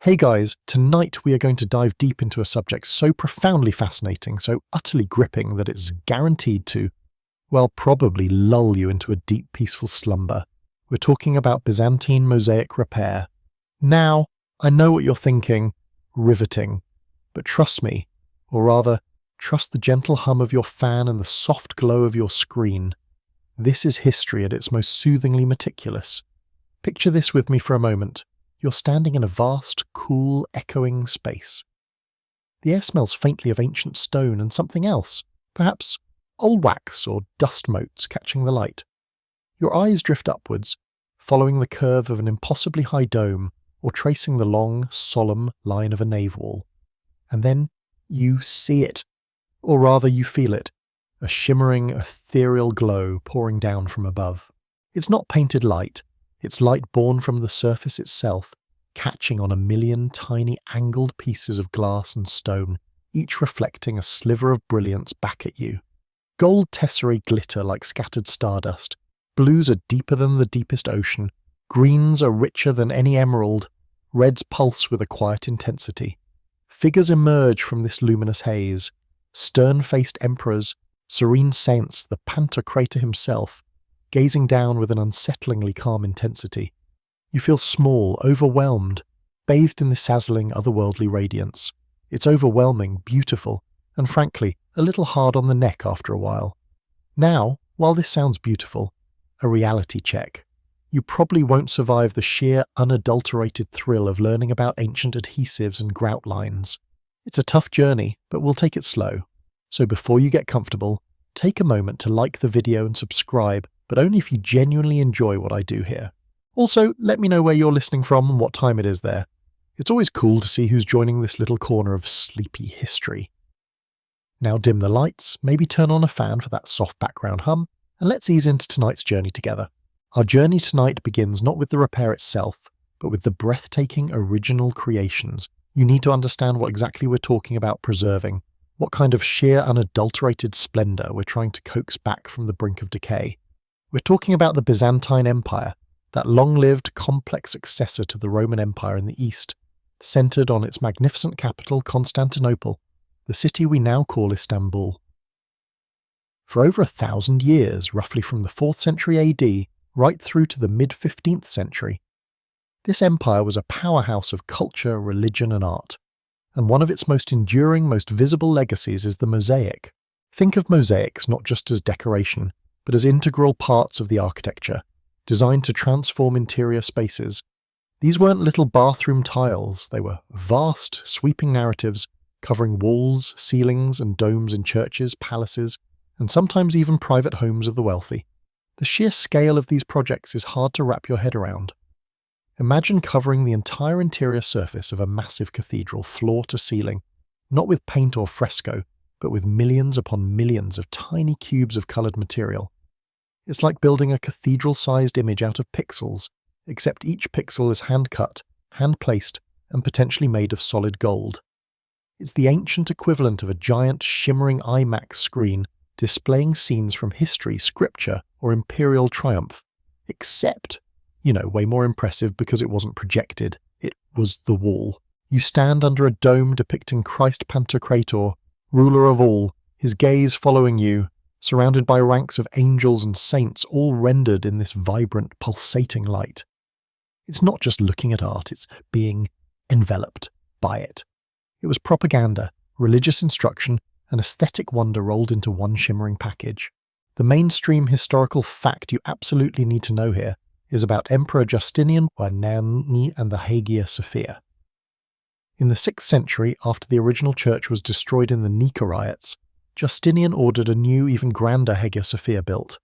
Hey guys, tonight we are going to dive deep into a subject so profoundly fascinating, so utterly gripping that it's guaranteed to, well, probably lull you into a deep, peaceful slumber. We're talking about Byzantine Mosaic repair. Now, I know what you're thinking, riveting. But trust me, or rather, trust the gentle hum of your fan and the soft glow of your screen. This is history at its most soothingly meticulous. Picture this with me for a moment. You're standing in a vast, cool, echoing space. The air smells faintly of ancient stone and something else, perhaps old wax or dust motes catching the light. Your eyes drift upwards, following the curve of an impossibly high dome or tracing the long, solemn line of a nave wall. And then you see it, or rather you feel it, a shimmering, ethereal glow pouring down from above. It's not painted light. It's light born from the surface itself, catching on a million tiny angled pieces of glass and stone, each reflecting a sliver of brilliance back at you. Gold tesserae glitter like scattered stardust, blues are deeper than the deepest ocean, greens are richer than any emerald, reds pulse with a quiet intensity. Figures emerge from this luminous haze, stern-faced emperors, serene saints, the Pantocrator himself, gazing down with an unsettlingly calm intensity. You feel small, overwhelmed, bathed in this dazzling, otherworldly radiance. It's overwhelming, beautiful, and frankly, a little hard on the neck after a while. Now, while this sounds beautiful, a reality check. You probably won't survive the sheer, unadulterated thrill of learning about ancient adhesives and grout lines. It's a tough journey, but we'll take it slow. So before you get comfortable, take a moment to like the video and subscribe, but only if you genuinely enjoy what I do here. Also, let me know where you're listening from and what time it is there. It's always cool to see who's joining this little corner of sleepy history. Now dim the lights, maybe turn on a fan for that soft background hum, and let's ease into tonight's journey together. Our journey tonight begins not with the repair itself, but with the breathtaking original creations. You need to understand what exactly we're talking about preserving, what kind of sheer unadulterated splendor we're trying to coax back from the brink of decay. We're talking about the Byzantine Empire, that long-lived, complex successor to the Roman Empire in the East, centered on its magnificent capital, Constantinople, the city we now call Istanbul. For over 1,000 years, roughly from the 4th century AD right through to the mid-15th century, this empire was a powerhouse of culture, religion, and art. And one of its most enduring, most visible legacies is the Mosaic. Think of mosaics not just as decoration, but as integral parts of the architecture, designed to transform interior spaces. These weren't little bathroom tiles, they were vast, sweeping narratives covering walls, ceilings, and domes in churches, palaces, and sometimes even private homes of the wealthy. The sheer scale of these projects is hard to wrap your head around. Imagine covering the entire interior surface of a massive cathedral, floor to ceiling, not with paint or fresco, but with millions upon millions of tiny cubes of coloured material. It's like building a cathedral-sized image out of pixels, except each pixel is hand-cut, hand-placed, and potentially made of solid gold. It's the ancient equivalent of a giant, shimmering IMAX screen displaying scenes from history, scripture, or imperial triumph. Except, way more impressive because it wasn't projected. It was the wall. You stand under a dome depicting Christ Pantocrator, ruler of all, his gaze following you, surrounded by ranks of angels and saints, all rendered in this vibrant, pulsating light. It's not just looking at art, it's being enveloped by it. It was propaganda, religious instruction, and aesthetic wonder rolled into one shimmering package. The mainstream historical fact you absolutely need to know here is about Emperor Justinian and the Hagia Sophia. In the 6th century, after the original church was destroyed in the Nika riots, Justinian ordered a new, even grander Hagia Sophia built.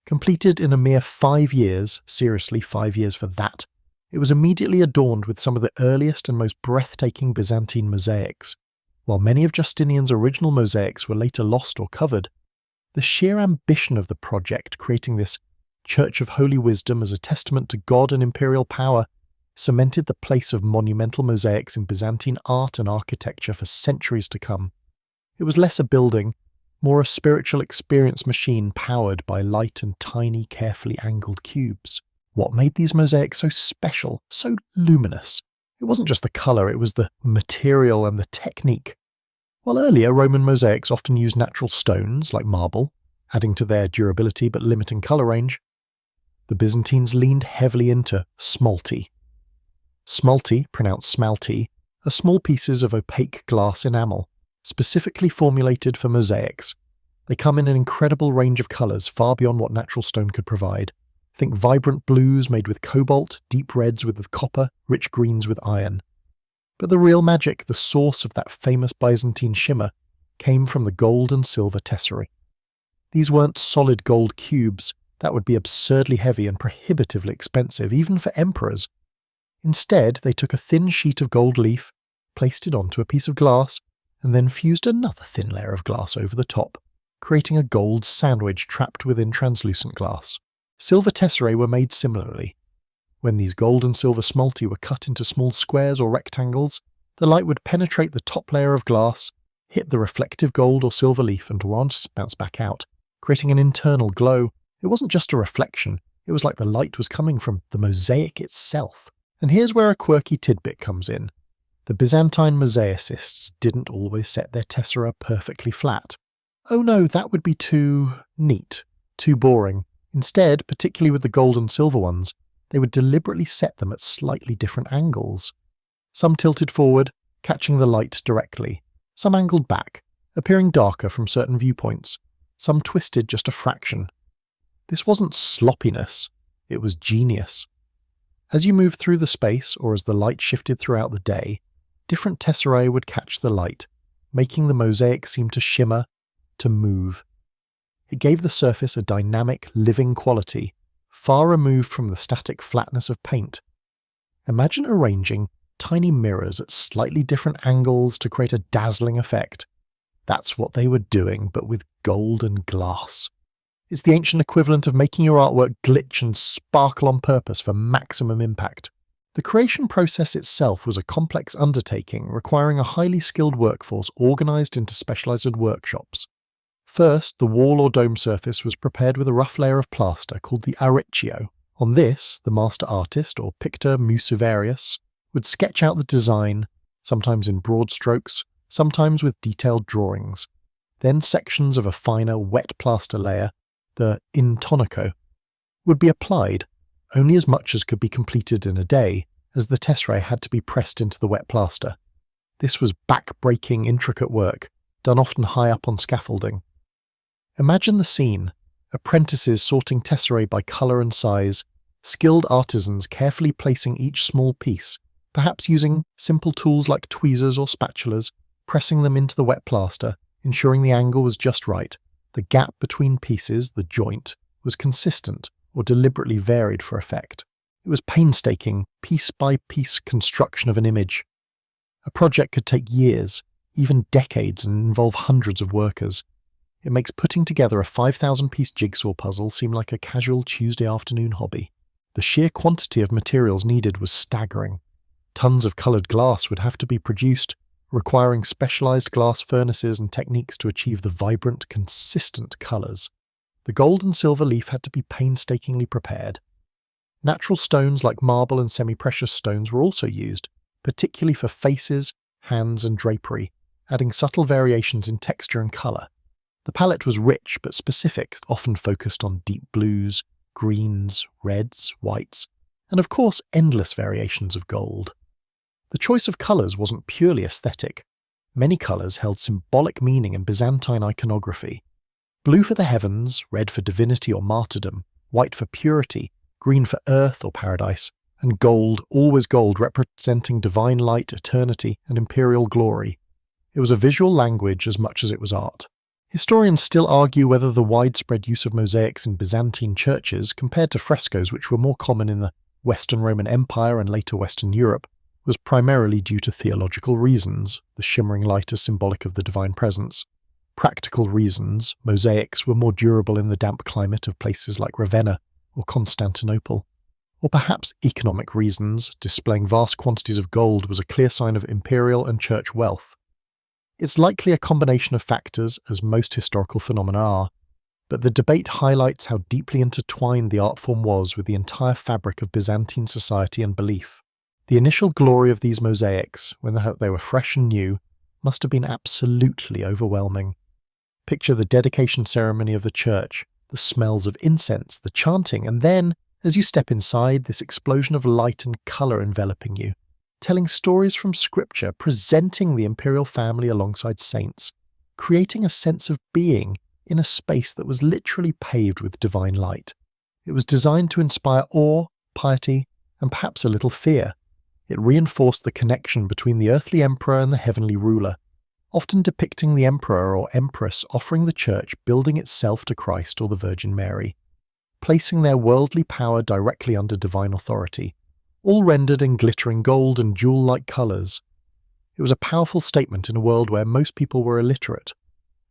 Completed in a mere 5 years, seriously 5 years for that, it was immediately adorned with some of the earliest and most breathtaking Byzantine mosaics. While many of Justinian's original mosaics were later lost or covered, the sheer ambition of the project, creating this Church of Holy Wisdom as a testament to God and imperial power, cemented the place of monumental mosaics in Byzantine art and architecture for centuries to come. It was less a building, more a spiritual experience machine powered by light and tiny, carefully angled cubes. What made these mosaics so special, so luminous? It wasn't just the colour, it was the material and the technique. While earlier Roman mosaics often used natural stones, like marble, adding to their durability but limiting colour range, the Byzantines leaned heavily into smalti. Smalti, pronounced smalti, are small pieces of opaque glass enamel, specifically formulated for mosaics. They come in an incredible range of colours far beyond what natural stone could provide. Think vibrant blues made with cobalt, deep reds with copper, rich greens with iron. But the real magic, the source of that famous Byzantine shimmer, came from the gold and silver tesserae. These weren't solid gold cubes. That would be absurdly heavy and prohibitively expensive, even for emperors. Instead, they took a thin sheet of gold leaf, placed it onto a piece of glass, and then fused another thin layer of glass over the top, creating a gold sandwich trapped within translucent glass. Silver tesserae were made similarly. When these gold and silver smalti were cut into small squares or rectangles, the light would penetrate the top layer of glass, hit the reflective gold or silver leaf, and once bounce back out, creating an internal glow. It wasn't just a reflection, it was like the light was coming from the mosaic itself. And here's where a quirky tidbit comes in. The Byzantine mosaicists didn't always set their tessera perfectly flat. Oh no, that would be too neat, too boring. Instead, particularly with the gold and silver ones, they would deliberately set them at slightly different angles. Some tilted forward, catching the light directly. Some angled back, appearing darker from certain viewpoints. Some twisted just a fraction. This wasn't sloppiness, it was genius. As you moved through the space, or as the light shifted throughout the day, different tesserae would catch the light, making the mosaic seem to shimmer, to move. It gave the surface a dynamic, living quality, far removed from the static flatness of paint. Imagine arranging tiny mirrors at slightly different angles to create a dazzling effect. That's what they were doing, but with gold and glass. It's the ancient equivalent of making your artwork glitch and sparkle on purpose for maximum impact. The creation process itself was a complex undertaking requiring a highly skilled workforce organised into specialised workshops. First, the wall or dome surface was prepared with a rough layer of plaster called the arriccio. On this, the master artist, or pictor musivarius, would sketch out the design, sometimes in broad strokes, sometimes with detailed drawings. Then sections of a finer, wet plaster layer, the intonaco, would be applied, only as much as could be completed in a day, as the tesserae had to be pressed into the wet plaster. This was back-breaking, intricate work, done often high up on scaffolding. Imagine the scene: apprentices sorting tesserae by colour and size, skilled artisans carefully placing each small piece, perhaps using simple tools like tweezers or spatulas, pressing them into the wet plaster, ensuring the angle was just right. The gap between pieces, the joint, was consistent or deliberately varied for effect. It was painstaking, piece-by-piece construction of an image. A project could take years, even decades, and involve hundreds of workers. It makes putting together a 5,000-piece jigsaw puzzle seem like a casual Tuesday afternoon hobby. The sheer quantity of materials needed was staggering. Tons of coloured glass would have to be produced, requiring specialised glass furnaces and techniques to achieve the vibrant, consistent colours. The gold and silver leaf had to be painstakingly prepared. Natural stones like marble and semi-precious stones were also used, particularly for faces, hands and drapery, adding subtle variations in texture and colour. The palette was rich but specific, often focused on deep blues, greens, reds, whites, and of course endless variations of gold. The choice of colours wasn't purely aesthetic. Many colours held symbolic meaning in Byzantine iconography. Blue for the heavens, red for divinity or martyrdom, white for purity, green for earth or paradise, and gold, always gold, representing divine light, eternity, and imperial glory. It was a visual language as much as it was art. Historians still argue whether the widespread use of mosaics in Byzantine churches, compared to frescoes which were more common in the Western Roman Empire and later Western Europe, was primarily due to theological reasons, the shimmering light as symbolic of the divine presence. Practical reasons, mosaics were more durable in the damp climate of places like Ravenna or Constantinople. Or perhaps economic reasons, displaying vast quantities of gold was a clear sign of imperial and church wealth. It's likely a combination of factors, as most historical phenomena are, but the debate highlights how deeply intertwined the art form was with the entire fabric of Byzantine society and belief. The initial glory of these mosaics, when they were fresh and new, must have been absolutely overwhelming. Picture the dedication ceremony of the church, the smells of incense, the chanting, and then, as you step inside, this explosion of light and colour enveloping you, telling stories from Scripture, presenting the imperial family alongside saints, creating a sense of being in a space that was literally paved with divine light. It was designed to inspire awe, piety, and perhaps a little fear. It reinforced the connection between the earthly emperor and the heavenly ruler, often depicting the emperor or empress offering the church building itself to Christ or the Virgin Mary, placing their worldly power directly under divine authority, all rendered in glittering gold and jewel-like colours. It was a powerful statement in a world where most people were illiterate.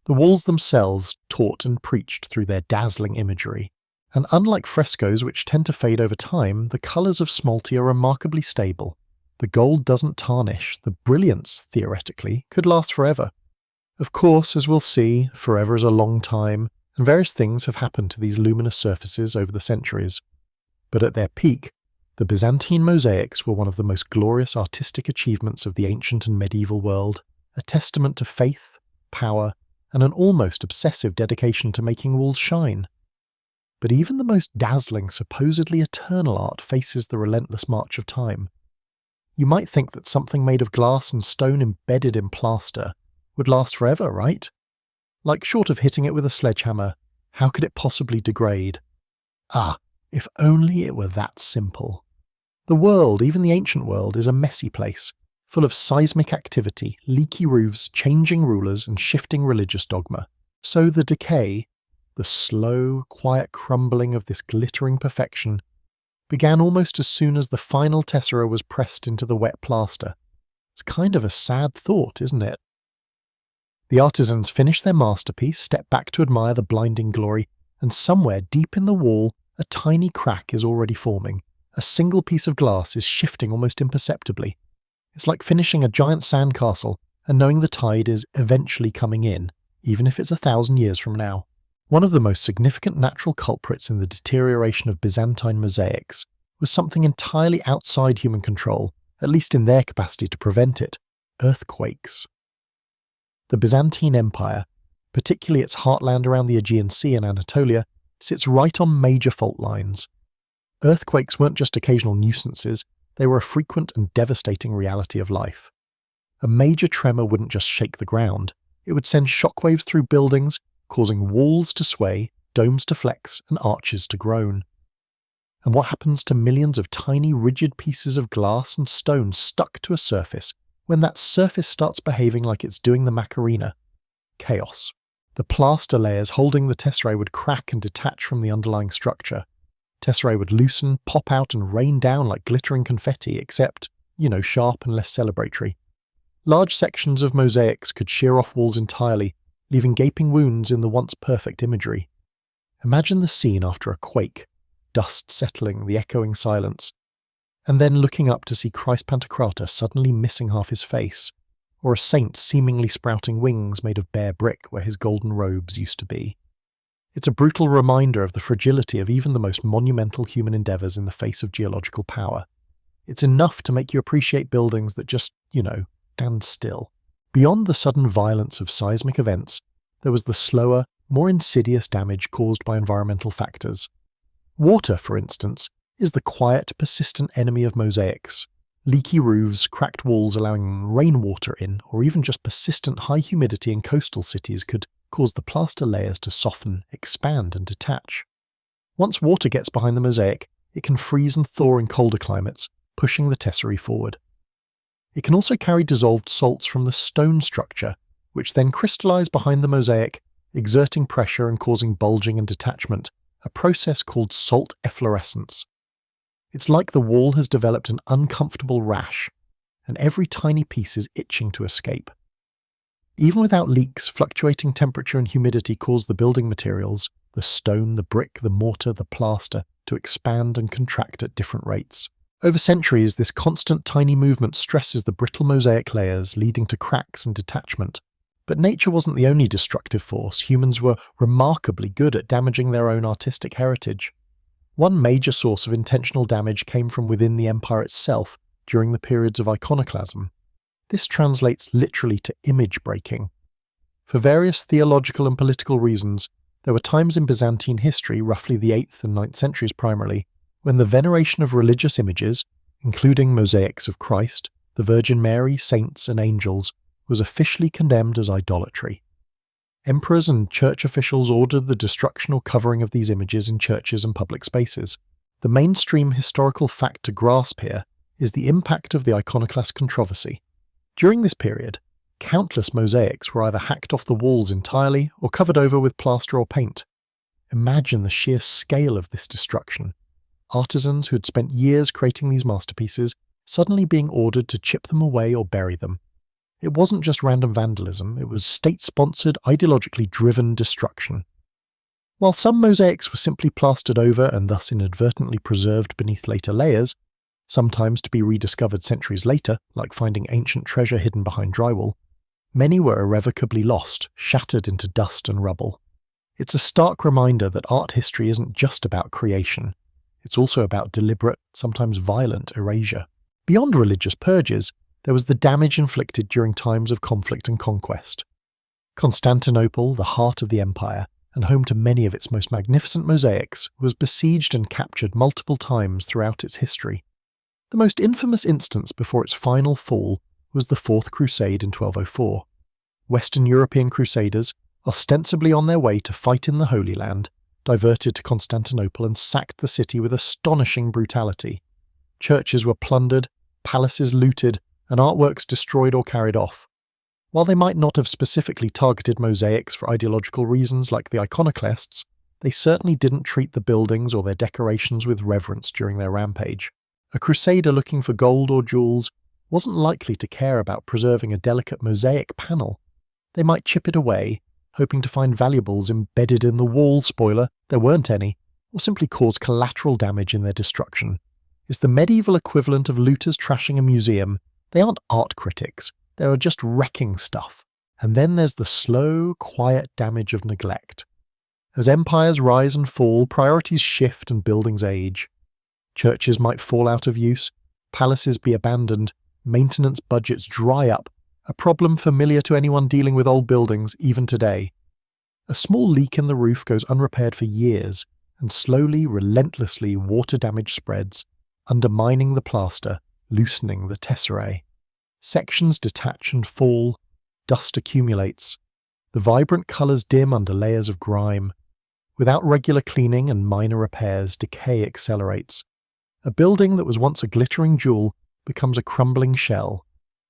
The walls themselves taught and preached through their dazzling imagery. And unlike frescoes which tend to fade over time, the colours of smalti are remarkably stable. The gold doesn't tarnish, the brilliance, theoretically, could last forever. Of course, as we'll see, forever is a long time, and various things have happened to these luminous surfaces over the centuries. But at their peak, the Byzantine mosaics were one of the most glorious artistic achievements of the ancient and medieval world, a testament to faith, power, and an almost obsessive dedication to making walls shine. But even the most dazzling, supposedly eternal art faces the relentless march of time. You might think that something made of glass and stone embedded in plaster would last forever, right? Like, short of hitting it with a sledgehammer, how could it possibly degrade? Ah, if only it were that simple. The world, even the ancient world, is a messy place, full of seismic activity, leaky roofs, changing rulers, and shifting religious dogma. So the decay, the slow, quiet crumbling of this glittering perfection, began almost as soon as the final tessera was pressed into the wet plaster. It's kind of a sad thought, isn't it? The artisans finish their masterpiece, step back to admire the blinding glory, and somewhere deep in the wall, a tiny crack is already forming. A single piece of glass is shifting almost imperceptibly. It's like finishing a giant sandcastle and knowing the tide is eventually coming in, even if it's 1,000 years from now. One of the most significant natural culprits in the deterioration of Byzantine mosaics was something entirely outside human control, at least in their capacity to prevent it: earthquakes. The Byzantine Empire, particularly its heartland around the Aegean Sea and Anatolia, sits right on major fault lines. Earthquakes weren't just occasional nuisances, they were a frequent and devastating reality of life. A major tremor wouldn't just shake the ground, it would send shockwaves through buildings, causing walls to sway, domes to flex, and arches to groan. And what happens to millions of tiny, rigid pieces of glass and stone stuck to a surface when that surface starts behaving like it's doing the Macarena? Chaos. The plaster layers holding the tesserae would crack and detach from the underlying structure. Tesserae would loosen, pop out, and rain down like glittering confetti, except, sharp and less celebratory. Large sections of mosaics could shear off walls entirely, leaving gaping wounds in the once perfect imagery. Imagine the scene after a quake, dust settling, the echoing silence, and then looking up to see Christ Pantocrator suddenly missing half his face, or a saint seemingly sprouting wings made of bare brick where his golden robes used to be. It's a brutal reminder of the fragility of even the most monumental human endeavours in the face of geological power. It's enough to make you appreciate buildings that just, stand still. Beyond the sudden violence of seismic events, there was the slower, more insidious damage caused by environmental factors. Water, for instance, is the quiet, persistent enemy of mosaics. Leaky roofs, cracked walls allowing rainwater in, or even just persistent high humidity in coastal cities could cause the plaster layers to soften, expand, and detach. Once water gets behind the mosaic, it can freeze and thaw in colder climates, pushing the tesserae forward. It can also carry dissolved salts from the stone structure, which then crystallize behind the mosaic, exerting pressure and causing bulging and detachment, a process called salt efflorescence. It's like the wall has developed an uncomfortable rash, and every tiny piece is itching to escape. Even without leaks, fluctuating temperature and humidity cause the building materials, the stone, the brick, the mortar, the plaster, to expand and contract at different rates. Over centuries, this constant tiny movement stresses the brittle mosaic layers, leading to cracks and detachment. But nature wasn't the only destructive force. Humans were remarkably good at damaging their own artistic heritage. One major source of intentional damage came from within the empire itself, during the periods of iconoclasm. This translates literally to image breaking. For various theological and political reasons, there were times in Byzantine history, roughly the 8th and 9th centuries primarily, when the veneration of religious images, including mosaics of Christ, the Virgin Mary, saints and angels, was officially condemned as idolatry. Emperors and church officials ordered the destruction or covering of these images in churches and public spaces. The mainstream historical fact to grasp here is the impact of the iconoclast controversy. During this period, countless mosaics were either hacked off the walls entirely or covered over with plaster or paint. Imagine the sheer scale of this destruction. Artisans who had spent years creating these masterpieces suddenly being ordered to chip them away or bury them. It wasn't just random vandalism, it was state-sponsored, ideologically driven destruction. While some mosaics were simply plastered over and thus inadvertently preserved beneath later layers, sometimes to be rediscovered centuries later, like finding ancient treasure hidden behind drywall, many were irrevocably lost, shattered into dust and rubble. It's a stark reminder that art history isn't just about creation. It's also about deliberate, sometimes violent erasure. Beyond religious purges, there was the damage inflicted during times of conflict and conquest. Constantinople, the heart of the empire, and home to many of its most magnificent mosaics, was besieged and captured multiple times throughout its history. The most infamous instance before its final fall was the Fourth Crusade in 1204. Western European crusaders, ostensibly on their way to fight in the Holy Land, diverted to Constantinople and sacked the city with astonishing brutality. Churches were plundered, palaces looted, and artworks destroyed or carried off. While they might not have specifically targeted mosaics for ideological reasons like the iconoclasts, they certainly didn't treat the buildings or their decorations with reverence during their rampage. A crusader looking for gold or jewels wasn't likely to care about preserving a delicate mosaic panel. They might chip it away, hoping to find valuables embedded in the wall, spoiler, there weren't any, or simply cause collateral damage in their destruction. It's the medieval equivalent of looters trashing a museum. They aren't art critics, they are just wrecking stuff. And then there's the slow, quiet damage of neglect. As empires rise and fall, priorities shift and buildings age. Churches might fall out of use, palaces be abandoned, maintenance budgets dry up, a problem familiar to anyone dealing with old buildings even today. A small leak in the roof goes unrepaired for years, and slowly, relentlessly, water damage spreads, undermining the plaster, loosening the tesserae. Sections detach and fall, dust accumulates. The vibrant colours dim under layers of grime. Without regular cleaning and minor repairs, decay accelerates. A building that was once a glittering jewel becomes a crumbling shell.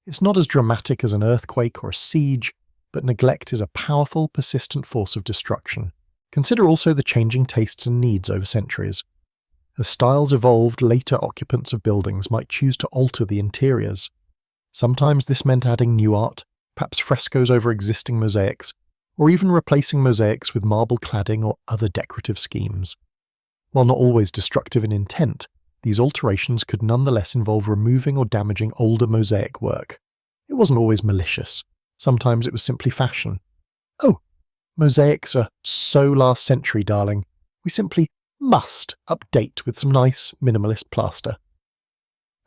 It's not as dramatic as an earthquake or a siege, but neglect is a powerful, persistent force of destruction. Consider also the changing tastes and needs over centuries. As styles evolved, later occupants of buildings might choose to alter the interiors. Sometimes this meant adding new art, perhaps frescoes over existing mosaics, or even replacing mosaics with marble cladding or other decorative schemes. While not always destructive in intent, these alterations could nonetheless involve removing or damaging older mosaic work. It wasn't always malicious. Sometimes it was simply fashion. Oh, mosaics are so last century, darling. We simply must update with some nice, minimalist plaster.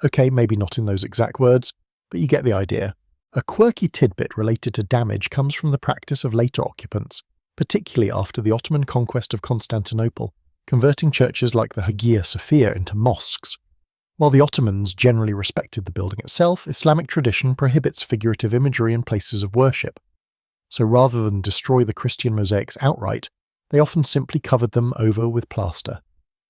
Okay, maybe not in those exact words, but you get the idea. A quirky tidbit related to damage comes from the practice of later occupants, particularly after the Ottoman conquest of Constantinople, converting churches like the Hagia Sophia into mosques. While the Ottomans generally respected the building itself, Islamic tradition prohibits figurative imagery in places of worship. So rather than destroy the Christian mosaics outright, they often simply covered them over with plaster.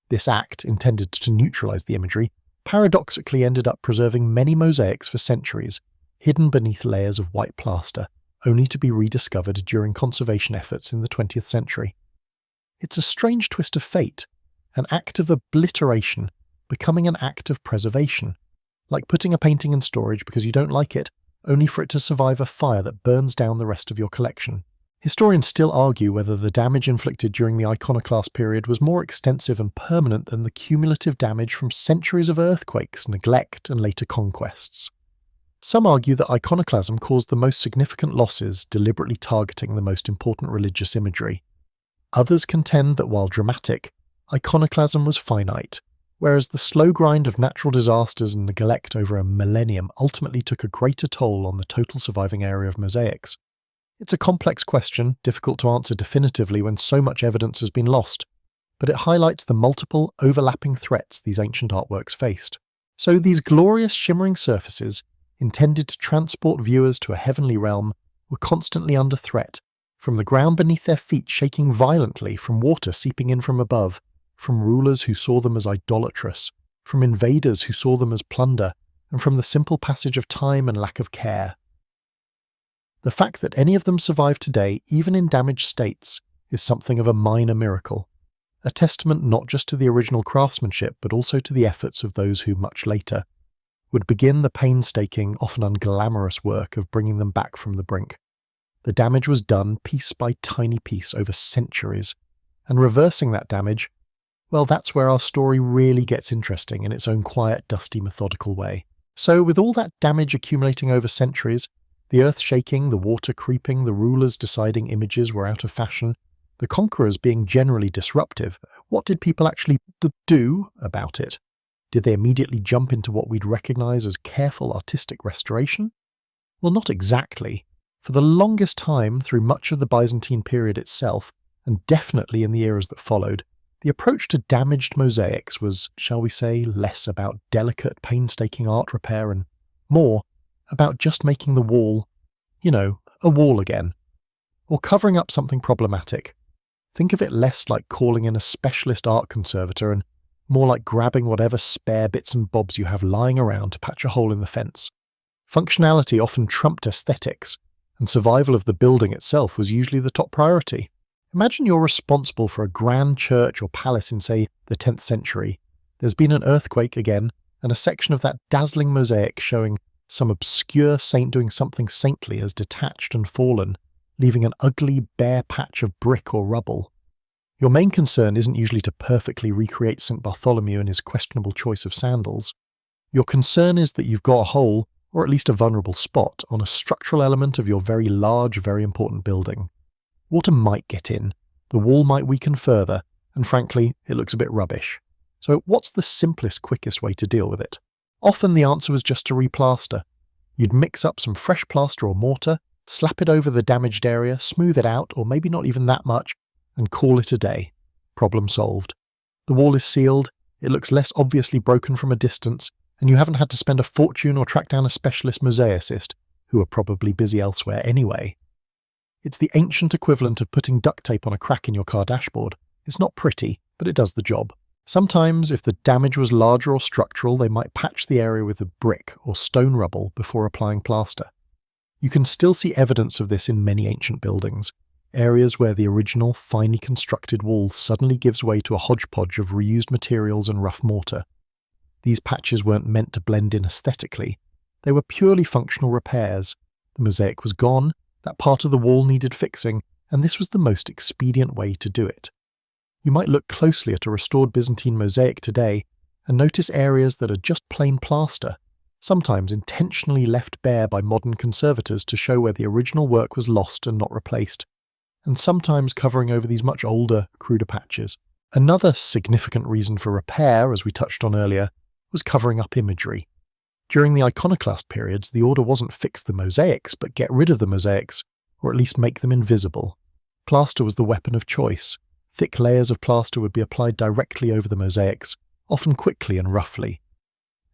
This act, intended to neutralize the imagery, paradoxically ended up preserving many mosaics for centuries, hidden beneath layers of white plaster, only to be rediscovered during conservation efforts in the 20th century. It's a strange twist of fate, an act of obliteration becoming an act of preservation, like putting a painting in storage because you don't like it, only for it to survive a fire that burns down the rest of your collection. Historians still argue whether the damage inflicted during the iconoclast period was more extensive and permanent than the cumulative damage from centuries of earthquakes, neglect, and later conquests. Some argue that iconoclasm caused the most significant losses, deliberately targeting the most important religious imagery. Others contend that while dramatic, iconoclasm was finite, whereas the slow grind of natural disasters and neglect over a millennium ultimately took a greater toll on the total surviving area of mosaics. It's a complex question, difficult to answer definitively when so much evidence has been lost, but it highlights the multiple, overlapping threats these ancient artworks faced. So these glorious shimmering surfaces, intended to transport viewers to a heavenly realm, were constantly under threat, from the ground beneath their feet shaking violently, from water seeping in from above, from rulers who saw them as idolatrous, from invaders who saw them as plunder, and from the simple passage of time and lack of care. The fact that any of them survive today, even in damaged states, is something of a minor miracle, a testament not just to the original craftsmanship but also to the efforts of those who, much later, would begin the painstaking, often unglamorous work of bringing them back from the brink. The damage was done piece by tiny piece over centuries, and reversing that damage, well, that's where our story really gets interesting in its own quiet, dusty, methodical way. So, with all that damage accumulating over centuries, the earth shaking, the water creeping, the rulers deciding images were out of fashion, the conquerors being generally disruptive, what did people actually do about it? Did they immediately jump into what we'd recognise as careful artistic restoration? Well, not exactly. For the longest time, through much of the Byzantine period itself, and definitely in the eras that followed, the approach to damaged mosaics was, shall we say, less about delicate, painstaking art repair and more about just making the wall, a wall again, or covering up something problematic. Think of it less like calling in a specialist art conservator and more like grabbing whatever spare bits and bobs you have lying around to patch a hole in the fence. Functionality often trumped aesthetics, and survival of the building itself was usually the top priority. Imagine you're responsible for a grand church or palace in, say, the 10th century. There's been an earthquake again, and a section of that dazzling mosaic showing some obscure saint doing something saintly has detached and fallen, leaving an ugly, bare patch of brick or rubble. Your main concern isn't usually to perfectly recreate St. Bartholomew and his questionable choice of sandals. Your concern is that you've got a hole, or at least a vulnerable spot, on a structural element of your very large, very important building. Water might get in, the wall might weaken further, and frankly, it looks a bit rubbish. So what's the simplest, quickest way to deal with it? Often the answer was just to replaster. You'd mix up some fresh plaster or mortar, slap it over the damaged area, smooth it out, or maybe not even that much, and call it a day. Problem solved. The wall is sealed, it looks less obviously broken from a distance, and you haven't had to spend a fortune or track down a specialist mosaicist, who are probably busy elsewhere anyway. It's the ancient equivalent of putting duct tape on a crack in your car dashboard. It's not pretty, but it does the job. Sometimes, if the damage was larger or structural, they might patch the area with a brick or stone rubble before applying plaster. You can still see evidence of this in many ancient buildings, areas where the original, finely constructed wall suddenly gives way to a hodgepodge of reused materials and rough mortar. These patches weren't meant to blend in aesthetically. They were purely functional repairs. The mosaic was gone, that part of the wall needed fixing, and this was the most expedient way to do it. You might look closely at a restored Byzantine mosaic today and notice areas that are just plain plaster, sometimes intentionally left bare by modern conservators to show where the original work was lost and not replaced, and sometimes covering over these much older, cruder patches. Another significant reason for repair, as we touched on earlier, was covering up imagery. During the iconoclast periods, the order wasn't fix the mosaics, but get rid of the mosaics, or at least make them invisible. Plaster was the weapon of choice. Thick layers of plaster would be applied directly over the mosaics, often quickly and roughly.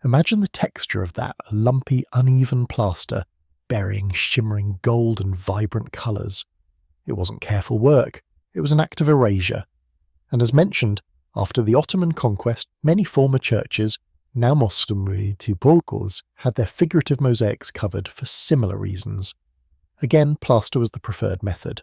Imagine the texture of that lumpy, uneven plaster, burying shimmering gold and vibrant colours. It wasn't careful work, it was an act of erasure. And as mentioned, after the Ottoman conquest, many former churches, now Muslim sepulchres, had their figurative mosaics covered for similar reasons. Again, plaster was the preferred method.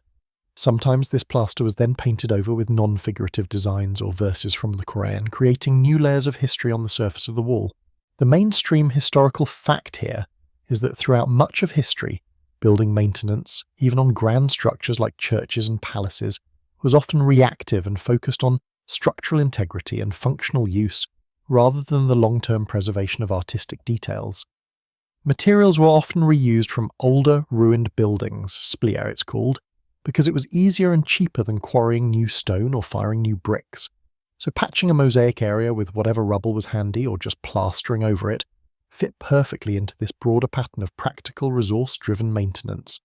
Sometimes this plaster was then painted over with non-figurative designs or verses from the Quran, creating new layers of history on the surface of the wall. The mainstream historical fact here is that throughout much of history, building maintenance, even on grand structures like churches and palaces, was often reactive and focused on structural integrity and functional use rather than the long-term preservation of artistic details. Materials were often reused from older, ruined buildings, splier it's called, because it was easier and cheaper than quarrying new stone or firing new bricks. So patching a mosaic area with whatever rubble was handy or just plastering over it fit perfectly into this broader pattern of practical, resource-driven maintenance.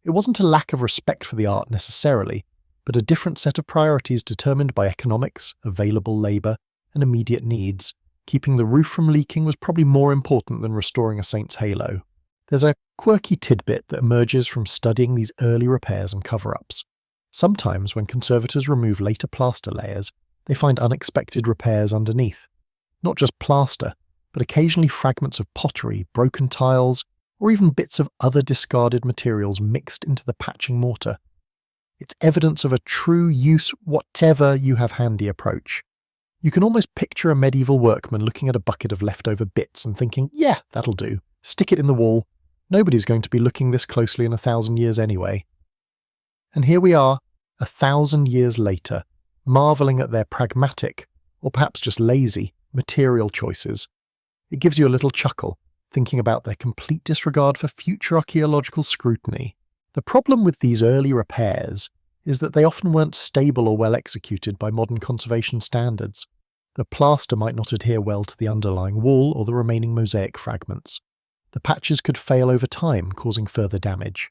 It wasn't a lack of respect for the art necessarily, but a different set of priorities determined by economics, available labour, and immediate needs. Keeping the roof from leaking was probably more important than restoring a saint's halo. There's a quirky tidbit that emerges from studying these early repairs and cover-ups. Sometimes when conservators remove later plaster layers, they find unexpected repairs underneath. Not just plaster, but occasionally fragments of pottery, broken tiles, or even bits of other discarded materials mixed into the patching mortar. It's evidence of a true use whatever you have handy approach. You can almost picture a medieval workman looking at a bucket of leftover bits and thinking, yeah, that'll do. Stick it in the wall. Nobody's going to be looking this closely in 1,000 years anyway. And here we are, 1,000 years later, marvelling at their pragmatic, or perhaps just lazy, material choices. It gives you a little chuckle, thinking about their complete disregard for future archaeological scrutiny. The problem with these early repairs is that they often weren't stable or well executed by modern conservation standards. The plaster might not adhere well to the underlying wall or the remaining mosaic fragments. The patches could fail over time, causing further damage.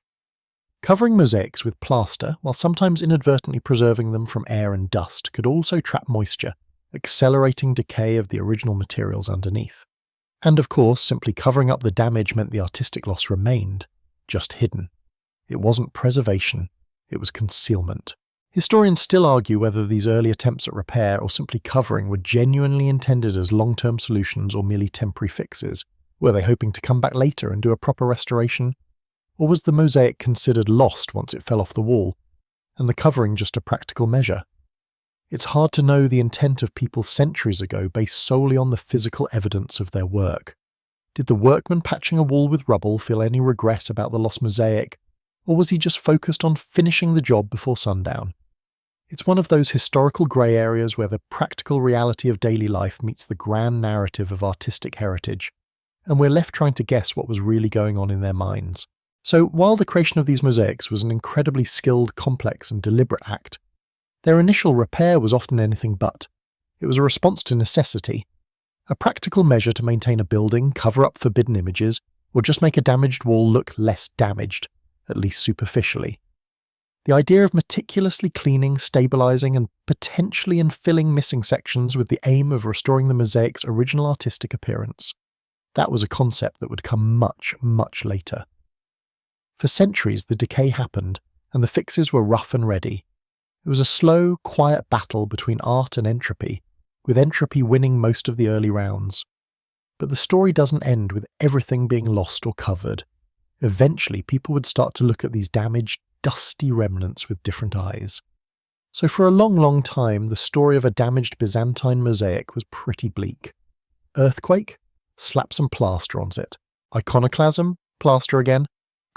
Covering mosaics with plaster, while sometimes inadvertently preserving them from air and dust, could also trap moisture, accelerating decay of the original materials underneath. And of course, simply covering up the damage meant the artistic loss remained, just hidden. It wasn't preservation, it was concealment. Historians still argue whether these early attempts at repair or simply covering were genuinely intended as long-term solutions or merely temporary fixes. Were they hoping to come back later and do a proper restoration? Or was the mosaic considered lost once it fell off the wall, and the covering just a practical measure? It's hard to know the intent of people centuries ago based solely on the physical evidence of their work. Did the workman patching a wall with rubble feel any regret about the lost mosaic, or was he just focused on finishing the job before sundown? It's one of those historical grey areas where the practical reality of daily life meets the grand narrative of artistic heritage, and we're left trying to guess what was really going on in their minds. So while the creation of these mosaics was an incredibly skilled, complex and deliberate act, their initial repair was often anything but. It was a response to necessity, a practical measure to maintain a building, cover up forbidden images, or just make a damaged wall look less damaged, at least superficially. The idea of meticulously cleaning, stabilising and potentially infilling missing sections with the aim of restoring the mosaic's original artistic appearance. That was a concept that would come much, much later. For centuries the decay happened, and the fixes were rough and ready. It was a slow, quiet battle between art and entropy, with entropy winning most of the early rounds. But the story doesn't end with everything being lost or covered. Eventually people would start to look at these damaged, dusty remnants with different eyes. So for a long, long time the story of a damaged Byzantine mosaic was pretty bleak. Earthquake? Slap some plaster on it. Iconoclasm? Plaster again.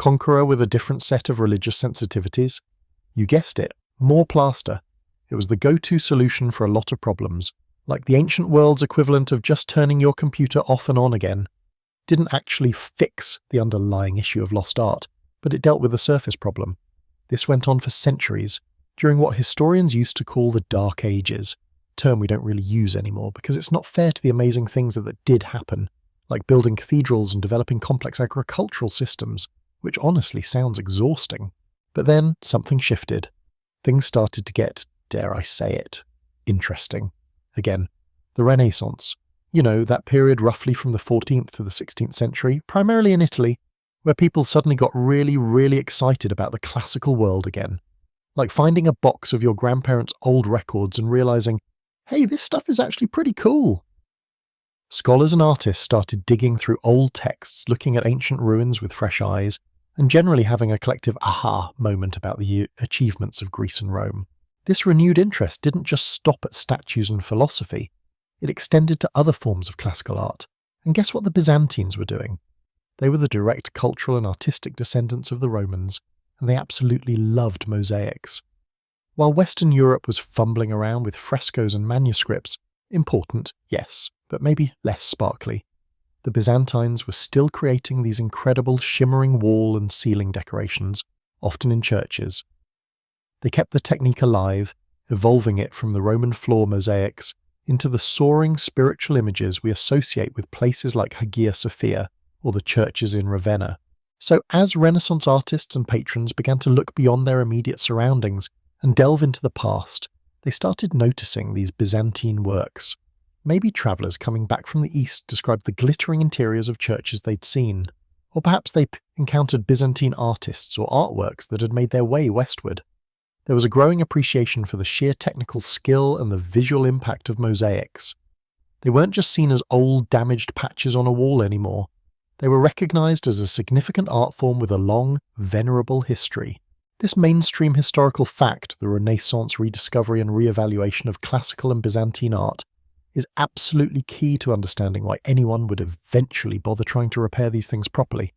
Conqueror with a different set of religious sensitivities? You guessed it, more plaster. It was the go-to solution for a lot of problems, like the ancient world's equivalent of just turning your computer off and on again. Didn't actually fix the underlying issue of lost art, but it dealt with the surface problem. This went on for centuries, during what historians used to call the Dark Ages, a term we don't really use anymore because it's not fair to the amazing things that did happen, like building cathedrals and developing complex agricultural systems, which honestly sounds exhausting. But then something shifted. Things started to get, dare I say it, interesting. Again, the Renaissance. You know, that period roughly from the 14th to the 16th century, primarily in Italy, where people suddenly got really, really excited about the classical world again. Like finding a box of your grandparents' old records and realising, hey, this stuff is actually pretty cool. Scholars and artists started digging through old texts, looking at ancient ruins with fresh eyes, and generally having a collective aha moment about the achievements of Greece and Rome. This renewed interest didn't just stop at statues and philosophy. It extended to other forms of classical art. And guess what the Byzantines were doing? They were the direct cultural and artistic descendants of the Romans, and they absolutely loved mosaics. While Western Europe was fumbling around with frescoes and manuscripts, important, yes, but maybe less sparkly, the Byzantines were still creating these incredible shimmering wall and ceiling decorations, often in churches. They kept the technique alive, evolving it from the Roman floor mosaics into the soaring spiritual images we associate with places like Hagia Sophia or the churches in Ravenna. So as Renaissance artists and patrons began to look beyond their immediate surroundings and delve into the past, they started noticing these Byzantine works. Maybe travellers coming back from the East described the glittering interiors of churches they'd seen, or perhaps they encountered Byzantine artists or artworks that had made their way westward. There was a growing appreciation for the sheer technical skill and the visual impact of mosaics. They weren't just seen as old, damaged patches on a wall anymore. They were recognised as a significant art form with a long, venerable history. This mainstream historical fact, the Renaissance rediscovery and re-evaluation of classical and Byzantine art, is absolutely key to understanding why anyone would eventually bother trying to repair these things properly.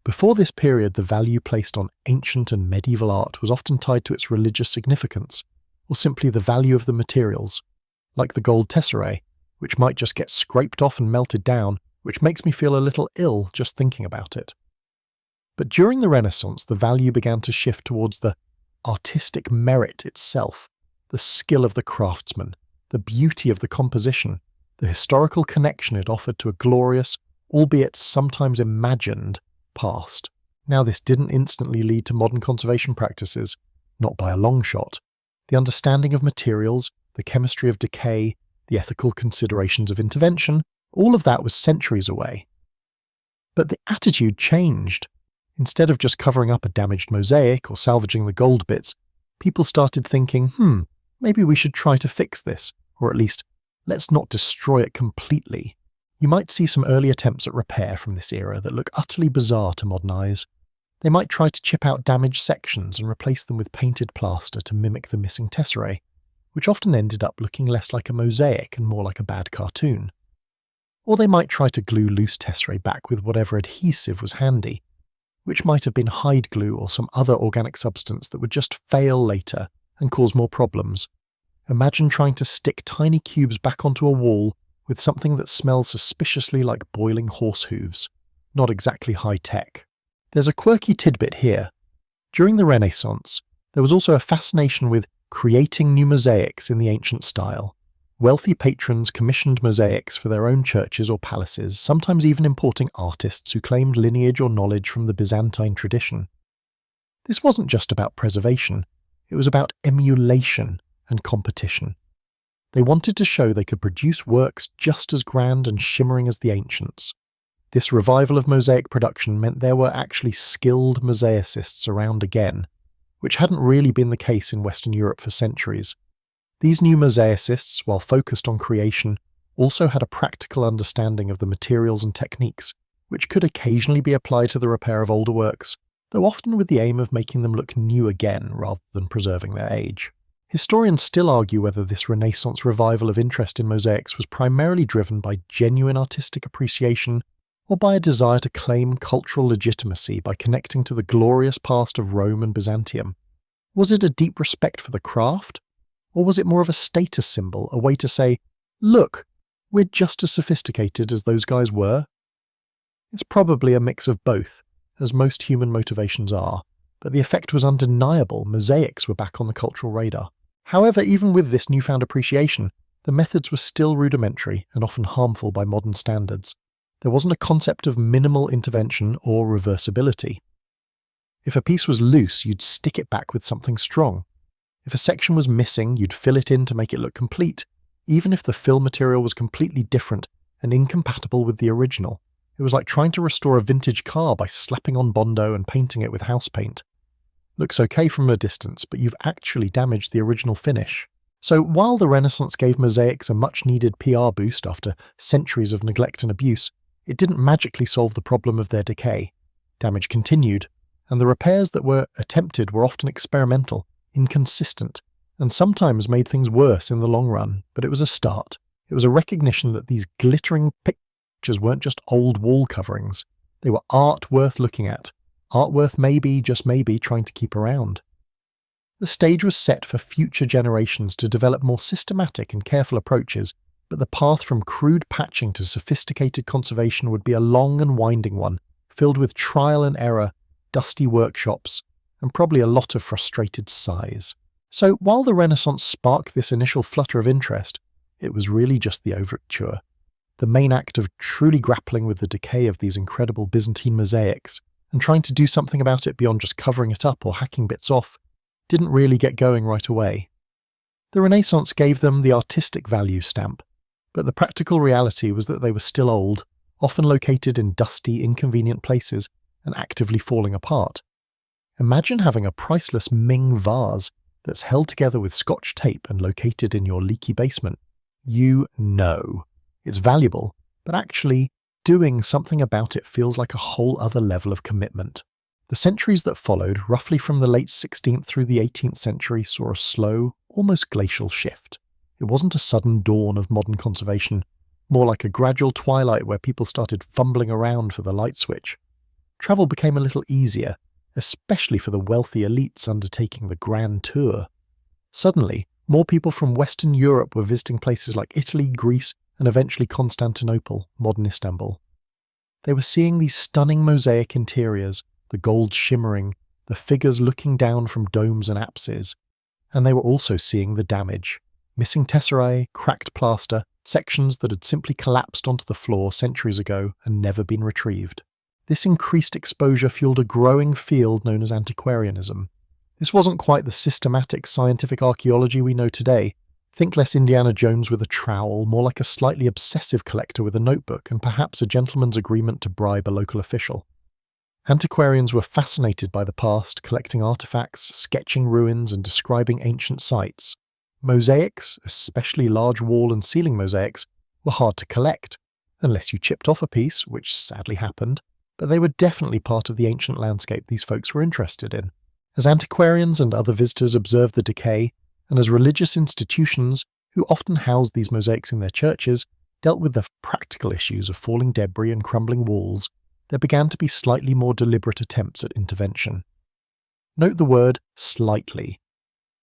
Before this period, the value placed on ancient and medieval art was often tied to its religious significance, or simply the value of the materials, like the gold tesserae, which might just get scraped off and melted down, which makes me feel a little ill just thinking about it. But during the Renaissance, the value began to shift towards the artistic merit itself, the skill of the craftsman, the beauty of the composition, the historical connection it offered to a glorious, albeit sometimes imagined, past. Now, this didn't instantly lead to modern conservation practices, not by a long shot. The understanding of materials, the chemistry of decay, the ethical considerations of intervention, all of that was centuries away. But the attitude changed. Instead of just covering up a damaged mosaic or salvaging the gold bits, people started thinking, maybe we should try to fix this, or at least, let's not destroy it completely. You might see some early attempts at repair from this era that look utterly bizarre to modern eyes. They might try to chip out damaged sections and replace them with painted plaster to mimic the missing tesserae, which often ended up looking less like a mosaic and more like a bad cartoon. Or they might try to glue loose tesserae back with whatever adhesive was handy, which might have been hide glue or some other organic substance that would just fail later and cause more problems. Imagine trying to stick tiny cubes back onto a wall with something that smells suspiciously like boiling horse hooves. Not exactly high-tech. There's a quirky tidbit here. During the Renaissance, there was also a fascination with creating new mosaics in the ancient style. Wealthy patrons commissioned mosaics for their own churches or palaces, sometimes even importing artists who claimed lineage or knowledge from the Byzantine tradition. This wasn't just about preservation, it was about emulation and competition. They wanted to show they could produce works just as grand and shimmering as the ancients. This revival of mosaic production meant there were actually skilled mosaicists around again, which hadn't really been the case in Western Europe for centuries. These new mosaicists, while focused on creation, also had a practical understanding of the materials and techniques, which could occasionally be applied to the repair of older works, though often with the aim of making them look new again rather than preserving their age. Historians still argue whether this Renaissance revival of interest in mosaics was primarily driven by genuine artistic appreciation or by a desire to claim cultural legitimacy by connecting to the glorious past of Rome and Byzantium. Was it a deep respect for the craft? Or was it more of a status symbol, a way to say, look, we're just as sophisticated as those guys were? It's probably a mix of both, as most human motivations are, but the effect was undeniable. Mosaics were back on the cultural radar. However, even with this newfound appreciation, the methods were still rudimentary and often harmful by modern standards. There wasn't a concept of minimal intervention or reversibility. If a piece was loose, you'd stick it back with something strong. If a section was missing, you'd fill it in to make it look complete, even if the fill material was completely different and incompatible with the original. It was like trying to restore a vintage car by slapping on Bondo and painting it with house paint. Looks okay from a distance, but you've actually damaged the original finish. So while the Renaissance gave mosaics a much-needed PR boost after centuries of neglect and abuse, it didn't magically solve the problem of their decay. Damage continued, and the repairs that were attempted were often experimental, inconsistent, and sometimes made things worse in the long run, but it was a start. It was a recognition that these glittering pictures weren't just old wall coverings. They were art worth looking at, art worth maybe, just maybe, trying to keep around. The stage was set for future generations to develop more systematic and careful approaches, but the path from crude patching to sophisticated conservation would be a long and winding one, filled with trial and error, dusty workshops, and probably a lot of frustrated sighs. So while the Renaissance sparked this initial flutter of interest, it was really just the overture. The main act of truly grappling with the decay of these incredible Byzantine mosaics and trying to do something about it beyond just covering it up or hacking bits off didn't really get going right away. The Renaissance gave them the artistic value stamp, but the practical reality was that they were still old, often located in dusty, inconvenient places and actively falling apart. Imagine having a priceless Ming vase that's held together with Scotch tape and located in your leaky basement. You know it's valuable, but actually doing something about it feels like a whole other level of commitment. The centuries that followed, roughly from the late 16th through the 18th century, saw a slow, almost glacial shift. It wasn't a sudden dawn of modern conservation, more like a gradual twilight where people started fumbling around for the light switch. Travel became a little easier, especially for the wealthy elites undertaking the grand tour. Suddenly, more people from Western Europe were visiting places like Italy, Greece, and eventually Constantinople, modern Istanbul. They were seeing these stunning mosaic interiors, the gold shimmering, the figures looking down from domes and apses, and they were also seeing the damage. Missing tesserae, cracked plaster, sections that had simply collapsed onto the floor centuries ago and never been retrieved. This increased exposure fueled a growing field known as antiquarianism. This wasn't quite the systematic scientific archaeology we know today. Think less Indiana Jones with a trowel, more like a slightly obsessive collector with a notebook and perhaps a gentleman's agreement to bribe a local official. Antiquarians were fascinated by the past, collecting artifacts, sketching ruins, and describing ancient sites. Mosaics, especially large wall and ceiling mosaics, were hard to collect, unless you chipped off a piece, which sadly happened, but they were definitely part of the ancient landscape these folks were interested in. As antiquarians and other visitors observed the decay, and as religious institutions, who often housed these mosaics in their churches, dealt with the practical issues of falling debris and crumbling walls, there began to be slightly more deliberate attempts at intervention. Note the word slightly.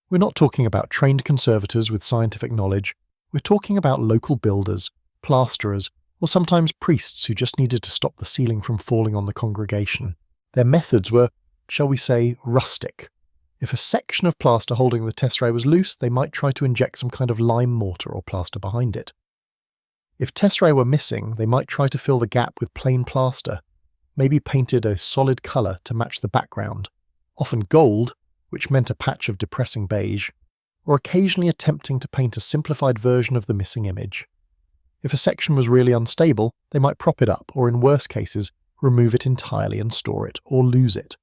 We're not talking about trained conservators with scientific knowledge, we're talking about local builders, plasterers, or sometimes priests who just needed to stop the ceiling from falling on the congregation. Their methods were, shall we say, rustic. If a section of plaster holding the tesserae was loose, they might try to inject some kind of lime mortar or plaster behind it. If tesserae were missing, they might try to fill the gap with plain plaster, maybe painted a solid colour to match the background, often gold, which meant a patch of depressing beige, or occasionally attempting to paint a simplified version of the missing image. If a section was really unstable, they might prop it up, or in worse cases, remove it entirely and store it, or lose it.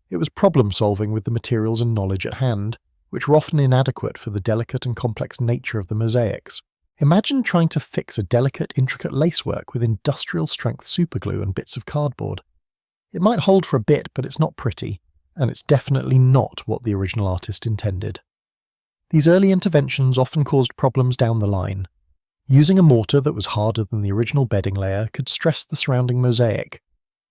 It was problem-solving with the materials and knowledge at hand, which were often inadequate for the delicate and complex nature of the mosaics. Imagine trying to fix a delicate, intricate lacework with industrial-strength superglue and bits of cardboard. It might hold for a bit, but it's not pretty, and it's definitely not what the original artist intended. These early interventions often caused problems down the line. Using a mortar that was harder than the original bedding layer could stress the surrounding mosaic.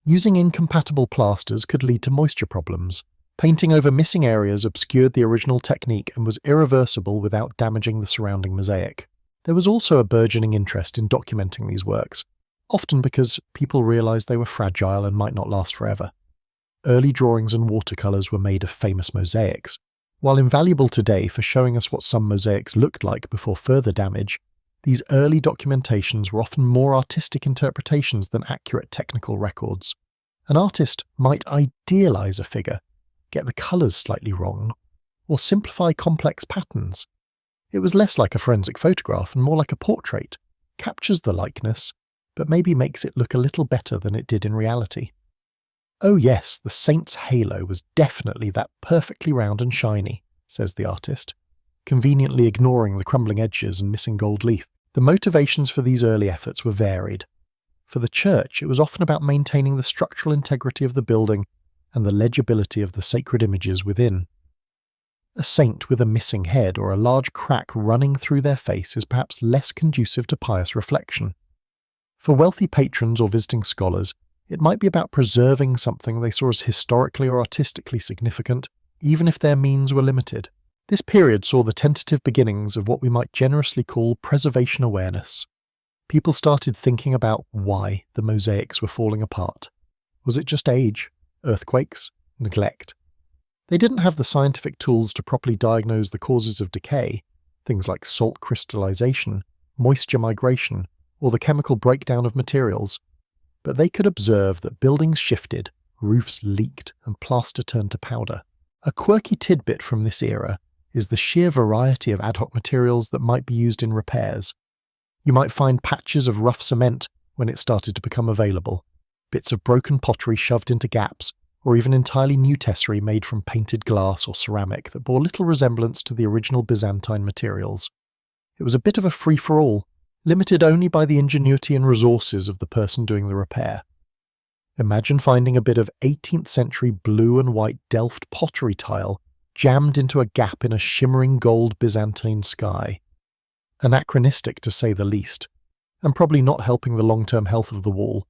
Using incompatible plasters could lead to moisture problems. Painting over missing areas obscured the original technique and was irreversible without damaging the surrounding mosaic. There was also a burgeoning interest in documenting these works, often because people realized they were fragile and might not last forever. Early drawings and watercolors were made of famous mosaics. While invaluable today for showing us what some mosaics looked like before further damage, these early documentations were often more artistic interpretations than accurate technical records. An artist might idealize a figure, get the colors slightly wrong, or simplify complex patterns. It was less like a forensic photograph and more like a portrait, captures the likeness, but maybe makes it look a little better than it did in reality. Oh yes, the saint's halo was definitely that perfectly round and shiny, says the artist, conveniently ignoring the crumbling edges and missing gold leaf. The motivations for these early efforts were varied. For the church, it was often about maintaining the structural integrity of the building and the legibility of the sacred images within. A saint with a missing head or a large crack running through their face is perhaps less conducive to pious reflection. For wealthy patrons or visiting scholars, it might be about preserving something they saw as historically or artistically significant, even if their means were limited. This period saw the tentative beginnings of what we might generously call preservation awareness. People started thinking about why the mosaics were falling apart. Was it just age, earthquakes, neglect? They didn't have the scientific tools to properly diagnose the causes of decay, things like salt crystallization, moisture migration, or the chemical breakdown of materials, but they could observe that buildings shifted, roofs leaked, and plaster turned to powder. A quirky tidbit from this era is the sheer variety of ad hoc materials that might be used in repairs. You might find patches of rough cement when it started to become available, bits of broken pottery shoved into gaps, or even entirely new tesserae made from painted glass or ceramic that bore little resemblance to the original Byzantine materials. It was a bit of a free-for-all, limited only by the ingenuity and resources of the person doing the repair. Imagine finding a bit of 18th century blue and white Delft pottery tile jammed into a gap in a shimmering gold Byzantine sky. Anachronistic to say the least, and probably not helping the long-term health of the wall.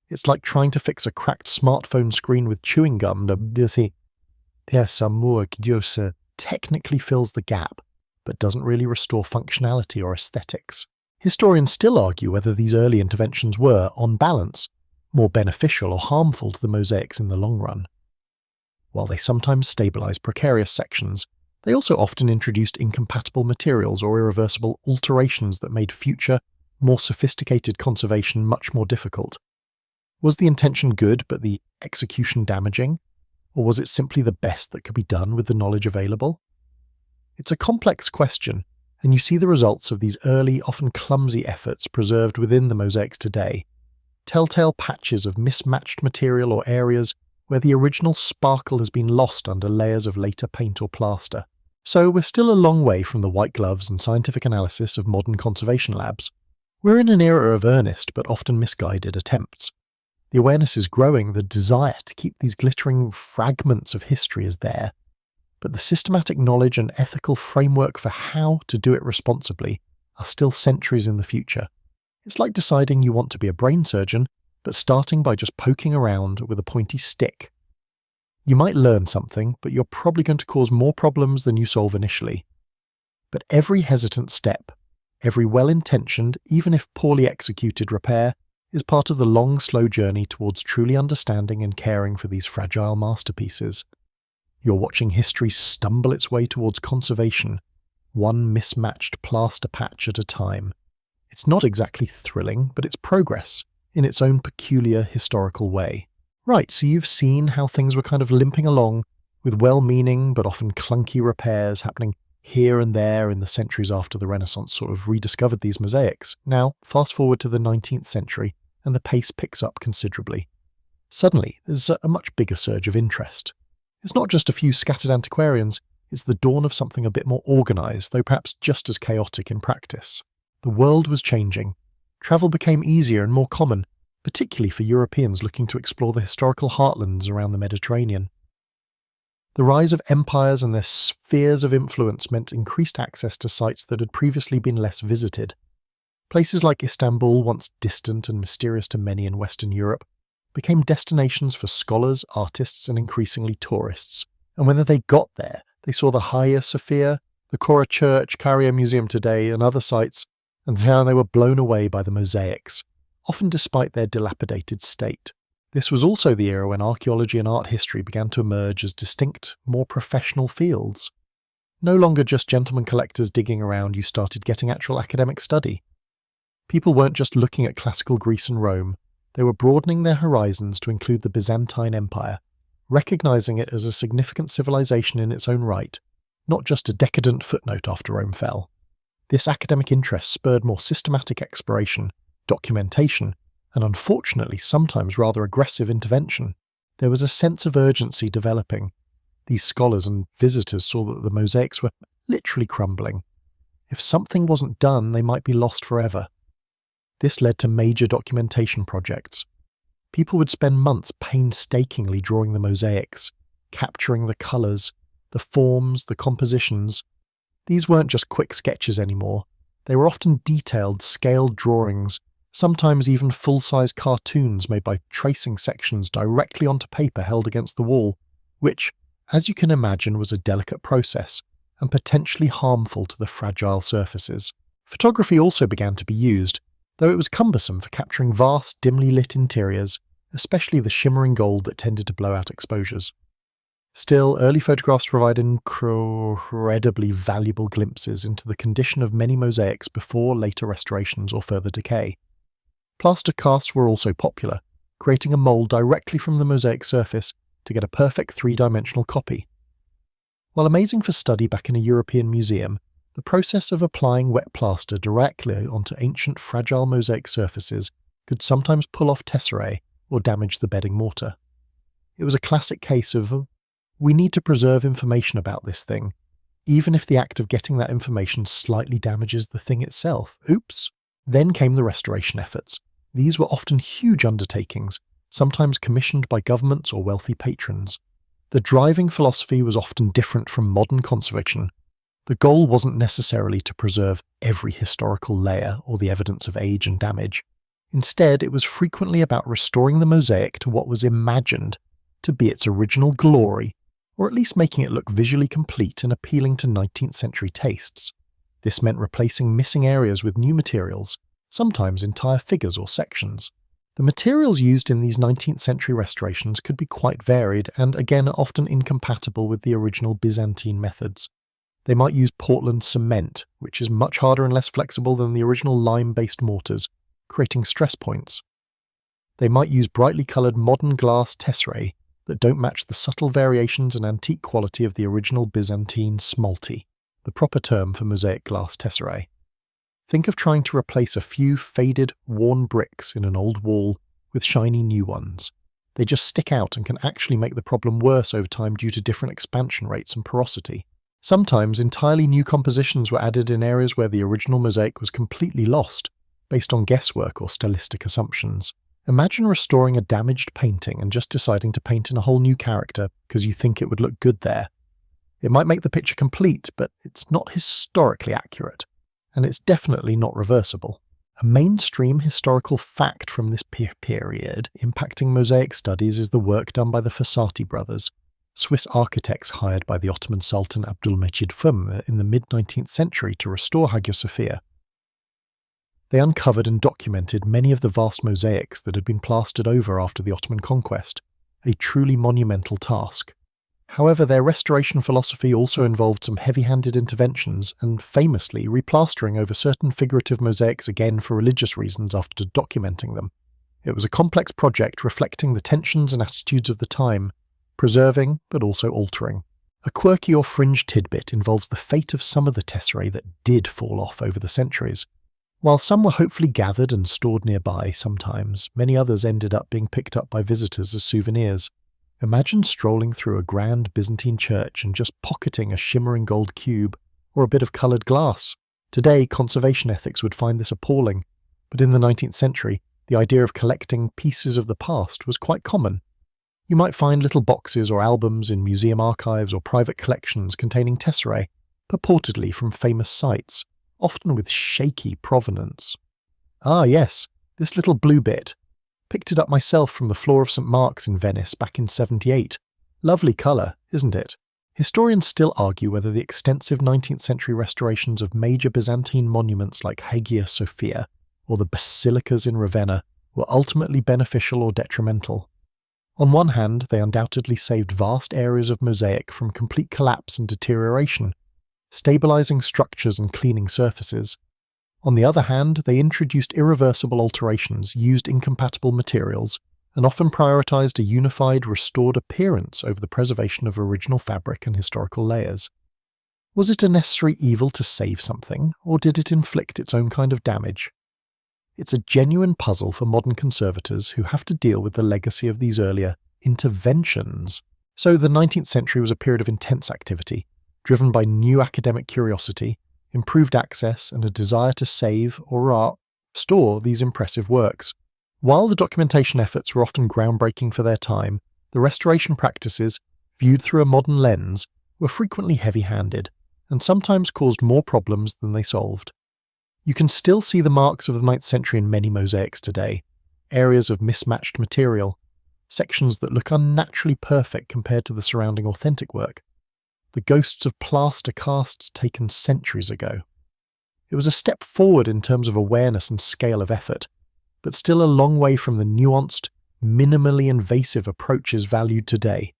It's like trying to fix a cracked smartphone screen with chewing gum. Technically fills the gap, but doesn't really restore functionality or aesthetics. Historians still argue whether these early interventions were, on balance, more beneficial or harmful to the mosaics in the long run. While they sometimes stabilized precarious sections, they also often introduced incompatible materials or irreversible alterations that made future, more sophisticated conservation much more difficult. Was the intention good but the execution damaging? Or was it simply the best that could be done with the knowledge available? It's a complex question, and you see the results of these early, often clumsy efforts preserved within the mosaics today. Telltale patches of mismatched material or areas where the original sparkle has been lost under layers of later paint or plaster. So we're still a long way from the white gloves and scientific analysis of modern conservation labs. We're in an era of earnest but often misguided attempts. The awareness is growing, the desire to keep these glittering fragments of history is there, but the systematic knowledge and ethical framework for how to do it responsibly are still centuries in the future. It's like deciding you want to be a brain surgeon, but starting by just poking around with a pointy stick. You might learn something, but you're probably going to cause more problems than you solve initially. But every hesitant step, every well-intentioned, even if poorly executed repair, is part of the long, slow journey towards truly understanding and caring for these fragile masterpieces. You're watching history stumble its way towards conservation, one mismatched plaster patch at a time. It's not exactly thrilling, but it's progress, in its own peculiar historical way. Right, so you've seen how things were kind of limping along, with well-meaning but often clunky repairs happening here and there in the centuries after the Renaissance sort of rediscovered these mosaics. Now, fast forward to the 19th century, and the pace picks up considerably. Suddenly, there's a much bigger surge of interest. It's not just a few scattered antiquarians, it's the dawn of something a bit more organised, though perhaps just as chaotic in practice. The world was changing. Travel became easier and more common, particularly for Europeans looking to explore the historical heartlands around the Mediterranean. The rise of empires and their spheres of influence meant increased access to sites that had previously been less visited. Places like Istanbul, once distant and mysterious to many in Western Europe, became destinations for scholars, artists, and increasingly tourists. And when they got there, they saw the Hagia Sophia, the Kora Church, Cairo Museum today, and other sites, and there they were blown away by the mosaics, often despite their dilapidated state. This was also the era when archaeology and art history began to emerge as distinct, more professional fields. No longer just gentlemen collectors digging around, you started getting actual academic study. People weren't just looking at classical Greece and Rome, they were broadening their horizons to include the Byzantine Empire, recognizing it as a significant civilization in its own right, not just a decadent footnote after Rome fell. This academic interest spurred more systematic exploration, documentation, and unfortunately sometimes rather aggressive intervention. There was a sense of urgency developing. These scholars and visitors saw that the mosaics were literally crumbling. If something wasn't done, they might be lost forever. This led to major documentation projects. People would spend months painstakingly drawing the mosaics, capturing the colours, the forms, the compositions. These weren't just quick sketches anymore. They were often detailed, scaled drawings, sometimes even full-size cartoons made by tracing sections directly onto paper held against the wall, which, as you can imagine, was a delicate process and potentially harmful to the fragile surfaces. Photography also began to be used, though it was cumbersome for capturing vast, dimly lit interiors, especially the shimmering gold that tended to blow out exposures. Still, early photographs provide incredibly valuable glimpses into the condition of many mosaics before later restorations or further decay. Plaster casts were also popular, creating a mould directly from the mosaic surface to get a perfect three-dimensional copy. While amazing for study back in a European museum, the process of applying wet plaster directly onto ancient fragile mosaic surfaces could sometimes pull off tesserae or damage the bedding mortar. It was a classic case of, we need to preserve information about this thing, even if the act of getting that information slightly damages the thing itself. Oops! Then came the restoration efforts. These were often huge undertakings, sometimes commissioned by governments or wealthy patrons. The driving philosophy was often different from modern conservation. The goal wasn't necessarily to preserve every historical layer or the evidence of age and damage. Instead, it was frequently about restoring the mosaic to what was imagined to be its original glory, or at least making it look visually complete and appealing to 19th century tastes. This meant replacing missing areas with new materials, sometimes entire figures or sections. The materials used in these 19th century restorations could be quite varied and, again, often incompatible with the original Byzantine methods. They might use Portland cement, which is much harder and less flexible than the original lime-based mortars, creating stress points. They might use brightly coloured modern glass tesserae that don't match the subtle variations and antique quality of the original Byzantine smalti, the proper term for mosaic glass tesserae. Think of trying to replace a few faded, worn bricks in an old wall with shiny new ones. They just stick out and can actually make the problem worse over time due to different expansion rates and porosity. Sometimes entirely new compositions were added in areas where the original mosaic was completely lost, based on guesswork or stylistic assumptions. Imagine restoring a damaged painting and just deciding to paint in a whole new character because you think it would look good there. It might make the picture complete, but it's not historically accurate, and it's definitely not reversible. A mainstream historical fact from this period impacting mosaic studies is the work done by the Fossati brothers, Swiss architects hired by the Ottoman Sultan Abdülmecid I in the mid-19th century to restore Hagia Sophia. They uncovered and documented many of the vast mosaics that had been plastered over after the Ottoman conquest, a truly monumental task. However, their restoration philosophy also involved some heavy-handed interventions and, famously, replastering over certain figurative mosaics again for religious reasons after documenting them. It was a complex project reflecting the tensions and attitudes of the time, preserving but also altering. A quirky or fringe tidbit involves the fate of some of the tesserae that did fall off over the centuries. While some were hopefully gathered and stored nearby sometimes, many others ended up being picked up by visitors as souvenirs. Imagine strolling through a grand Byzantine church and just pocketing a shimmering gold cube or a bit of coloured glass. Today, conservation ethics would find this appalling, but in the 19th century, the idea of collecting pieces of the past was quite common. You might find little boxes or albums in museum archives or private collections containing tesserae, purportedly from famous sites, often with shaky provenance. Ah yes, this little blue bit. Picked it up myself from the floor of St. Mark's in Venice back in '78. Lovely colour, isn't it? Historians still argue whether the extensive 19th century restorations of major Byzantine monuments like Hagia Sophia or the basilicas in Ravenna were ultimately beneficial or detrimental. On one hand, they undoubtedly saved vast areas of mosaic from complete collapse and deterioration, stabilizing structures and cleaning surfaces. On the other hand, they introduced irreversible alterations, used incompatible materials, and often prioritized a unified, restored appearance over the preservation of original fabric and historical layers. Was it a necessary evil to save something, or did it inflict its own kind of damage? It's a genuine puzzle for modern conservators who have to deal with the legacy of these earlier interventions. So the 19th century was a period of intense activity, driven by new academic curiosity, improved access, and a desire to save or restore these impressive works. While the documentation efforts were often groundbreaking for their time, the restoration practices, viewed through a modern lens, were frequently heavy-handed, and sometimes caused more problems than they solved. You can still see the marks of the 9th century in many mosaics today, areas of mismatched material, sections that look unnaturally perfect compared to the surrounding authentic work, the ghosts of plaster casts taken centuries ago. It was a step forward in terms of awareness and scale of effort, but still a long way from the nuanced, minimally invasive approaches valued today.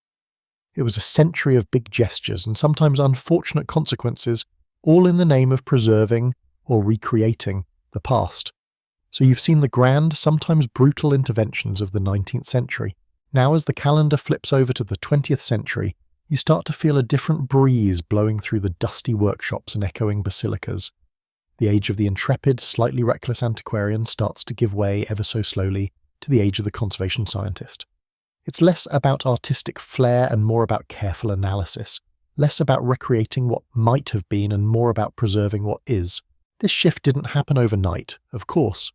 It was a century of big gestures and sometimes unfortunate consequences, all in the name of preserving or recreating the past. So you've seen the grand, sometimes brutal interventions of the 19th century. Now as the calendar flips over to the 20th century, you start to feel a different breeze blowing through the dusty workshops and echoing basilicas. The age of the intrepid, slightly reckless antiquarian starts to give way ever so slowly to the age of the conservation scientist. It's less about artistic flair and more about careful analysis, less about recreating what might have been and more about preserving what is. This shift didn't happen overnight, of course.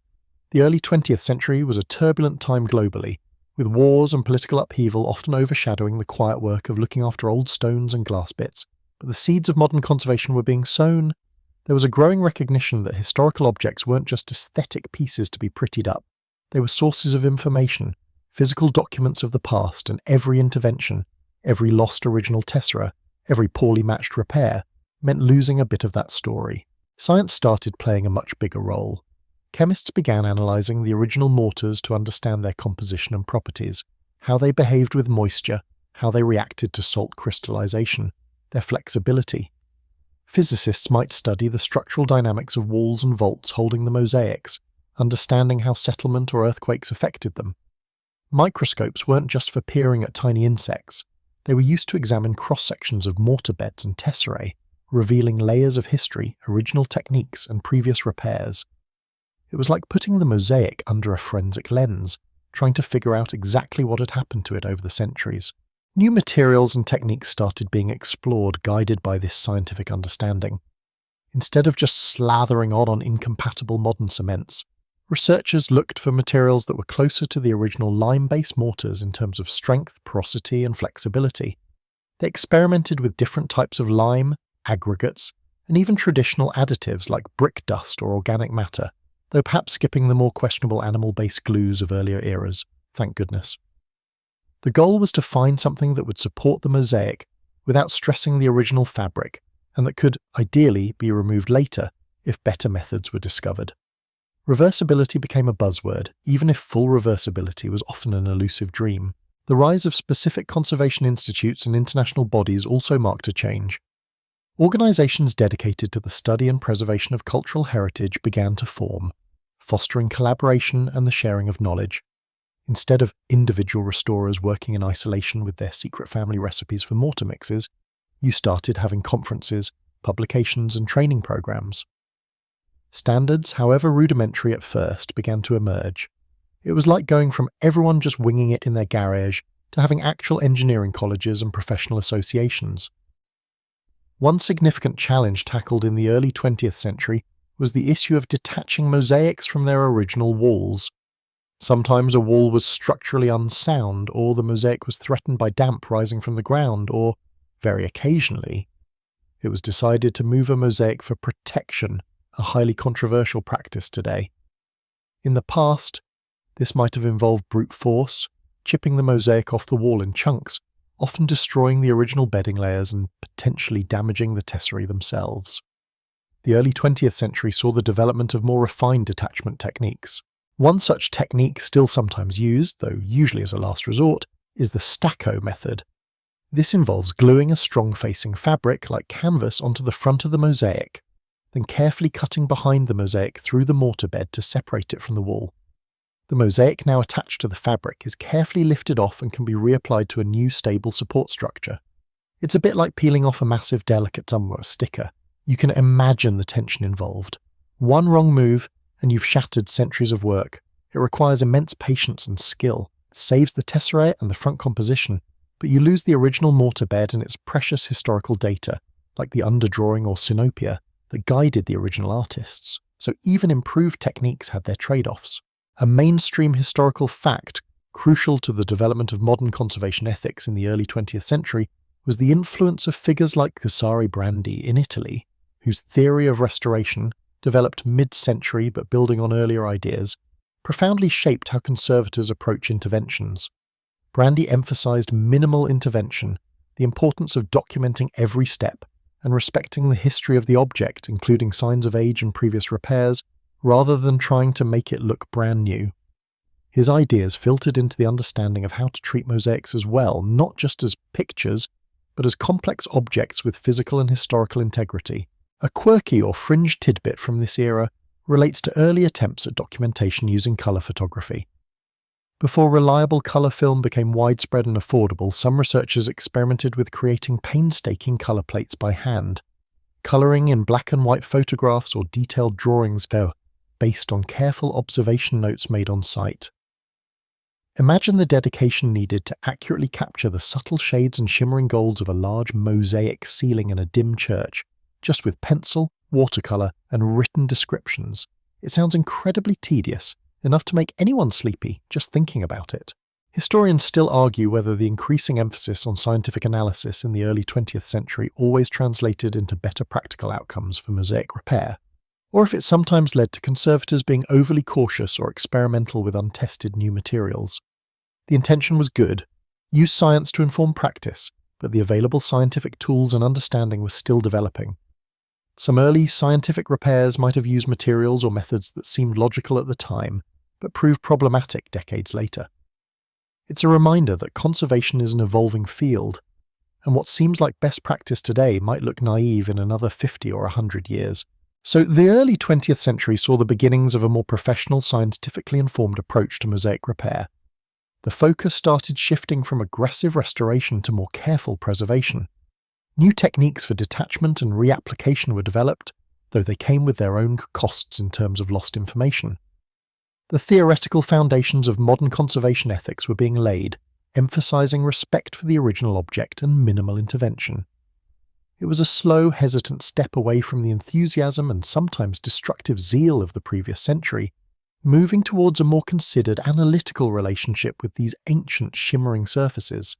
The early 20th century was a turbulent time globally, with wars and political upheaval often overshadowing the quiet work of looking after old stones and glass bits. But the seeds of modern conservation were being sown. There was a growing recognition that historical objects weren't just aesthetic pieces to be prettied up. They were sources of information, physical documents of the past, and every intervention, every lost original tessera, every poorly matched repair, meant losing a bit of that story. Science started playing a much bigger role. Chemists began analysing the original mortars to understand their composition and properties, how they behaved with moisture, how they reacted to salt crystallization, their flexibility. Physicists might study the structural dynamics of walls and vaults holding the mosaics, understanding how settlement or earthquakes affected them. Microscopes weren't just for peering at tiny insects. They were used to examine cross-sections of mortar beds and tesserae, revealing layers of history, original techniques, and previous repairs. It was like putting the mosaic under a forensic lens, trying to figure out exactly what had happened to it over the centuries. New materials and techniques started being explored, guided by this scientific understanding. Instead of just slathering on incompatible modern cements, researchers looked for materials that were closer to the original lime-based mortars in terms of strength, porosity, and flexibility. They experimented with different types of lime, aggregates, and even traditional additives like brick dust or organic matter, though perhaps skipping the more questionable animal-based glues of earlier eras, thank goodness. The goal was to find something that would support the mosaic without stressing the original fabric, and that could, ideally, be removed later if better methods were discovered. Reversibility became a buzzword, even if full reversibility was often an elusive dream. The rise of specific conservation institutes and international bodies also marked a change. Organisations dedicated to the study and preservation of cultural heritage began to form, fostering collaboration and the sharing of knowledge. Instead of individual restorers working in isolation with their secret family recipes for mortar mixes, you started having conferences, publications, and training programs. Standards, however rudimentary at first, began to emerge. It was like going from everyone just winging it in their garage to having actual engineering colleges and professional associations. One significant challenge tackled in the early 20th century was the issue of detaching mosaics from their original walls. Sometimes a wall was structurally unsound, or the mosaic was threatened by damp rising from the ground, or, very occasionally, it was decided to move a mosaic for protection, a highly controversial practice today. In the past, this might have involved brute force, chipping the mosaic off the wall in chunks, often destroying the original bedding layers and potentially damaging the tesserae themselves. The early 20th century saw the development of more refined detachment techniques. One such technique, still sometimes used, though usually as a last resort, is the stacco method. This involves gluing a strong-facing fabric like canvas onto the front of the mosaic, then carefully cutting behind the mosaic through the mortar bed to separate it from the wall. The mosaic now attached to the fabric is carefully lifted off and can be reapplied to a new stable support structure. It's a bit like peeling off a massive delicate somewhat sticker. You can imagine the tension involved. One wrong move and you've shattered centuries of work. It requires immense patience and skill. It saves the tesserae and the front composition, but you lose the original mortar bed and its precious historical data, like the underdrawing or synopia, that guided the original artists. So even improved techniques had their trade-offs. A mainstream historical fact crucial to the development of modern conservation ethics in the early 20th century was the influence of figures like Cesare Brandi in Italy, whose theory of restoration, developed mid-century but building on earlier ideas, profoundly shaped how conservators approach interventions. Brandi emphasized minimal intervention, the importance of documenting every step, and respecting the history of the object, including signs of age and previous repairs, rather than trying to make it look brand new. His ideas filtered into the understanding of how to treat mosaics as well, not just as pictures, but as complex objects with physical and historical integrity. A quirky or fringe tidbit from this era relates to early attempts at documentation using colour photography. Before reliable colour film became widespread and affordable, some researchers experimented with creating painstaking colour plates by hand, colouring in black and white photographs or detailed drawings based on careful observation notes made on site. Imagine the dedication needed to accurately capture the subtle shades and shimmering golds of a large mosaic ceiling in a dim church, just with pencil, watercolour, and written descriptions. It sounds incredibly tedious, enough to make anyone sleepy just thinking about it. Historians still argue whether the increasing emphasis on scientific analysis in the early 20th century always translated into better practical outcomes for mosaic repair, or if it sometimes led to conservators being overly cautious or experimental with untested new materials. The intention was good, use science to inform practice, but the available scientific tools and understanding were still developing. Some early scientific repairs might have used materials or methods that seemed logical at the time, but proved problematic decades later. It's a reminder that conservation is an evolving field, and what seems like best practice today might look naive in another 50 or 100 years. So the early 20th century saw the beginnings of a more professional, scientifically informed approach to mosaic repair. The focus started shifting from aggressive restoration to more careful preservation. New techniques for detachment and reapplication were developed, though they came with their own costs in terms of lost information. The theoretical foundations of modern conservation ethics were being laid, emphasizing respect for the original object and minimal intervention. It was a slow, hesitant step away from the enthusiasm and sometimes destructive zeal of the previous century, moving towards a more considered, analytical relationship with these ancient, shimmering surfaces.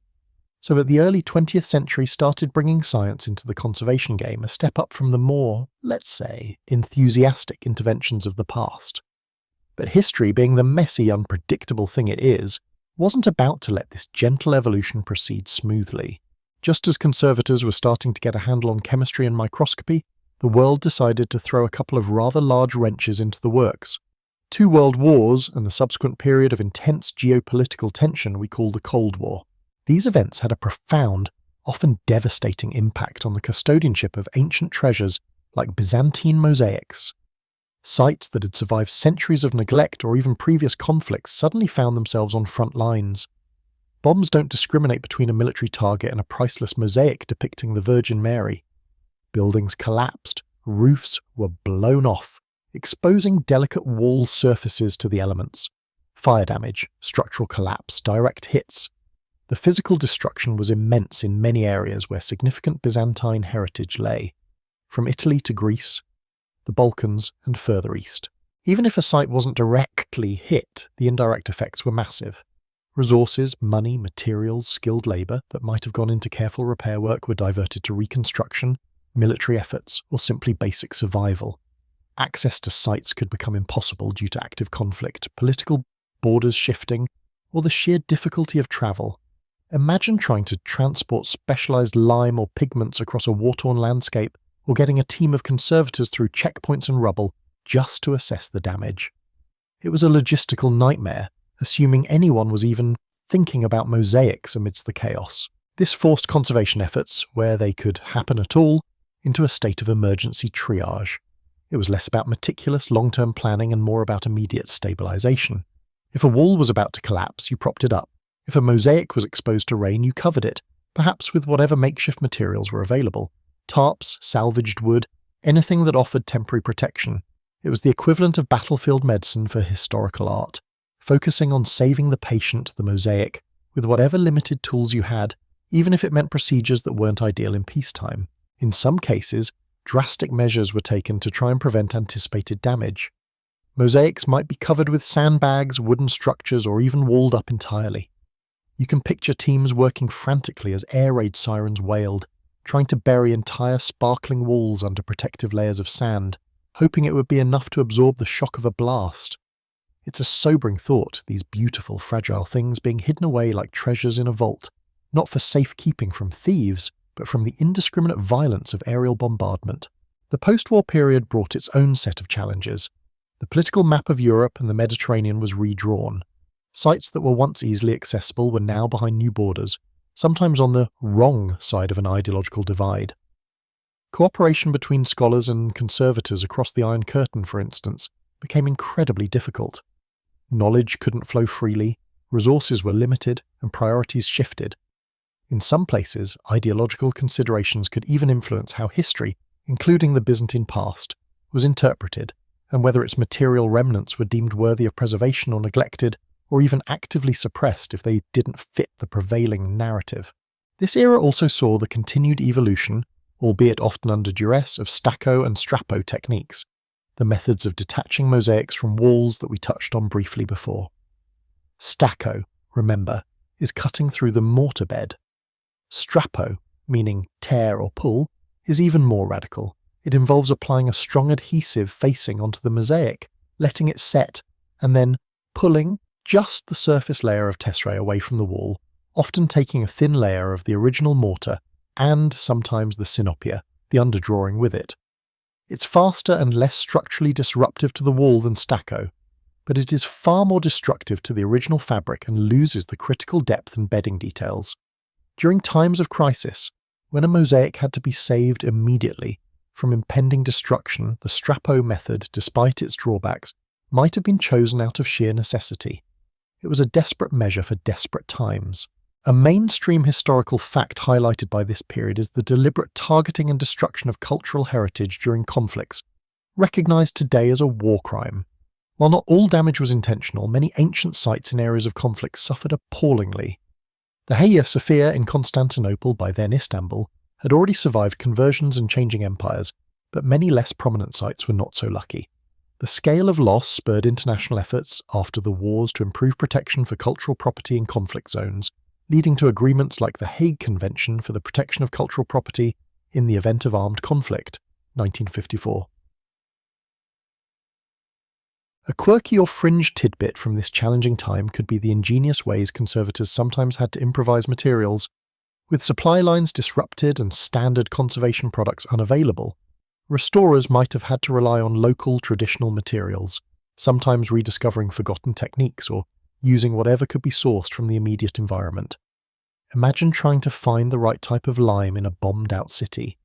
So that the early 20th century started bringing science into the conservation game, a step up from the more, let's say, enthusiastic interventions of the past. But history, being the messy, unpredictable thing it is, wasn't about to let this gentle evolution proceed smoothly. Just as conservators were starting to get a handle on chemistry and microscopy, the world decided to throw a couple of rather large wrenches into the works. 2 world wars and the subsequent period of intense geopolitical tension we call the Cold War. These events had a profound, often devastating impact on the custodianship of ancient treasures like Byzantine mosaics. Sites that had survived centuries of neglect or even previous conflicts suddenly found themselves on front lines. Bombs don't discriminate between a military target and a priceless mosaic depicting the Virgin Mary. Buildings collapsed, roofs were blown off, exposing delicate wall surfaces to the elements. Fire damage, structural collapse, direct hits. The physical destruction was immense in many areas where significant Byzantine heritage lay, from Italy to Greece, the Balkans, and further east. Even if a site wasn't directly hit, the indirect effects were massive. Resources, money, materials, skilled labour that might have gone into careful repair work were diverted to reconstruction, military efforts, or simply basic survival. Access to sites could become impossible due to active conflict, political borders shifting, or the sheer difficulty of travel. Imagine trying to transport specialised lime or pigments across a war-torn landscape, or getting a team of conservators through checkpoints and rubble just to assess the damage. It was a logistical nightmare, assuming anyone was even thinking about mosaics amidst the chaos. This forced conservation efforts, where they could happen at all, into a state of emergency triage. It was less about meticulous long-term planning and more about immediate stabilisation. If a wall was about to collapse, you propped it up. If a mosaic was exposed to rain, you covered it, perhaps with whatever makeshift materials were available. Tarps, salvaged wood, anything that offered temporary protection. It was the equivalent of battlefield medicine for historical art, focusing on saving the patient, the mosaic, with whatever limited tools you had, even if it meant procedures that weren't ideal in peacetime. In some cases, drastic measures were taken to try and prevent anticipated damage. Mosaics might be covered with sandbags, wooden structures, or even walled up entirely. You can picture teams working frantically as air raid sirens wailed, trying to bury entire sparkling walls under protective layers of sand, hoping it would be enough to absorb the shock of a blast. It's a sobering thought, these beautiful, fragile things being hidden away like treasures in a vault, not for safekeeping from thieves, but from the indiscriminate violence of aerial bombardment. The post-war period brought its own set of challenges. The political map of Europe and the Mediterranean was redrawn. Sites that were once easily accessible were now behind new borders, sometimes on the wrong side of an ideological divide. Cooperation between scholars and conservators across the Iron Curtain, for instance, became incredibly difficult. Knowledge couldn't flow freely, resources were limited, and priorities shifted. In some places, ideological considerations could even influence how history, including the Byzantine past, was interpreted, and whether its material remnants were deemed worthy of preservation or neglected, or even actively suppressed if they didn't fit the prevailing narrative. This era also saw the continued evolution, albeit often under duress, of stucco and strappo techniques, the methods of detaching mosaics from walls that we touched on briefly before. Stucco, remember, is cutting through the mortar bed. Strappo, meaning tear or pull, is even more radical. It involves applying a strong adhesive facing onto the mosaic, letting it set, and then pulling just the surface layer of tesserae away from the wall, often taking a thin layer of the original mortar and sometimes the synopia, the underdrawing with it. It's faster and less structurally disruptive to the wall than stucco, but it is far more destructive to the original fabric and loses the critical depth and bedding details. During times of crisis, when a mosaic had to be saved immediately from impending destruction, the strappo method, despite its drawbacks, might have been chosen out of sheer necessity. It was a desperate measure for desperate times. A mainstream historical fact highlighted by this period is the deliberate targeting and destruction of cultural heritage during conflicts, recognized today as a war crime. While not all damage was intentional, many ancient sites in areas of conflict suffered appallingly. The Hagia Sophia in Constantinople, by then Istanbul, had already survived conversions and changing empires, but many less prominent sites were not so lucky. The scale of loss spurred international efforts after the wars to improve protection for cultural property in conflict zones, leading to agreements like the Hague Convention for the Protection of Cultural Property in the Event of Armed Conflict, 1954. A quirky or fringe tidbit from this challenging time could be the ingenious ways conservators sometimes had to improvise materials. With supply lines disrupted and standard conservation products unavailable, restorers might have had to rely on local traditional materials, sometimes rediscovering forgotten techniques or using whatever could be sourced from the immediate environment. Imagine trying to find the right type of lime in a bombed-out city,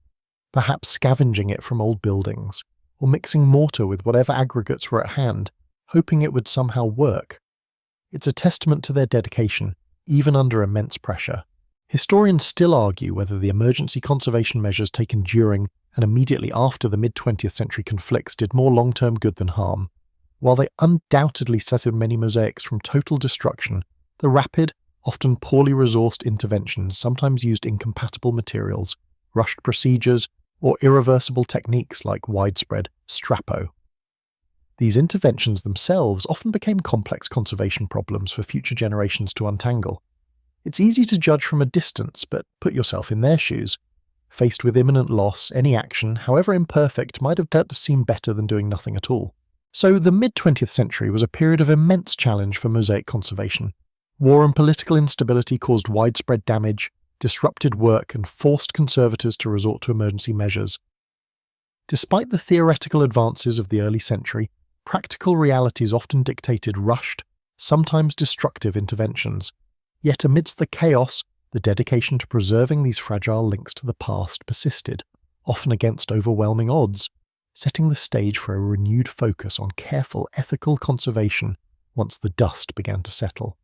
perhaps scavenging it from old buildings, or mixing mortar with whatever aggregates were at hand, hoping it would somehow work. It's a testament to their dedication, even under immense pressure. Historians still argue whether the emergency conservation measures taken during and immediately after the mid-20th century conflicts did more long-term good than harm. While they undoubtedly saved many mosaics from total destruction, the rapid, often poorly resourced interventions sometimes used incompatible materials, rushed procedures, or irreversible techniques like widespread strappo. These interventions themselves often became complex conservation problems for future generations to untangle. It's easy to judge from a distance, but put yourself in their shoes. Faced with imminent loss, any action, however imperfect, might have seemed better than doing nothing at all. So the mid-20th century was a period of immense challenge for mosaic conservation. War and political instability caused widespread damage, disrupted work, and forced conservators to resort to emergency measures. Despite the theoretical advances of the early century, practical realities often dictated rushed, sometimes destructive interventions. Yet amidst the chaos, the dedication to preserving these fragile links to the past persisted, often against overwhelming odds, setting the stage for a renewed focus on careful ethical conservation once the dust began to settle.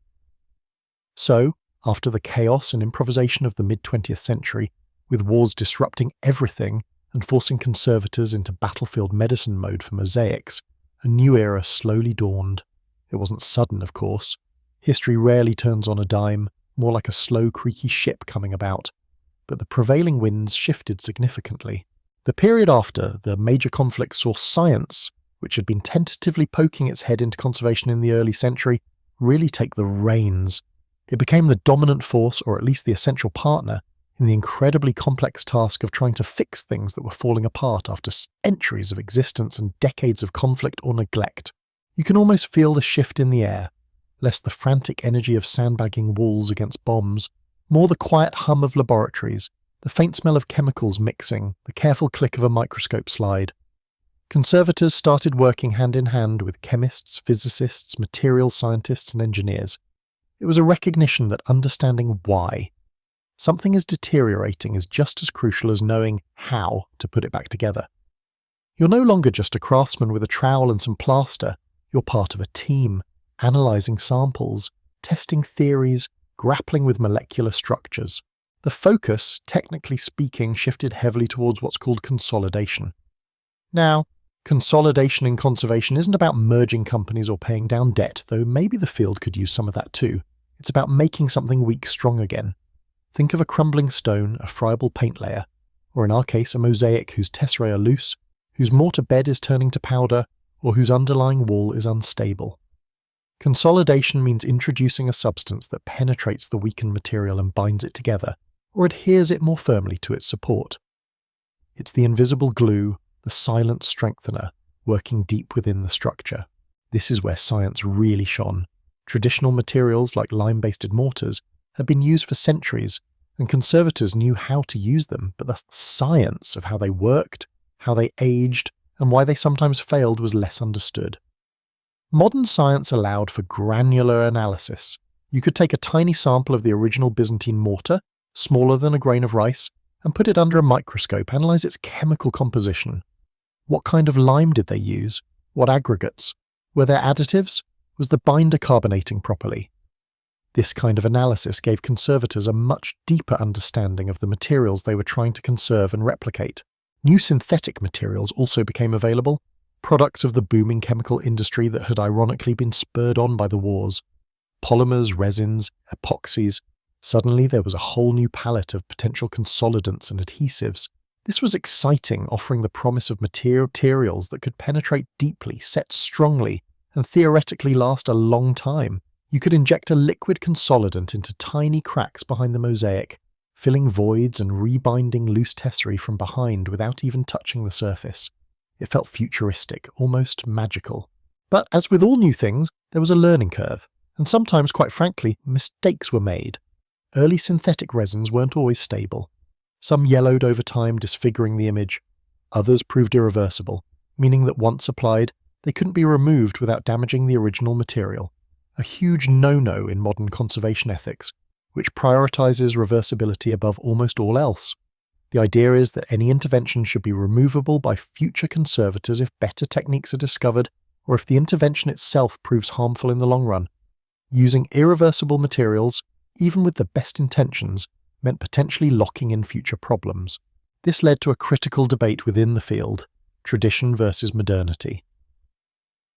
So, after the chaos and improvisation of the mid-20th century, with wars disrupting everything and forcing conservators into battlefield medicine mode for mosaics, a new era slowly dawned. It wasn't sudden, of course. History rarely turns on a dime, more like a slow, creaky ship coming about. But the prevailing winds shifted significantly. The period after the major conflicts saw science, which had been tentatively poking its head into conservation in the early century, really take the reins. It became the dominant force, or at least the essential partner, in the incredibly complex task of trying to fix things that were falling apart after centuries of existence and decades of conflict or neglect. You can almost feel the shift in the air, less the frantic energy of sandbagging walls against bombs, more the quiet hum of laboratories, the faint smell of chemicals mixing, the careful click of a microscope slide. Conservators started working hand in hand with chemists, physicists, materials scientists, and engineers. It was a recognition that understanding why something is deteriorating is just as crucial as knowing how to put it back together. You're no longer just a craftsman with a trowel and some plaster. You're part of a team, analysing samples, testing theories, grappling with molecular structures. The focus, technically speaking, shifted heavily towards what's called consolidation. Now, consolidation in conservation isn't about merging companies or paying down debt, though maybe the field could use some of that too. It's about making something weak strong again. Think of a crumbling stone, a friable paint layer, or in our case a mosaic whose tesserae are loose, whose mortar bed is turning to powder, or whose underlying wall is unstable. Consolidation means introducing a substance that penetrates the weakened material and binds it together, or adheres it more firmly to its support. It's the invisible glue, the silent strengthener, working deep within the structure. This is where science really shone. Traditional materials like lime-based mortars had been used for centuries, and conservators knew how to use them, but the science of how they worked, how they aged, and why they sometimes failed was less understood. Modern science allowed for granular analysis. You could take a tiny sample of the original Byzantine mortar, smaller than a grain of rice, and put it under a microscope, analyze its chemical composition. What kind of lime did they use? What aggregates? Were there additives? Was the binder carbonating properly? This kind of analysis gave conservators a much deeper understanding of the materials they were trying to conserve and replicate. New synthetic materials also became available, products of the booming chemical industry that had ironically been spurred on by the wars. Polymers, resins, epoxies. Suddenly there was a whole new palette of potential consolidants and adhesives. This was exciting, offering the promise of materials that could penetrate deeply, set strongly, and theoretically last a long time. You could inject a liquid consolidant into tiny cracks behind the mosaic, filling voids and rebinding loose tesserae from behind without even touching the surface. It felt futuristic, almost magical. But as with all new things, there was a learning curve, and sometimes, quite frankly, mistakes were made. Early synthetic resins weren't always stable. Some yellowed over time, disfiguring the image. Others proved irreversible, meaning that once applied, they couldn't be removed without damaging the original material. A huge no-no in modern conservation ethics, which prioritizes reversibility above almost all else. The idea is that any intervention should be removable by future conservators if better techniques are discovered or if the intervention itself proves harmful in the long run. Using irreversible materials, even with the best intentions, meant potentially locking in future problems. This led to a critical debate within the field, tradition versus modernity.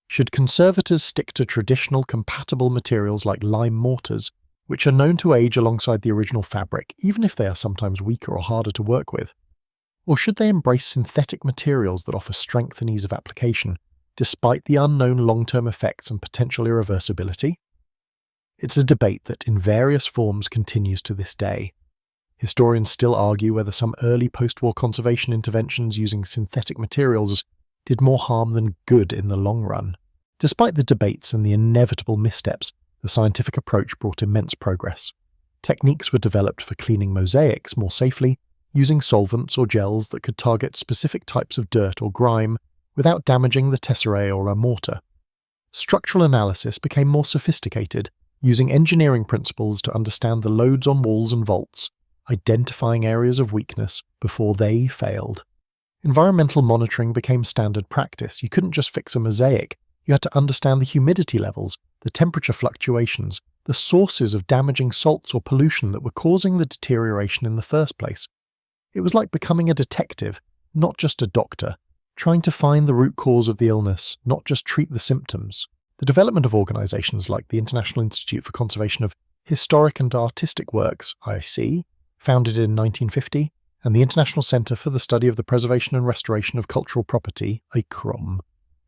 Should conservators stick to traditional compatible materials like lime mortars, which are known to age alongside the original fabric, even if they are sometimes weaker or harder to work with? Or should they embrace synthetic materials that offer strength and ease of application, despite the unknown long-term effects and potential irreversibility? It's a debate that, in various forms, continues to this day. Historians still argue whether some early post-war conservation interventions using synthetic materials did more harm than good in the long run. Despite the debates and the inevitable missteps, the scientific approach brought immense progress. Techniques were developed for cleaning mosaics more safely, using solvents or gels that could target specific types of dirt or grime without damaging the tesserae or a mortar. Structural analysis became more sophisticated, using engineering principles to understand the loads on walls and vaults, identifying areas of weakness before they failed. Environmental monitoring became standard practice. You couldn't just fix a mosaic. You had to understand the humidity levels, the temperature fluctuations, the sources of damaging salts or pollution that were causing the deterioration in the first place. It was like becoming a detective, not just a doctor, trying to find the root cause of the illness, not just treat the symptoms. The development of organisations like the International Institute for Conservation of Historic and Artistic Works, IC, founded in 1950, and the International Centre for the Study of the Preservation and Restoration of Cultural Property, ICROM,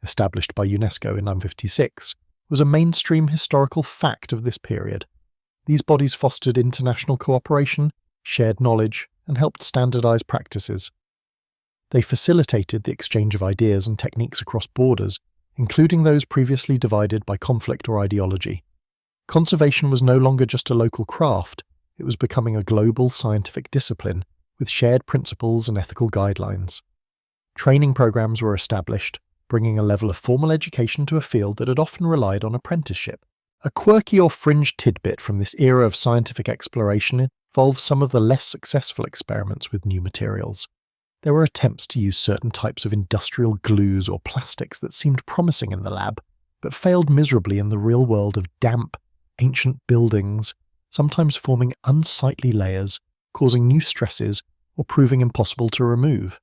established by UNESCO in 1956, was a mainstream historical fact of this period. These bodies fostered international cooperation, shared knowledge, and helped standardise practices. They facilitated the exchange of ideas and techniques across borders, including those previously divided by conflict or ideology. Conservation was no longer just a local craft, it was becoming a global scientific discipline with shared principles and ethical guidelines. Training programs were established, bringing a level of formal education to a field that had often relied on apprenticeship. A quirky or fringe tidbit from this era of scientific exploration involves some of the less successful experiments with new materials. There were attempts to use certain types of industrial glues or plastics that seemed promising in the lab, but failed miserably in the real world of damp, ancient buildings, sometimes forming unsightly layers, causing new stresses, or proving impossible to remove.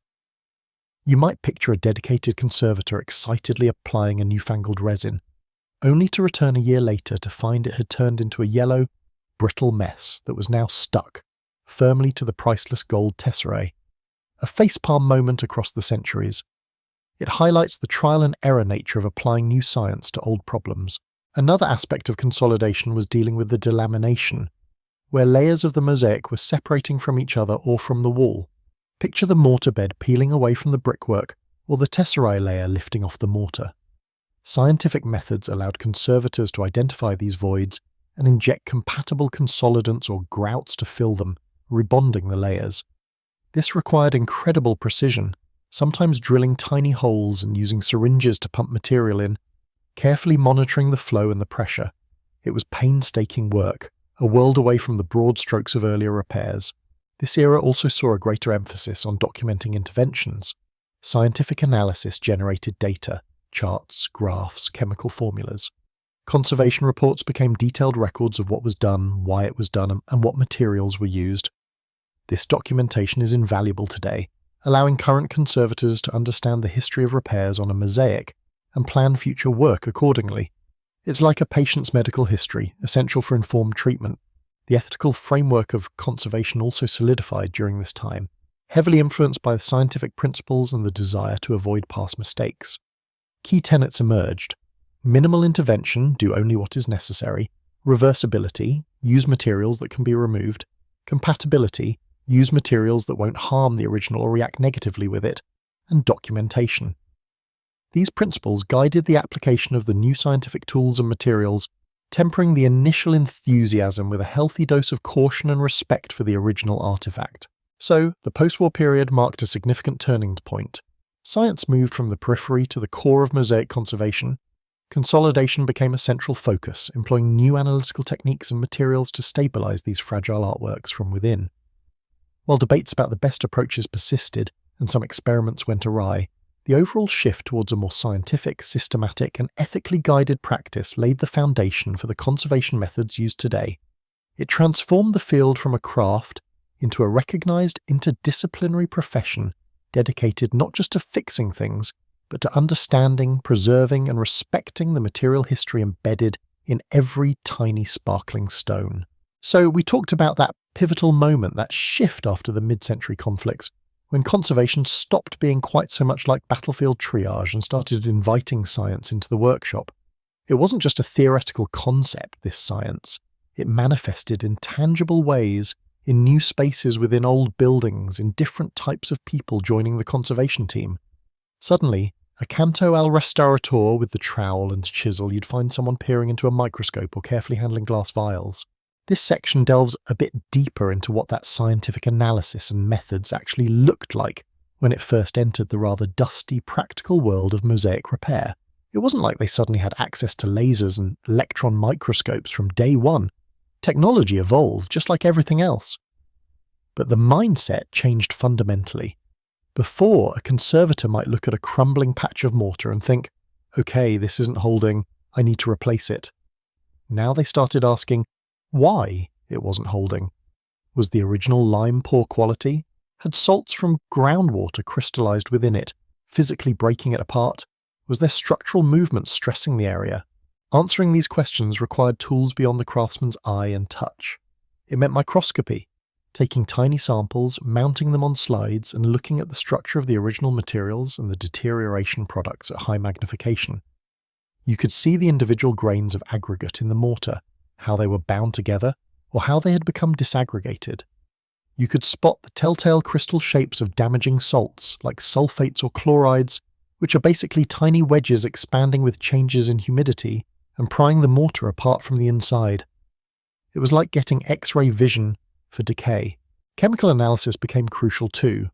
You might picture a dedicated conservator excitedly applying a newfangled resin, only to return a year later to find it had turned into a yellow, brittle mess that was now stuck firmly to the priceless gold tesserae. A facepalm moment across the centuries. It highlights the trial and error nature of applying new science to old problems. Another aspect of consolidation was dealing with the delamination, where layers of the mosaic were separating from each other or from the wall. Picture the mortar bed peeling away from the brickwork or the tesserae layer lifting off the mortar. Scientific methods allowed conservators to identify these voids and inject compatible consolidants or grouts to fill them, rebonding the layers. This required incredible precision, sometimes drilling tiny holes and using syringes to pump material in, carefully monitoring the flow and the pressure. It was painstaking work, a world away from the broad strokes of earlier repairs. This era also saw a greater emphasis on documenting interventions. Scientific analysis generated data, charts, graphs, chemical formulas. Conservation reports became detailed records of what was done, why it was done, and what materials were used. This documentation is invaluable today, allowing current conservators to understand the history of repairs on a mosaic and plan future work accordingly. It's like a patient's medical history, essential for informed treatment. The ethical framework of conservation also solidified during this time, heavily influenced by the scientific principles and the desire to avoid past mistakes. Key tenets emerged: minimal intervention, do only what is necessary; reversibility, use materials that can be removed; compatibility, use materials that won't harm the original or react negatively with it; and documentation. These principles guided the application of the new scientific tools and materials, tempering the initial enthusiasm with a healthy dose of caution and respect for the original artifact. So, the post-war period marked a significant turning point. Science moved from the periphery to the core of mosaic conservation. Consolidation became a central focus, employing new analytical techniques and materials to stabilize these fragile artworks from within. While debates about the best approaches persisted and some experiments went awry, the overall shift towards a more scientific, systematic, and ethically guided practice laid the foundation for the conservation methods used today. It transformed the field from a craft into a recognized interdisciplinary profession dedicated not just to fixing things, but to understanding, preserving, and respecting the material history embedded in every tiny sparkling stone. So we talked about that pivotal moment, that shift after the mid-century conflicts, when conservation stopped being quite so much like battlefield triage and started inviting science into the workshop. It wasn't just a theoretical concept, this science. It manifested in tangible ways, in new spaces within old buildings, in different types of people joining the conservation team. Suddenly, a canto al restaurateur with the trowel and chisel, you'd find someone peering into a microscope or carefully handling glass vials. This section delves a bit deeper into what that scientific analysis and methods actually looked like when it first entered the rather dusty, practical world of mosaic repair. It wasn't like they suddenly had access to lasers and electron microscopes from day one. Technology evolved just like everything else. But the mindset changed fundamentally. Before, a conservator might look at a crumbling patch of mortar and think, okay, this isn't holding, I need to replace it. Now they started asking why it wasn't holding. Was the original lime poor quality? Had salts from groundwater crystallized within it, physically breaking it apart? Was there structural movement stressing the area? Answering these questions required tools beyond the craftsman's eye and touch. It meant microscopy, taking tiny samples, mounting them on slides, and looking at the structure of the original materials and the deterioration products at high magnification. You could see the individual grains of aggregate in the mortar, how they were bound together, or how they had become disaggregated. You could spot the telltale crystal shapes of damaging salts, like sulfates or chlorides, which are basically tiny wedges expanding with changes in humidity and prying the mortar apart from the inside. It was like getting X-ray vision for decay. Chemical analysis became crucial too.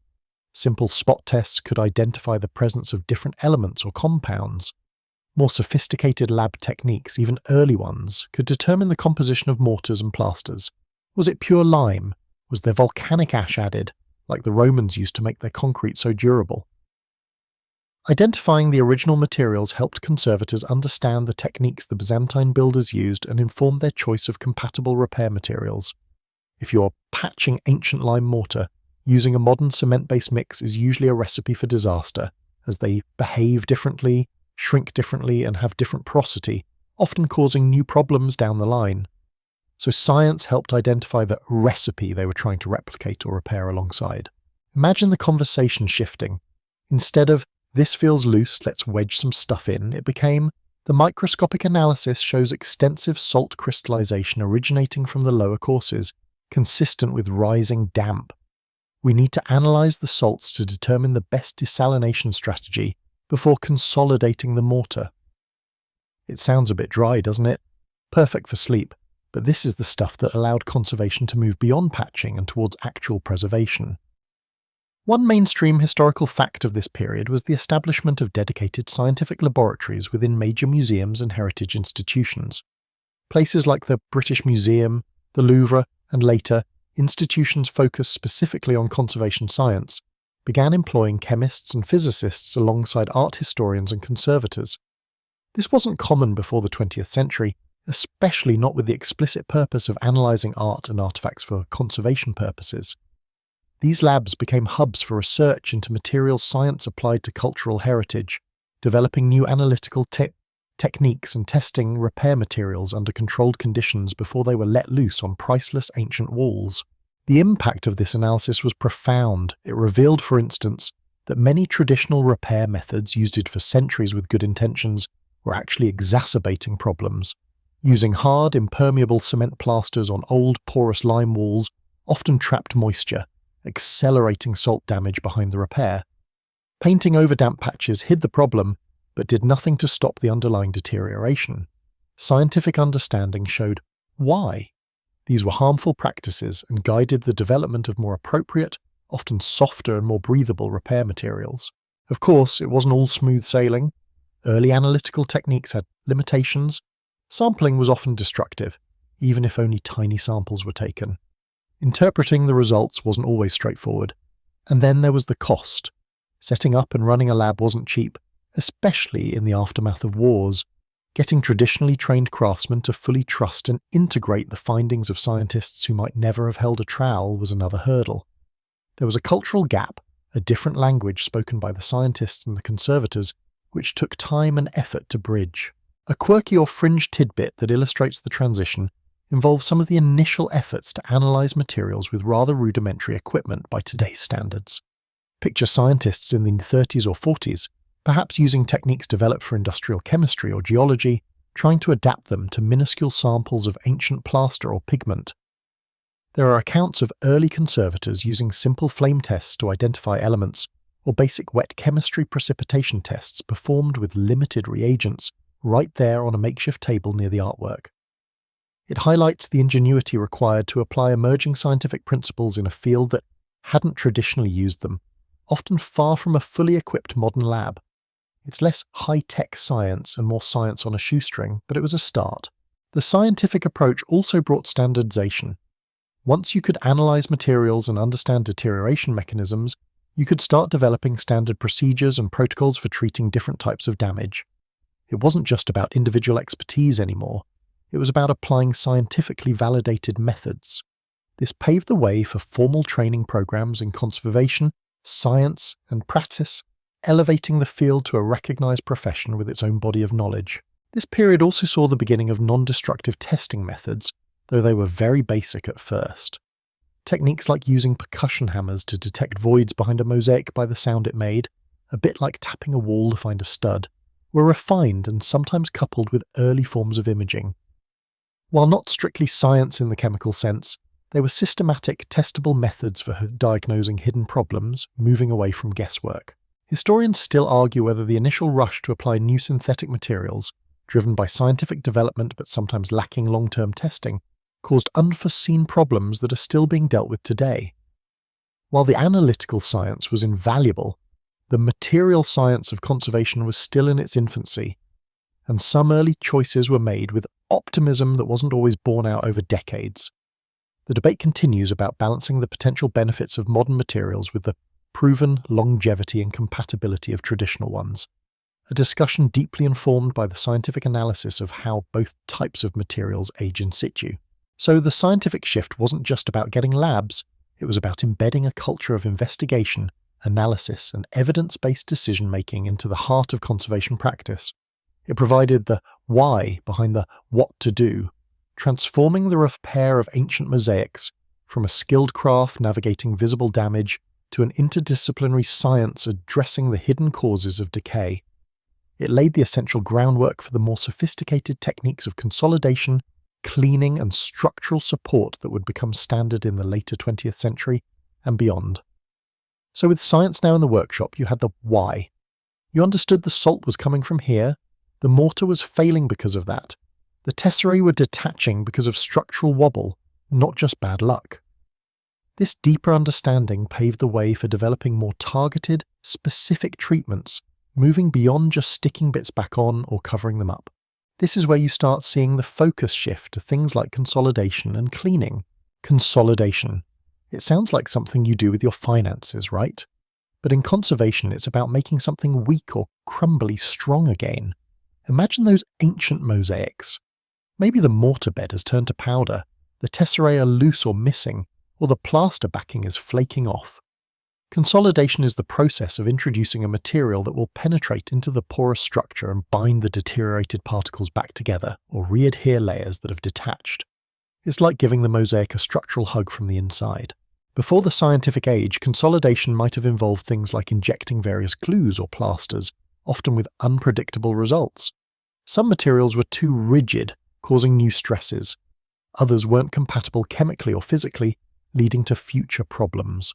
Simple spot tests could identify the presence of different elements or compounds. More sophisticated lab techniques, even early ones, could determine the composition of mortars and plasters. Was it pure lime? Was there volcanic ash added, like the Romans used to make their concrete so durable? Identifying the original materials helped conservators understand the techniques the Byzantine builders used and informed their choice of compatible repair materials. If you're patching ancient lime mortar, using a modern cement-based mix is usually a recipe for disaster, as they behave differently, shrink differently, and have different porosity, often causing new problems down the line. So science helped identify the recipe they were trying to replicate or repair alongside. Imagine the conversation shifting. Instead of, "This feels loose, let's wedge some stuff in," it became, "The microscopic analysis shows extensive salt crystallization originating from the lower courses, consistent with rising damp. We need to analyze the salts to determine the best desalination strategy before consolidating the mortar." It sounds a bit dry, doesn't it? Perfect for sleep, but this is the stuff that allowed conservation to move beyond patching and towards actual preservation. One mainstream historical fact of this period was the establishment of dedicated scientific laboratories within major museums and heritage institutions. Places like the British Museum, the Louvre, and later, institutions focused specifically on conservation science, began employing chemists and physicists alongside art historians and conservators. This wasn't common before the 20th century, especially not with the explicit purpose of analysing art and artefacts for conservation purposes. These labs became hubs for research into materials science applied to cultural heritage, developing new analytical techniques and testing repair materials under controlled conditions before they were let loose on priceless ancient walls. The impact of this analysis was profound. It revealed, for instance, that many traditional repair methods used for centuries with good intentions were actually exacerbating problems. Using hard, impermeable cement plasters on old, porous lime walls often trapped moisture, accelerating salt damage behind the repair. Painting over damp patches hid the problem, but did nothing to stop the underlying deterioration. Scientific understanding showed why these were harmful practices and guided the development of more appropriate, often softer and more breathable repair materials. Of course, it wasn't all smooth sailing. Early analytical techniques had limitations. Sampling was often destructive, even if only tiny samples were taken. Interpreting the results wasn't always straightforward. And then there was the cost. Setting up and running a lab wasn't cheap, especially in the aftermath of wars. Getting traditionally trained craftsmen to fully trust and integrate the findings of scientists who might never have held a trowel was another hurdle. There was a cultural gap, a different language spoken by the scientists and the conservators, which took time and effort to bridge. A quirky or fringe tidbit that illustrates the transition involves some of the initial efforts to analyze materials with rather rudimentary equipment by today's standards. Picture scientists in the 30s or 40s, perhaps using techniques developed for industrial chemistry or geology, trying to adapt them to minuscule samples of ancient plaster or pigment. There are accounts of early conservators using simple flame tests to identify elements, or basic wet chemistry precipitation tests performed with limited reagents, right there on a makeshift table near the artwork. It highlights the ingenuity required to apply emerging scientific principles in a field that hadn't traditionally used them, often far from a fully equipped modern lab. It's less high-tech science and more science on a shoestring, but it was a start. The scientific approach also brought standardization. Once you could analyze materials and understand deterioration mechanisms, you could start developing standard procedures and protocols for treating different types of damage. It wasn't just about individual expertise anymore. It was about applying scientifically validated methods. This paved the way for formal training programs in conservation, science, and practice, elevating the field to a recognized profession with its own body of knowledge. This period also saw the beginning of non-destructive testing methods, though they were very basic at first. Techniques like using percussion hammers to detect voids behind a mosaic by the sound it made, a bit like tapping a wall to find a stud, were refined and sometimes coupled with early forms of imaging. While not strictly science in the chemical sense, they were systematic, testable methods for diagnosing hidden problems, moving away from guesswork. Historians still argue whether the initial rush to apply new synthetic materials, driven by scientific development but sometimes lacking long-term testing, caused unforeseen problems that are still being dealt with today. While the analytical science was invaluable, the material science of conservation was still in its infancy, and some early choices were made with optimism that wasn't always borne out over decades. The debate continues about balancing the potential benefits of modern materials with the proven longevity and compatibility of traditional ones, a discussion deeply informed by the scientific analysis of how both types of materials age in situ. So the scientific shift wasn't just about getting labs, it was about embedding a culture of investigation, analysis, and evidence-based decision-making into the heart of conservation practice. It provided the why behind the what to do, transforming the repair of ancient mosaics from a skilled craft navigating visible damage to an interdisciplinary science addressing the hidden causes of decay. It laid the essential groundwork for the more sophisticated techniques of consolidation, cleaning, and structural support that would become standard in the later 20th century and beyond. So with science now in the workshop, you had the why. You understood the salt was coming from here, the mortar was failing because of that, the tesserae were detaching because of structural wobble, not just bad luck. This deeper understanding paved the way for developing more targeted, specific treatments, moving beyond just sticking bits back on or covering them up. This is where you start seeing the focus shift to things like consolidation and cleaning. Consolidation. It sounds like something you do with your finances, right? But in conservation, it's about making something weak or crumbly strong again. Imagine those ancient mosaics. Maybe the mortar bed has turned to powder, the tesserae are loose or missing, or the plaster backing is flaking off. Consolidation is the process of introducing a material that will penetrate into the porous structure and bind the deteriorated particles back together, or re-adhere layers that have detached. It's like giving the mosaic a structural hug from the inside. Before the scientific age, consolidation might have involved things like injecting various glues or plasters, often with unpredictable results. Some materials were too rigid, causing new stresses. Others weren't compatible chemically or physically, leading to future problems.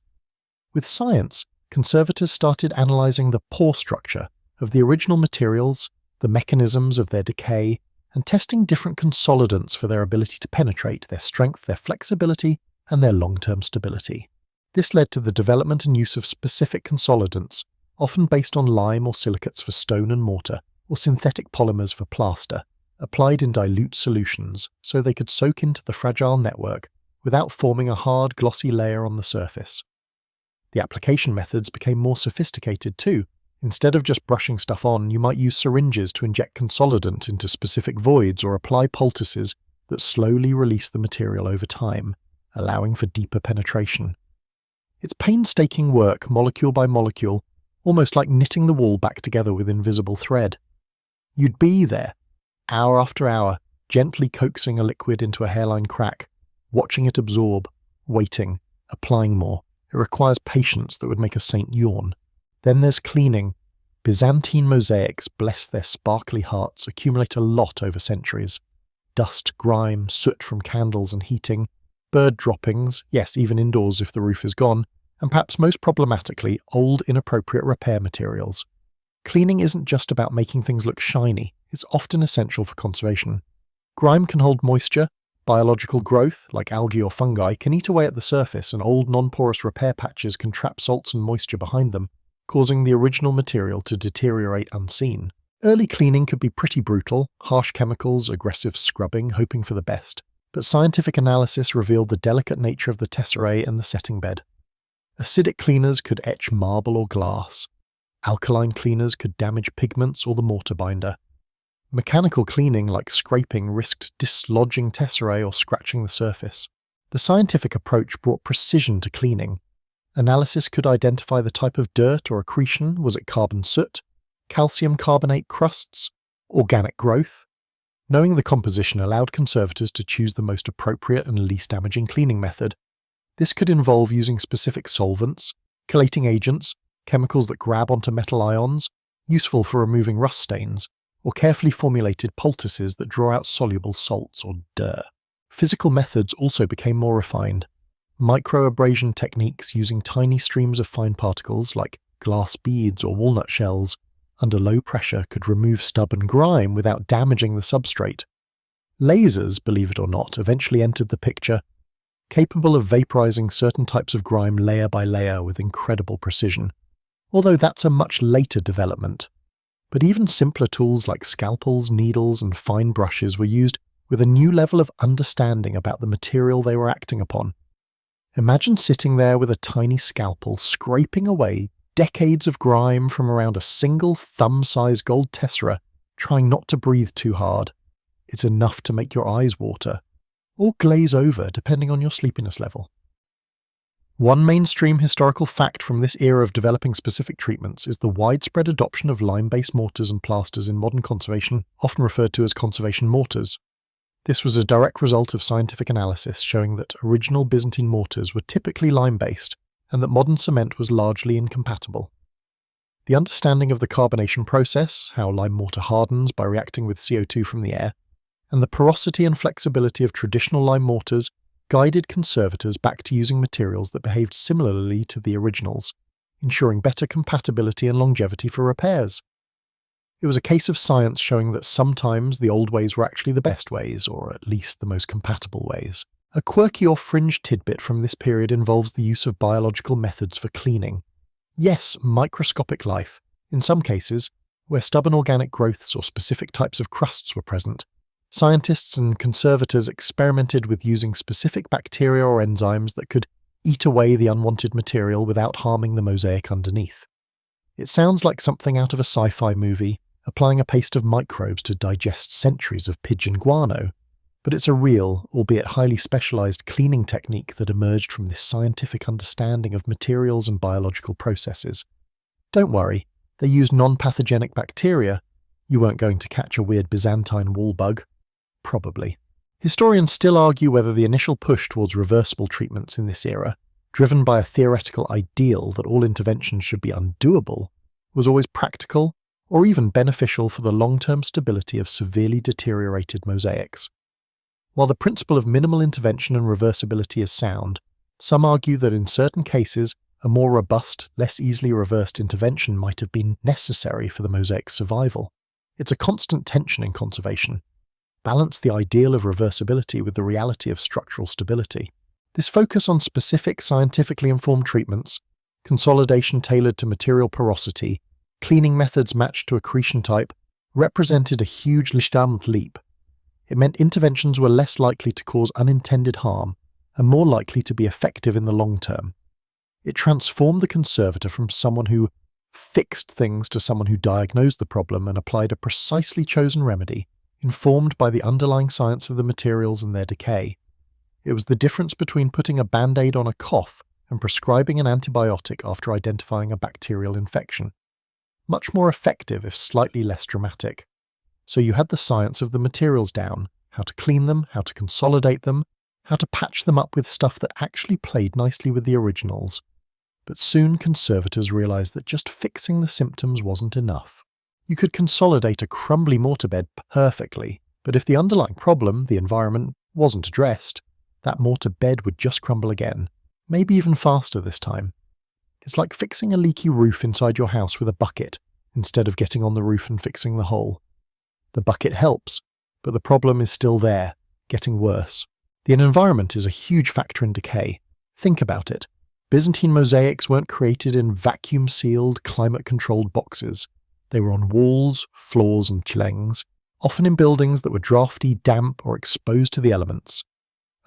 With science, conservators started analysing the pore structure of the original materials, the mechanisms of their decay, and testing different consolidants for their ability to penetrate, their strength, their flexibility, and their long-term stability. This led to the development and use of specific consolidants, often based on lime or silicates for stone and mortar, or synthetic polymers for plaster, applied in dilute solutions so they could soak into the fragile network without forming a hard, glossy layer on the surface. The application methods became more sophisticated too. Instead of just brushing stuff on, you might use syringes to inject consolidant into specific voids or apply poultices that slowly release the material over time, allowing for deeper penetration. It's painstaking work, molecule by molecule, almost like knitting the wall back together with invisible thread. You'd be there, hour after hour, gently coaxing a liquid into a hairline crack, watching it absorb, waiting, applying more. It requires patience that would make a saint yawn. Then there's cleaning. Byzantine mosaics, bless their sparkly hearts, accumulate a lot over centuries. Dust, grime, soot from candles and heating, bird droppings, yes, even indoors if the roof is gone, and perhaps most problematically, old inappropriate repair materials. Cleaning isn't just about making things look shiny, it's often essential for conservation. Grime can hold moisture. Biological growth, like algae or fungi, can eat away at the surface, and old non-porous repair patches can trap salts and moisture behind them, causing the original material to deteriorate unseen. Early cleaning could be pretty brutal, harsh chemicals, aggressive scrubbing, hoping for the best, but scientific analysis revealed the delicate nature of the tesserae and the setting bed. Acidic cleaners could etch marble or glass. Alkaline cleaners could damage pigments or the mortar binder. Mechanical cleaning, like scraping, risked dislodging tesserae or scratching the surface. The scientific approach brought precision to cleaning. Analysis could identify the type of dirt or accretion. Was it carbon soot, calcium carbonate crusts, organic growth? Knowing the composition allowed conservators to choose the most appropriate and least damaging cleaning method. This could involve using specific solvents, chelating agents, chemicals that grab onto metal ions, useful for removing rust stains, or carefully formulated poultices that draw out soluble salts or dirt. Physical methods also became more refined. Microabrasion techniques using tiny streams of fine particles like glass beads or walnut shells under low pressure could remove stub and grime without damaging the substrate. Lasers, believe it or not, eventually entered the picture. capable of vaporizing certain types of grime layer by layer with incredible precision, although that's a much later development. But even simpler tools like scalpels, needles, and fine brushes were used with a new level of understanding about the material they were acting upon. Imagine sitting there with a tiny scalpel scraping away decades of grime from around a single thumb-sized gold tessera, trying not to breathe too hard. It's enough to make your eyes water, or glaze over depending on your sleepiness level. One mainstream historical fact from this era of developing specific treatments is the widespread adoption of lime-based mortars and plasters in modern conservation, often referred to as conservation mortars. This was a direct result of scientific analysis showing that original Byzantine mortars were typically lime-based and that modern cement was largely incompatible. The understanding of the carbonation process, how lime mortar hardens by reacting with CO2 from the air, and the porosity and flexibility of traditional lime mortars guided conservators back to using materials that behaved similarly to the originals, ensuring better compatibility and longevity for repairs. It was a case of science showing that sometimes the old ways were actually the best ways, or at least the most compatible ways. A quirky or fringe tidbit from this period involves the use of biological methods for cleaning. Yes, microscopic life, in some cases, where stubborn organic growths or specific types of crusts were present. Scientists and conservators experimented with using specific bacteria or enzymes that could eat away the unwanted material without harming the mosaic underneath. It sounds like something out of a sci-fi movie, applying a paste of microbes to digest centuries of pigeon guano, but it's a real, albeit highly specialized cleaning technique that emerged from this scientific understanding of materials and biological processes. Don't worry, they used non-pathogenic bacteria. You weren't going to catch a weird Byzantine wall bug. Probably. Historians still argue whether the initial push towards reversible treatments in this era, driven by a theoretical ideal that all interventions should be undoable, was always practical or even beneficial for the long-term stability of severely deteriorated mosaics. While the principle of minimal intervention and reversibility is sound, some argue that in certain cases, a more robust, less easily reversed intervention might have been necessary for the mosaic's survival. It's a constant tension in conservation. Balance the ideal of reversibility with the reality of structural stability. This focus on specific scientifically informed treatments, consolidation tailored to material porosity, cleaning methods matched to accretion type, represented a huge leap. It meant interventions were less likely to cause unintended harm and more likely to be effective in the long term. It transformed the conservator from someone who fixed things to someone who diagnosed the problem and applied a precisely chosen remedy, informed by the underlying science of the materials and their decay. It was the difference between putting a band-aid on a cough and prescribing an antibiotic after identifying a bacterial infection. Much more effective if slightly less dramatic. So you had the science of the materials down, how to clean them, how to consolidate them, how to patch them up with stuff that actually played nicely with the originals. But soon conservators realized that just fixing the symptoms wasn't enough. You could consolidate a crumbly mortar bed perfectly, but if the underlying problem, the environment, wasn't addressed, that mortar bed would just crumble again, maybe even faster this time. It's like fixing a leaky roof inside your house with a bucket, instead of getting on the roof and fixing the hole. The bucket helps, but the problem is still there, getting worse. The environment is a huge factor in decay. Think about it. Byzantine mosaics weren't created in vacuum-sealed, climate-controlled boxes. They were on walls, floors and chelings, often in buildings that were drafty, damp or exposed to the elements.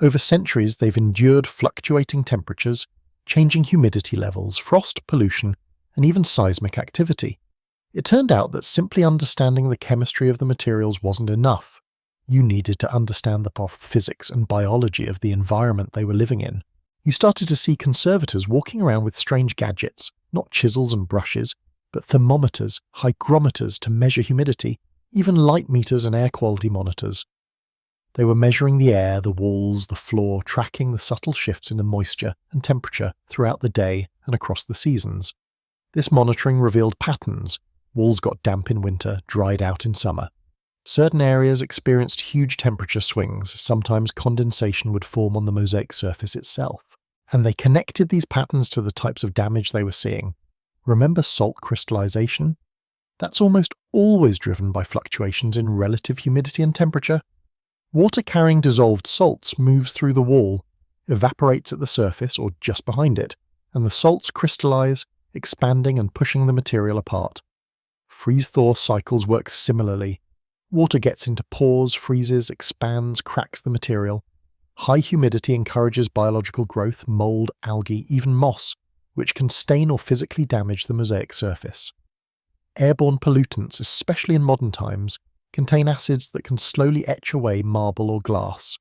Over centuries they've endured fluctuating temperatures, changing humidity levels, frost, pollution, and even seismic activity. It turned out that simply understanding the chemistry of the materials wasn't enough. You needed to understand the physics and biology of the environment they were living in. You started to see conservators walking around with strange gadgets, not chisels and brushes, but thermometers, hygrometers to measure humidity, even light meters and air quality monitors. They were measuring the air, the walls, the floor, tracking the subtle shifts in the moisture and temperature throughout the day and across the seasons. This monitoring revealed patterns. Walls got damp in winter, dried out in summer. Certain areas experienced huge temperature swings, sometimes condensation would form on the mosaic surface itself. And they connected these patterns to the types of damage they were seeing. Remember salt crystallization? That's almost always driven by fluctuations in relative humidity and temperature. Water carrying dissolved salts moves through the wall, evaporates at the surface or just behind it, and the salts crystallize, expanding and pushing the material apart. Freeze-thaw cycles work similarly. Water gets into pores, freezes, expands, cracks the material. High humidity encourages biological growth, mold, algae, even moss, which can stain or physically damage the mosaic surface. Airborne pollutants, especially in modern times, contain acids that can slowly etch away marble or glass.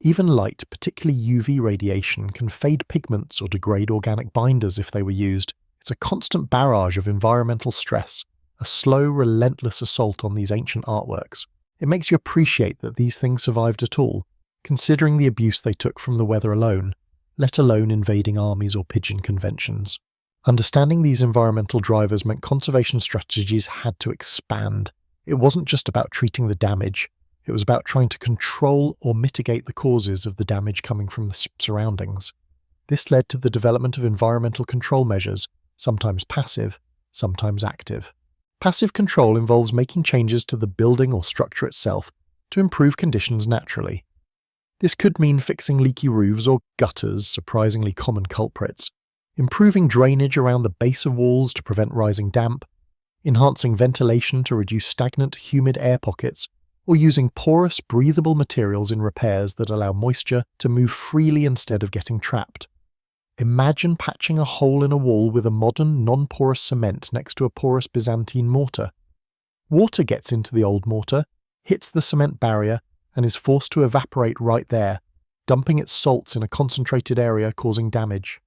Even light, particularly UV radiation, can fade pigments or degrade organic binders if they were used. It's a constant barrage of environmental stress, a slow, relentless assault on these ancient artworks. It makes you appreciate that these things survived at all, considering the abuse they took from the weather alone, let alone invading armies or pigeon conventions. Understanding these environmental drivers meant conservation strategies had to expand. It wasn't just about treating the damage, it was about trying to control or mitigate the causes of the damage coming from the surroundings. This led to the development of environmental control measures, sometimes passive, sometimes active. Passive control involves making changes to the building or structure itself to improve conditions naturally. This could mean fixing leaky roofs or gutters, surprisingly common culprits, improving drainage around the base of walls to prevent rising damp, enhancing ventilation to reduce stagnant, humid air pockets, or using porous, breathable materials in repairs that allow moisture to move freely instead of getting trapped. Imagine patching a hole in a wall with a modern, non-porous cement next to a porous Byzantine mortar. Water gets into the old mortar, hits the cement barrier, and is forced to evaporate right there, dumping its salts in a concentrated area causing damage.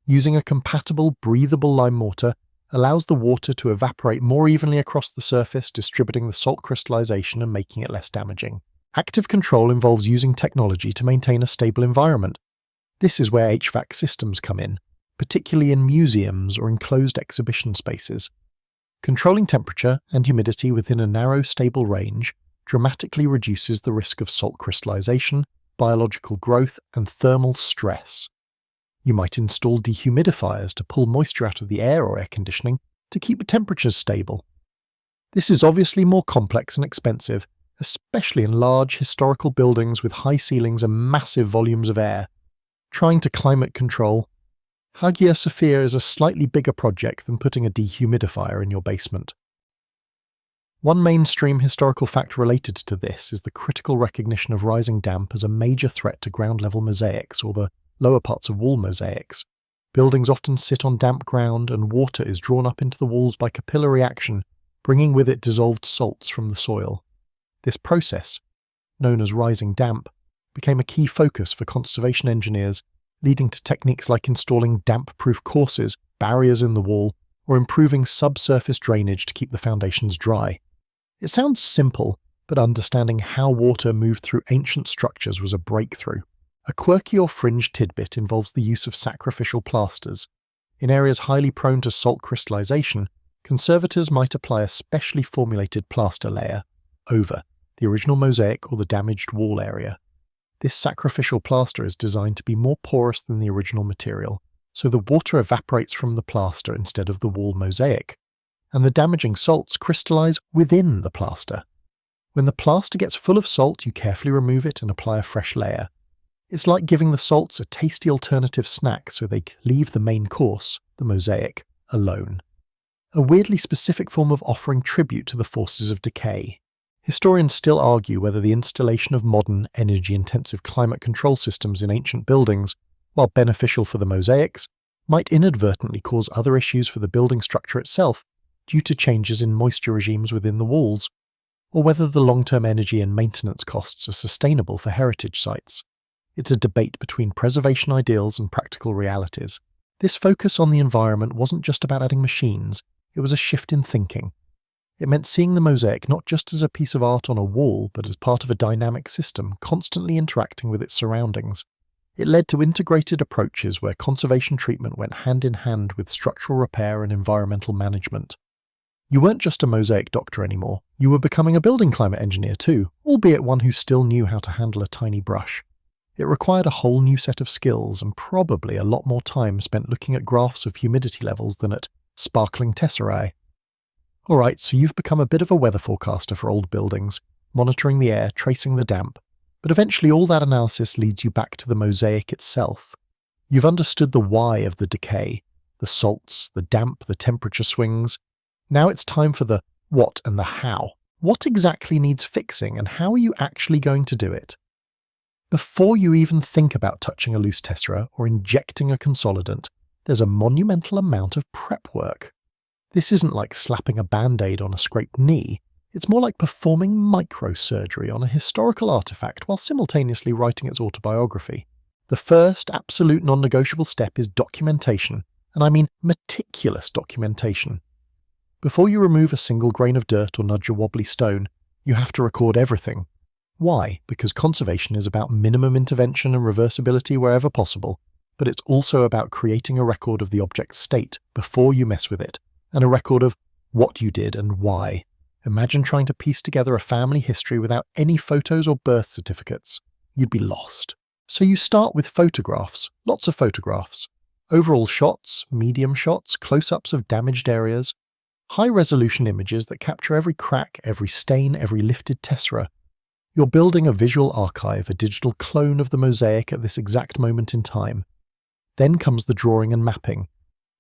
Using a compatible, breathable lime mortar allows the water to evaporate more evenly across the surface, distributing the salt crystallization and making it less damaging. Active control involves using technology to maintain a stable environment. This is where HVAC systems come in, particularly in museums or enclosed exhibition spaces. Controlling temperature and humidity within a narrow, stable range dramatically reduces the risk of salt crystallization, biological growth, and thermal stress. You might install dehumidifiers to pull moisture out of the air or air conditioning to keep temperatures stable. This is obviously more complex and expensive, especially in large historical buildings with high ceilings and massive volumes of air. Trying to climate control, Hagia Sophia is a slightly bigger project than putting a dehumidifier in your basement. One mainstream historical fact related to this is the critical recognition of rising damp as a major threat to ground-level mosaics or the lower parts of wall mosaics. Buildings often sit on damp ground and water is drawn up into the walls by capillary action, bringing with it dissolved salts from the soil. This process, known as rising damp, became a key focus for conservation engineers, leading to techniques like installing damp-proof courses, barriers in the wall, or improving subsurface drainage to keep the foundations dry. It sounds simple, but understanding how water moved through ancient structures was a breakthrough. A quirky or fringe tidbit involves the use of sacrificial plasters. In areas highly prone to salt crystallization, conservators might apply a specially formulated plaster layer over the original mosaic or the damaged wall area. This sacrificial plaster is designed to be more porous than the original material, so the water evaporates from the plaster instead of the wall mosaic, and the damaging salts crystallize within the plaster. When the plaster gets full of salt, you carefully remove it and apply a fresh layer. It's like giving the salts a tasty alternative snack so they leave the main course, the mosaic, alone. A weirdly specific form of offering tribute to the forces of decay. Historians still argue whether the installation of modern, energy-intensive climate control systems in ancient buildings, while beneficial for the mosaics, might inadvertently cause other issues for the building structure itself due to changes in moisture regimes within the walls, or whether the long-term energy and maintenance costs are sustainable for heritage sites. It's a debate between preservation ideals and practical realities. This focus on the environment wasn't just about adding machines, it was a shift in thinking. It meant seeing the mosaic not just as a piece of art on a wall, but as part of a dynamic system constantly interacting with its surroundings. It led to integrated approaches where conservation treatment went hand in hand with structural repair and environmental management. You weren't just a mosaic doctor anymore, you were becoming a building climate engineer too, albeit one who still knew how to handle a tiny brush. It required a whole new set of skills and probably a lot more time spent looking at graphs of humidity levels than at sparkling tesserae. Alright, so you've become a bit of a weather forecaster for old buildings, monitoring the air, tracing the damp, But eventually all that analysis leads you back to the mosaic itself. You've understood the why of the decay, the salts, the damp, the temperature swings. Now it's time for the what and the how. What exactly needs fixing, and how are you actually going to do it? Before you even think about touching a loose tessera or injecting a consolidant, there's a monumental amount of prep work. This isn't like slapping a band-aid on a scraped knee. It's more like performing microsurgery on a historical artifact while simultaneously writing its autobiography. The first absolute non-negotiable step is documentation, and I mean meticulous documentation. Before you remove a single grain of dirt or nudge a wobbly stone, you have to record everything. Why? Because conservation is about minimum intervention and reversibility wherever possible, but it's also about creating a record of the object's state before you mess with it, and a record of what you did and why. Imagine trying to piece together a family history without any photos or birth certificates. You'd be lost. So you start with photographs, lots of photographs. Overall shots, medium shots, close-ups of damaged areas, high-resolution images that capture every crack, every stain, every lifted tessera. You're building a visual archive, a digital clone of the mosaic at this exact moment in time. Then comes the drawing and mapping.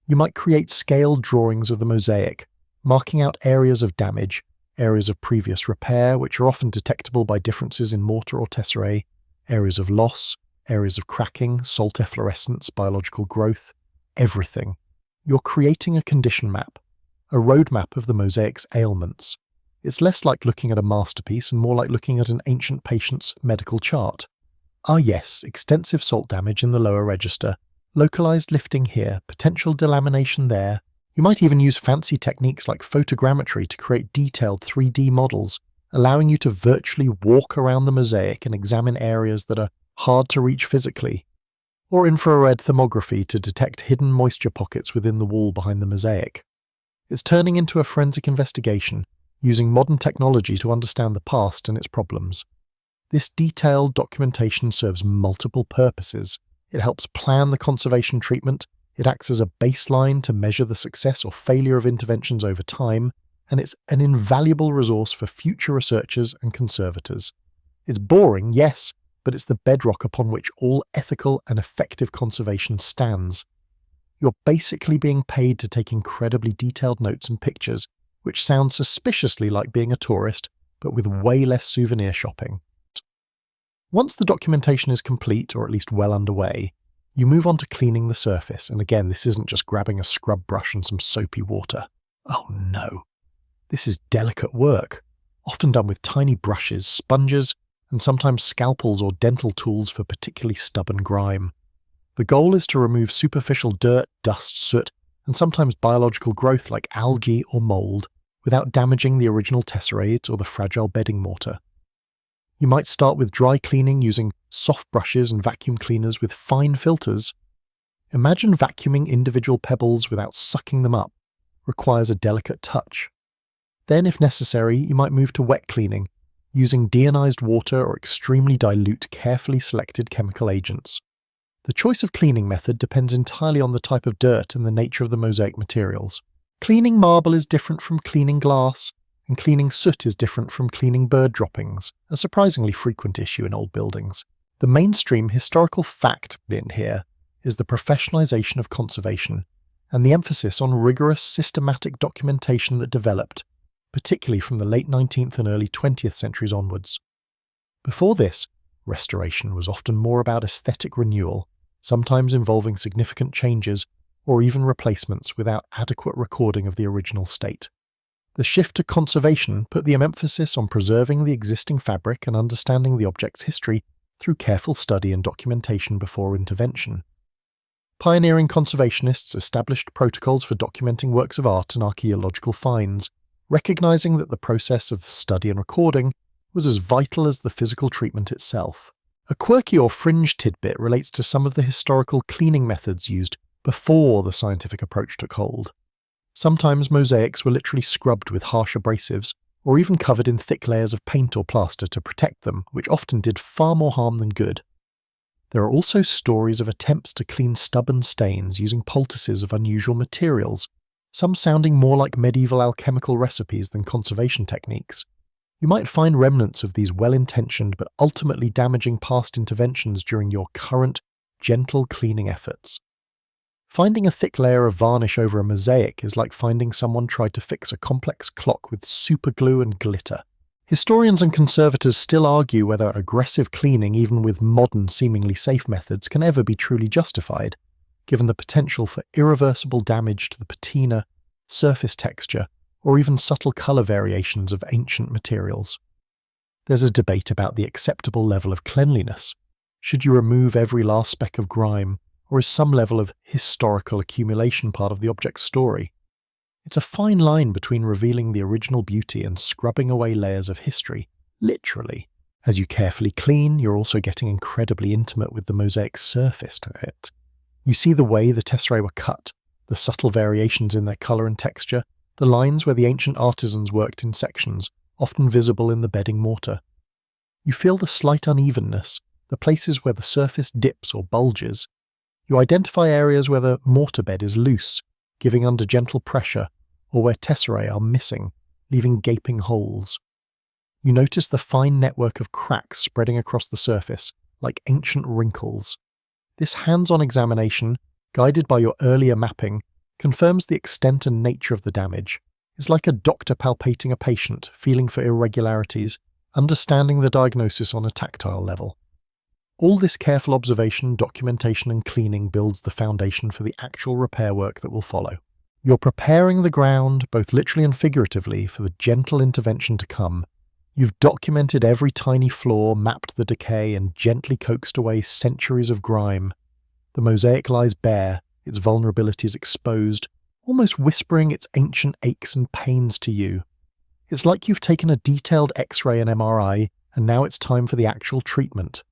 You might create scaled drawings of the mosaic, marking out areas of damage, areas of previous repair, which are often detectable by differences in mortar or tesserae, areas of loss, areas of cracking, salt efflorescence, biological growth, everything. You're creating a condition map, a roadmap of the mosaic's ailments. It's less like looking at a masterpiece and more like looking at an ancient patient's medical chart. Ah yes, extensive salt damage in the lower register, localized lifting here, potential delamination there. You might even use fancy techniques like photogrammetry to create detailed 3D models, allowing you to virtually walk around the mosaic and examine areas that are hard to reach physically, or infrared thermography to detect hidden moisture pockets within the wall behind the mosaic. It's turning into a forensic investigation, using modern technology to understand the past and its problems. This detailed documentation serves multiple purposes. It helps plan the conservation treatment, it acts as a baseline to measure the success or failure of interventions over time, and it's an invaluable resource for future researchers and conservators. It's boring, yes, but it's the bedrock upon which all ethical and effective conservation stands. You're basically being paid to take incredibly detailed notes and pictures, which sounds suspiciously like being a tourist, but with way less souvenir shopping. Once the documentation is complete, or at least well underway, you move on to cleaning the surface, and again, this isn't just grabbing a scrub brush and some soapy water. Oh no. This is delicate work, often done with tiny brushes, sponges, and sometimes scalpels or dental tools for particularly stubborn grime. The goal is to remove superficial dirt, dust, soot, and sometimes biological growth like algae or mold, without damaging the original tesserate or the fragile bedding mortar. You might start with dry cleaning using soft brushes and vacuum cleaners with fine filters. Imagine vacuuming individual pebbles without sucking them up. Requires a delicate touch. Then, if necessary, you might move to wet cleaning, using deionized water or extremely dilute, carefully selected chemical agents. The choice of cleaning method depends entirely on the type of dirt and the nature of the mosaic materials. Cleaning marble is different from cleaning glass, and cleaning soot is different from cleaning bird droppings, a surprisingly frequent issue in old buildings. The mainstream historical fact in here is the professionalization of conservation, and the emphasis on rigorous, systematic documentation that developed, particularly from the late 19th and early 20th centuries onwards. Before this, restoration was often more about aesthetic renewal, sometimes involving significant changes or even replacements without adequate recording of the original state. The shift to conservation put the emphasis on preserving the existing fabric and understanding the object's history through careful study and documentation before intervention. Pioneering conservationists established protocols for documenting works of art and archaeological finds, recognizing that the process of study and recording was as vital as the physical treatment itself. A quirky or fringe tidbit relates to some of the historical cleaning methods used before the scientific approach took hold. Sometimes mosaics were literally scrubbed with harsh abrasives, or even covered in thick layers of paint or plaster to protect them, which often did far more harm than good. There are also stories of attempts to clean stubborn stains using poultices of unusual materials, some sounding more like medieval alchemical recipes than conservation techniques. You might find remnants of these well-intentioned but ultimately damaging past interventions during your current, gentle cleaning efforts. Finding a thick layer of varnish over a mosaic is like finding someone tried to fix a complex clock with superglue and glitter. Historians and conservators still argue whether aggressive cleaning, even with modern, seemingly safe methods, can ever be truly justified, given the potential for irreversible damage to the patina, surface texture, or even subtle colour variations of ancient materials. There's a debate about the acceptable level of cleanliness. Should you remove every last speck of grime, or is some level of historical accumulation part of the object's story? It's a fine line between revealing the original beauty and scrubbing away layers of history, literally. As you carefully clean, you're also getting incredibly intimate with the mosaic's surface to it. You see the way the tesserae were cut, the subtle variations in their colour and texture, the lines where the ancient artisans worked in sections, often visible in the bedding mortar. You feel the slight unevenness, the places where the surface dips or bulges. You identify areas where the mortar bed is loose, giving under gentle pressure, or where tesserae are missing, leaving gaping holes. You notice the fine network of cracks spreading across the surface, like ancient wrinkles. This hands-on examination, guided by your earlier mapping, confirms the extent and nature of the damage. It's like a doctor palpating a patient, feeling for irregularities, understanding the diagnosis on a tactile level. All this careful observation, documentation and cleaning builds the foundation for the actual repair work that will follow. You're preparing the ground, both literally and figuratively, for the gentle intervention to come. You've documented every tiny flaw, mapped the decay, and gently coaxed away centuries of grime. The mosaic lies bare, its vulnerabilities exposed, almost whispering its ancient aches and pains to you. It's like you've taken a detailed X-ray and MRI, and now it's time for the actual treatment.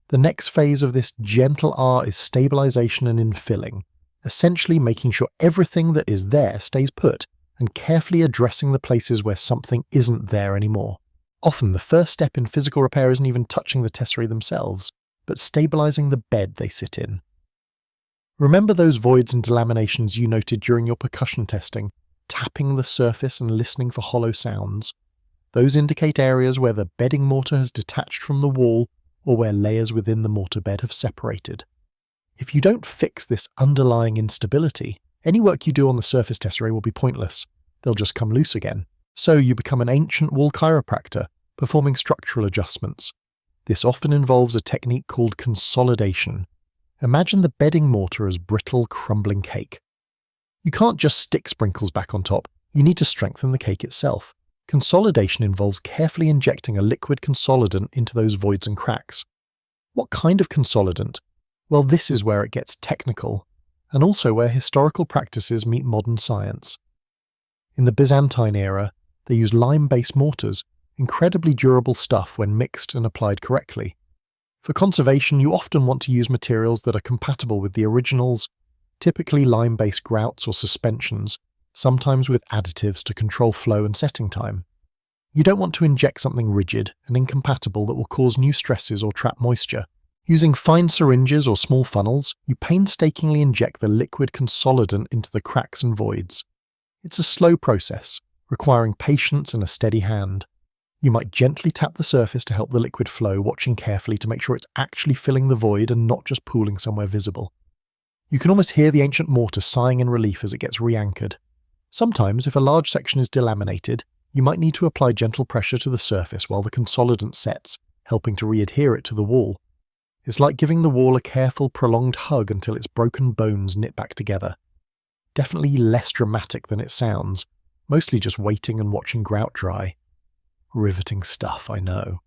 The next phase of this gentle art is stabilization and infilling, essentially making sure everything that is there stays put and carefully addressing the places where something isn't there anymore. Often the first step in physical repair isn't even touching the tesserae themselves, but stabilizing the bed they sit in. Remember those voids and delaminations you noted during your percussion testing, tapping the surface and listening for hollow sounds? Those indicate areas where the bedding mortar has detached from the wall or where layers within the mortar bed have separated. If you don't fix this underlying instability, any work you do on the surface tesserae will be pointless. They'll just come loose again. So you become an ancient wall chiropractor, performing structural adjustments. This often involves a technique called consolidation. Imagine the bedding mortar as brittle, crumbling cake. You can't just stick sprinkles back on top, you need to strengthen the cake itself. Consolidation involves carefully injecting a liquid consolidant into those voids and cracks. What kind of consolidant? Well, this is where it gets technical, and also where historical practices meet modern science. In the Byzantine era, they used lime-based mortars, incredibly durable stuff when mixed and applied correctly. For conservation, you often want to use materials that are compatible with the originals, typically lime-based grouts or suspensions, sometimes with additives to control flow and setting time. You don't want to inject something rigid and incompatible that will cause new stresses or trap moisture. Using fine syringes or small funnels, you painstakingly inject the liquid consolidant into the cracks and voids. It's a slow process, requiring patience and a steady hand. You might gently tap the surface to help the liquid flow, watching carefully to make sure it's actually filling the void and not just pooling somewhere visible. You can almost hear the ancient mortar sighing in relief as it gets re-anchored. Sometimes, if a large section is delaminated, you might need to apply gentle pressure to the surface while the consolidant sets, helping to re-adhere it to the wall. It's like giving the wall a careful, prolonged hug until its broken bones knit back together. Definitely less dramatic than it sounds, mostly just waiting and watching grout dry. Riveting stuff, I know.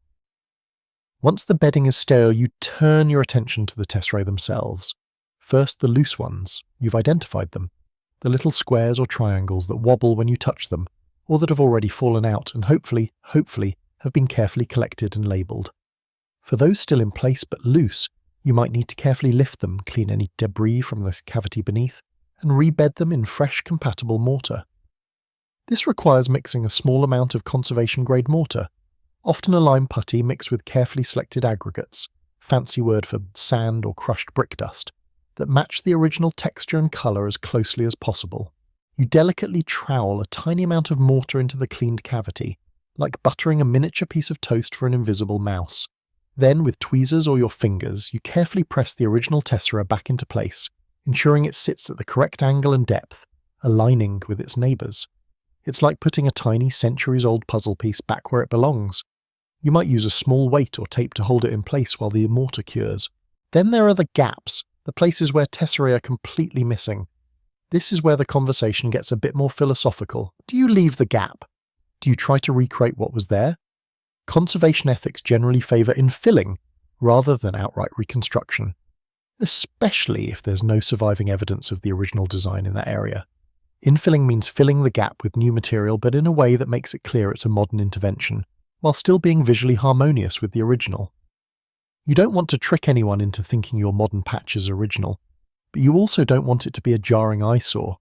Once the bedding is stale, you turn your attention to the tesserae themselves. First, the loose ones. You've identified them. The little squares or triangles that wobble when you touch them, or that have already fallen out and hopefully, have been carefully collected and labelled. For those still in place but loose, you might need to carefully lift them, clean any debris from the cavity beneath, and rebed them in fresh, compatible mortar. This requires mixing a small amount of conservation-grade mortar, often a lime putty mixed with carefully selected aggregates, fancy word for sand or crushed brick dust, that match the original texture and colour as closely as possible. You delicately trowel a tiny amount of mortar into the cleaned cavity, like buttering a miniature piece of toast for an invisible mouse. Then, with tweezers or your fingers, you carefully press the original tessera back into place, ensuring it sits at the correct angle and depth, aligning with its neighbours. It's like putting a tiny centuries-old puzzle piece back where it belongs. You might use a small weight or tape to hold it in place while the mortar cures. Then there are the gaps, the places where tesserae are completely missing. This is where the conversation gets a bit more philosophical. Do you leave the gap? Do you try to recreate what was there? Conservation ethics generally favour infilling rather than outright reconstruction, especially if there's no surviving evidence of the original design in that area. Infilling means filling the gap with new material, but in a way that makes it clear it's a modern intervention, while still being visually harmonious with the original. You don't want to trick anyone into thinking your modern patch is original, but you also don't want it to be a jarring eyesore.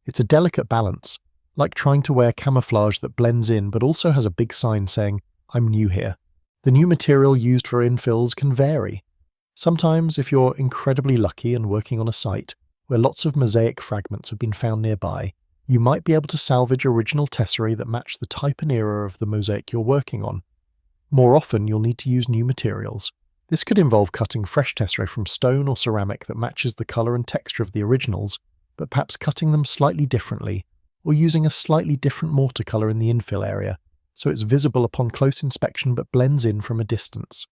It's a delicate balance, like trying to wear camouflage that blends in but also has a big sign saying, "I'm new here." The new material used for infills can vary. Sometimes, if you're incredibly lucky and working on a site where lots of mosaic fragments have been found nearby, you might be able to salvage original tesserae that match the type and era of the mosaic you're working on. More often, you'll need to use new materials. This could involve cutting fresh tesserae from stone or ceramic that matches the colour and texture of the originals, but perhaps cutting them slightly differently, or using a slightly different mortar colour in the infill area, so it's visible upon close inspection but blends in from a distance.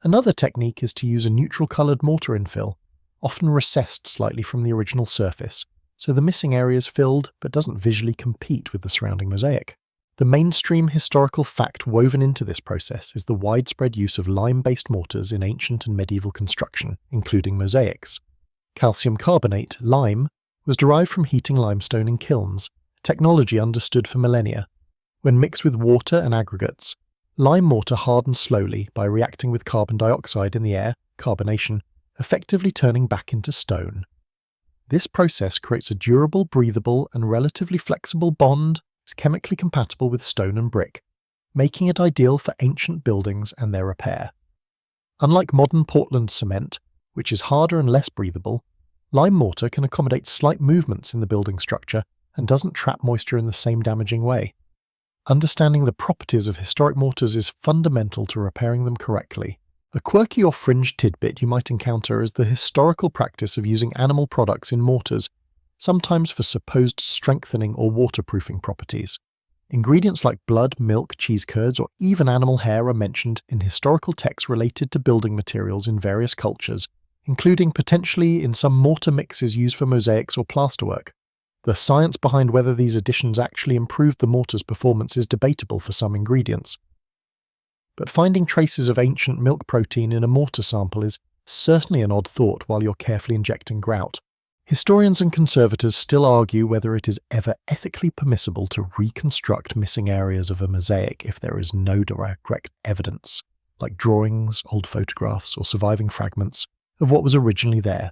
Another technique is to use a neutral-coloured mortar infill, often recessed slightly from the original surface, so the missing area is filled but doesn't visually compete with the surrounding mosaic. The mainstream historical fact woven into this process is the widespread use of lime-based mortars in ancient and medieval construction, including mosaics. Calcium carbonate, lime, was derived from heating limestone in kilns, technology understood for millennia. When mixed with water and aggregates, lime mortar hardens slowly by reacting with carbon dioxide in the air, carbonation, effectively turning back into stone. This process creates a durable, breathable, and relatively flexible bond is chemically compatible with stone and brick, making it ideal for ancient buildings and their repair. Unlike modern Portland cement, which is harder and less breathable, lime mortar can accommodate slight movements in the building structure and doesn't trap moisture in the same damaging way. Understanding the properties of historic mortars is fundamental to repairing them correctly. A quirky or fringe tidbit you might encounter is the historical practice of using animal products in mortars, sometimes for supposed strengthening or waterproofing properties. Ingredients like blood, milk, cheese curds, or even animal hair are mentioned in historical texts related to building materials in various cultures, including potentially in some mortar mixes used for mosaics or plasterwork. The science behind whether these additions actually improved the mortar's performance is debatable for some ingredients. But finding traces of ancient milk protein in a mortar sample is certainly an odd thought while you're carefully injecting grout. Historians and conservators still argue whether it is ever ethically permissible to reconstruct missing areas of a mosaic if there is no direct evidence, like drawings, old photographs, or surviving fragments, of what was originally there.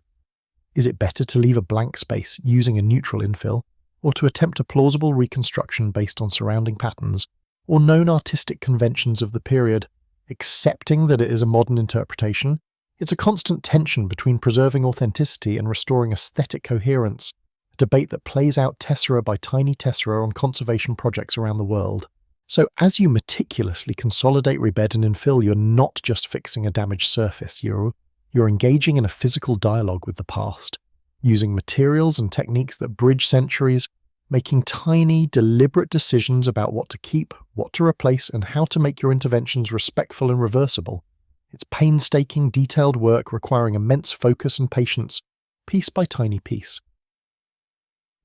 Is it better to leave a blank space using a neutral infill, or to attempt a plausible reconstruction based on surrounding patterns, or known artistic conventions of the period, accepting that it is a modern interpretation? It's a constant tension between preserving authenticity and restoring aesthetic coherence, a debate that plays out tessera by tiny tessera on conservation projects around the world. So as you meticulously consolidate, rebed and infill, you're not just fixing a damaged surface, you're engaging in a physical dialogue with the past, using materials and techniques that bridge centuries, making tiny, deliberate decisions about what to keep, what to replace, and how to make your interventions respectful and reversible. It's painstaking, detailed work requiring immense focus and patience, piece by tiny piece.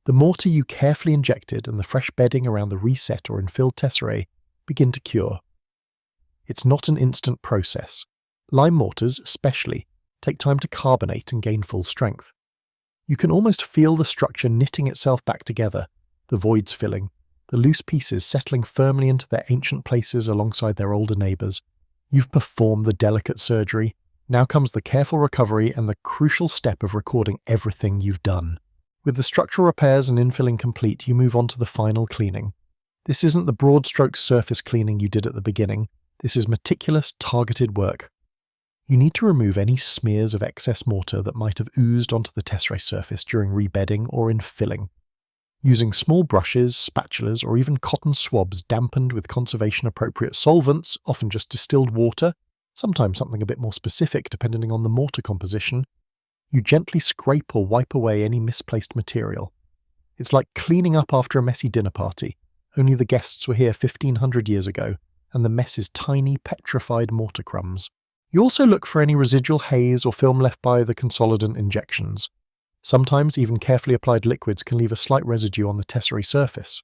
The mortar you carefully injected and the fresh bedding around the reset or infilled tesserae begin to cure. It's not an instant process. Lime mortars, especially, take time to carbonate and gain full strength. You can almost feel the structure knitting itself back together, the voids filling, the loose pieces settling firmly into their ancient places alongside their older neighbours. You've performed the delicate surgery. Now comes the careful recovery and the crucial step of recording everything you've done. With the structural repairs and infilling complete, you move on to the final cleaning. This isn't the broad stroke surface cleaning you did at the beginning. This is meticulous, targeted work. You need to remove any smears of excess mortar that might have oozed onto the tesserae surface during rebedding or infilling. Using small brushes, spatulas, or even cotton swabs dampened with conservation-appropriate solvents, often just distilled water, sometimes something a bit more specific depending on the mortar composition, you gently scrape or wipe away any misplaced material. It's like cleaning up after a messy dinner party, only the guests were here 1,500 years ago, and the mess is tiny, petrified mortar crumbs. You also look for any residual haze or film left by the consolidant injections. Sometimes even carefully applied liquids can leave a slight residue on the tesserae surface.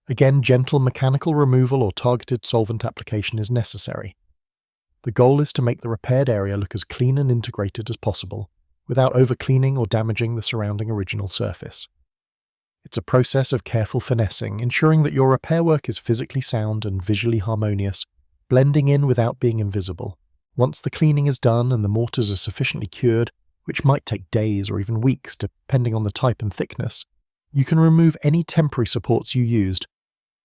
Again, gentle mechanical removal or targeted solvent application is necessary. The goal is to make the repaired area look as clean and integrated as possible, without over-cleaning or damaging the surrounding original surface. It's a process of careful finessing, ensuring that your repair work is physically sound and visually harmonious, blending in without being invisible. Once the cleaning is done and the mortars are sufficiently cured, which might take days or even weeks depending on the type and thickness, you can remove any temporary supports you used,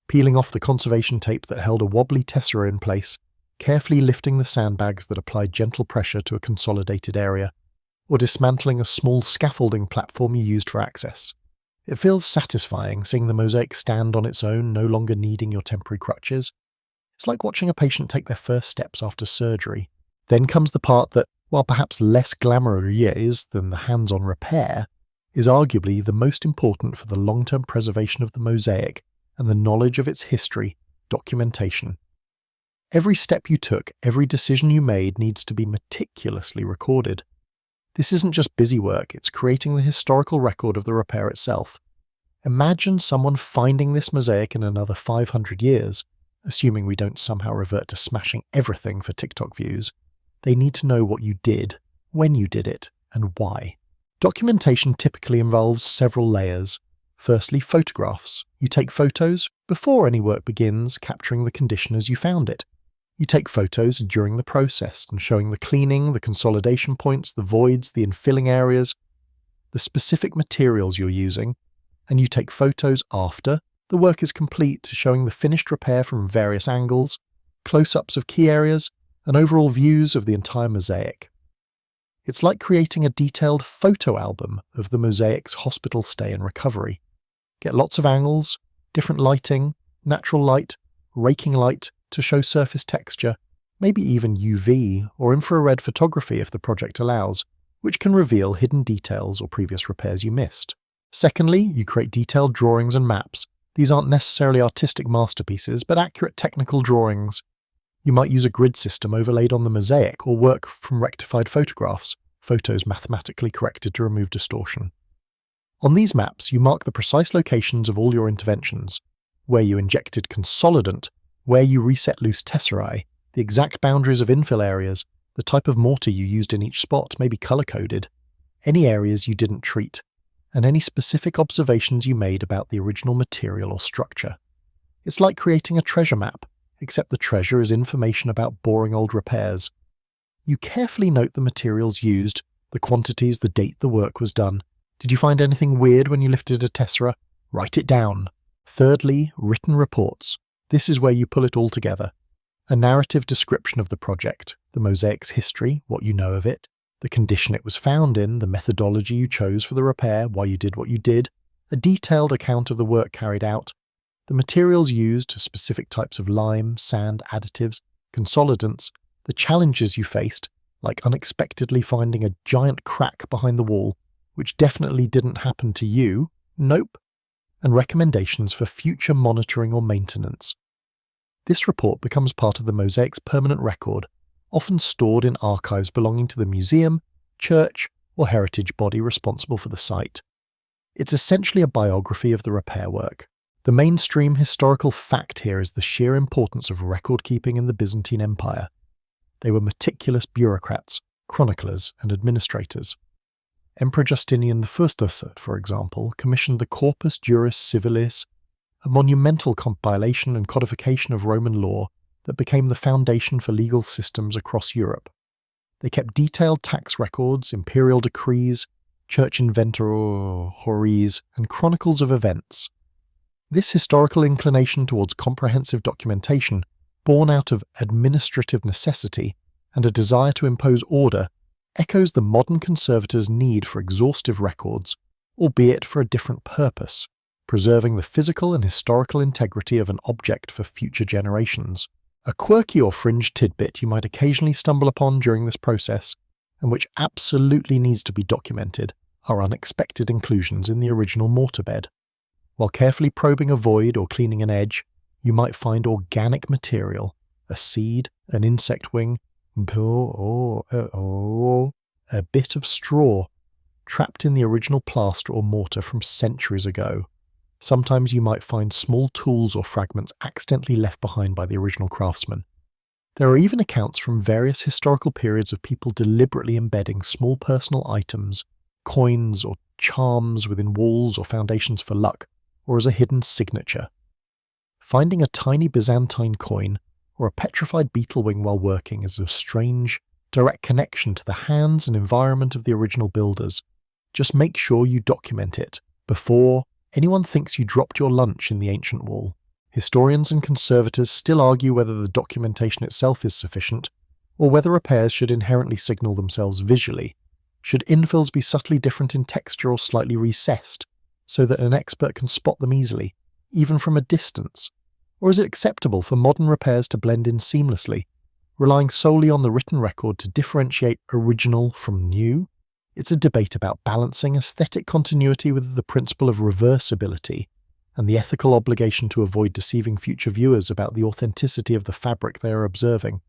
peeling off the conservation tape that held a wobbly tessera in place, carefully lifting the sandbags that applied gentle pressure to a consolidated area, or dismantling a small scaffolding platform you used for access. It feels satisfying seeing the mosaic stand on its own, no longer needing your temporary crutches. It's like watching a patient take their first steps after surgery. Then comes the part that, while perhaps less glamorous than the hands-on repair, is arguably the most important for the long-term preservation of the mosaic and the knowledge of its history, documentation. Every step you took, every decision you made needs to be meticulously recorded. This isn't just busy work, it's creating the historical record of the repair itself. Imagine someone finding this mosaic in another 500 years, assuming we don't somehow revert to smashing everything for TikTok views. They need to know what you did, when you did it, and why. Documentation typically involves several layers. Firstly, photographs. You take photos before any work begins, capturing the condition as you found it. You take photos during the process and showing the cleaning, the consolidation points, the voids, the infilling areas, the specific materials you're using, and you take photos after the work is complete, showing the finished repair from various angles, close-ups of key areas, and overall views of the entire mosaic. It's like creating a detailed photo album of the mosaic's hospital stay and recovery. Get lots of angles, different lighting, natural light, raking light to show surface texture, maybe even UV or infrared photography if the project allows, which can reveal hidden details or previous repairs you missed. Secondly, you create detailed drawings and maps. These aren't necessarily artistic masterpieces, but accurate technical drawings. You might use a grid system overlaid on the mosaic or work from rectified photographs, photos mathematically corrected to remove distortion. On these maps, you mark the precise locations of all your interventions, where you injected consolidant, where you reset loose tesserae, the exact boundaries of infill areas, the type of mortar you used in each spot may be color-coded, any areas you didn't treat, and any specific observations you made about the original material or structure. It's like creating a treasure map, except the treasure is information about boring old repairs. You carefully note the materials used, the quantities, the date the work was done. Did you find anything weird when you lifted a tessera? Write it down. Thirdly, written reports. This is where you pull it all together. A narrative description of the project, the mosaic's history, what you know of it, the condition it was found in, the methodology you chose for the repair, why you did what you did, a detailed account of the work carried out, the materials used, specific types of lime, sand, additives, consolidants, the challenges you faced, like unexpectedly finding a giant crack behind the wall, which definitely didn't happen to you, nope, and recommendations for future monitoring or maintenance. This report becomes part of the mosaic's permanent record, often stored in archives belonging to the museum, church, or heritage body responsible for the site. It's essentially a biography of the repair work. The mainstream historical fact here is the sheer importance of record-keeping in the Byzantine Empire. They were meticulous bureaucrats, chroniclers, and administrators. Emperor Justinian I, for example, commissioned the Corpus Juris Civilis, a monumental compilation and codification of Roman law that became the foundation for legal systems across Europe. They kept detailed tax records, imperial decrees, church inventories, and chronicles of events. This historical inclination towards comprehensive documentation, born out of administrative necessity and a desire to impose order, echoes the modern conservator's need for exhaustive records, albeit for a different purpose, preserving the physical and historical integrity of an object for future generations. A quirky or fringe tidbit you might occasionally stumble upon during this process, and which absolutely needs to be documented, are unexpected inclusions in the original mortar bed. While carefully probing a void or cleaning an edge, you might find organic material, a seed, an insect wing, a bit of straw, trapped in the original plaster or mortar from centuries ago. Sometimes you might find small tools or fragments accidentally left behind by the original craftsman. There are even accounts from various historical periods of people deliberately embedding small personal items, coins or charms within walls or foundations for luck, or as a hidden signature. Finding a tiny Byzantine coin or a petrified beetle wing while working is a strange, direct connection to the hands and environment of the original builders. Just make sure you document it before anyone thinks you dropped your lunch in the ancient wall. Historians and conservators still argue whether the documentation itself is sufficient, or whether repairs should inherently signal themselves visually. Should infills be subtly different in texture or slightly recessed, so that an expert can spot them easily, even from a distance? Or is it acceptable for modern repairs to blend in seamlessly, relying solely on the written record to differentiate original from new? It's a debate about balancing aesthetic continuity with the principle of reversibility, and the ethical obligation to avoid deceiving future viewers about the authenticity of the fabric they are observing.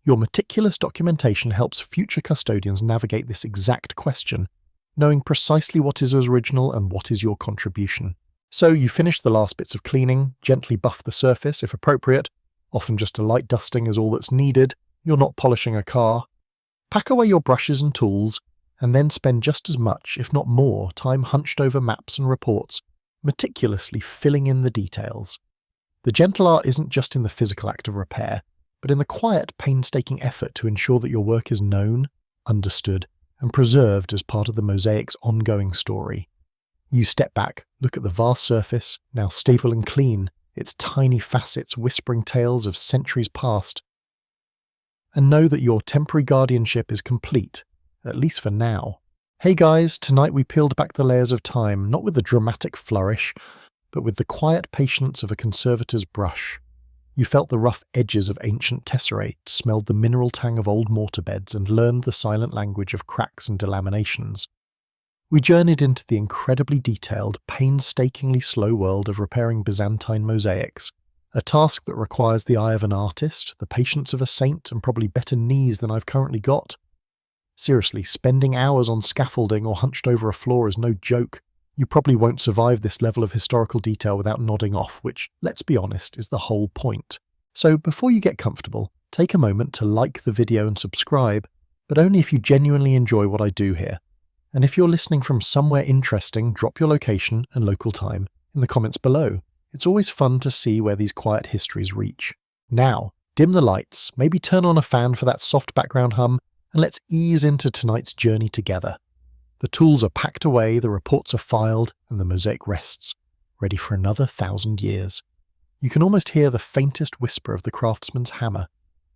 Your meticulous documentation helps future custodians navigate this exact question, knowing precisely what is original and what is your contribution. So you finish the last bits of cleaning, gently buff the surface if appropriate, often just a light dusting is all that's needed, you're not polishing a car. Pack away your brushes and tools, and then spend just as much, if not more, time hunched over maps and reports, meticulously filling in the details. The gentle art isn't just in the physical act of repair, but in the quiet, painstaking effort to ensure that your work is known, understood, and preserved as part of the Mosaic's ongoing story. You step back, look at the vast surface, now stable and clean, its tiny facets whispering tales of centuries past, and know that your temporary guardianship is complete, at least for now. Hey guys, tonight we peeled back the layers of time, not with the dramatic flourish, but with the quiet patience of a conservator's brush. You felt the rough edges of ancient tesserate, smelled the mineral tang of old mortar beds, and learned the silent language of cracks and delaminations. We journeyed into the incredibly detailed, painstakingly slow world of repairing Byzantine mosaics, a task that requires the eye of an artist, the patience of a saint, and probably better knees than I've currently got. Seriously, spending hours on scaffolding or hunched over a floor is no joke. You probably won't survive this level of historical detail without nodding off, which, let's be honest, is the whole point. So before you get comfortable, take a moment to like the video and subscribe, but only if you genuinely enjoy what I do here. And if you're listening from somewhere interesting, drop your location and local time in the comments below. It's always fun to see where these quiet histories reach. Now, dim the lights, maybe turn on a fan for that soft background hum, and let's ease into tonight's journey together. The tools are packed away, the reports are filed, and the mosaic rests, ready for another 1,000 years. You can almost hear the faintest whisper of the craftsman's hammer,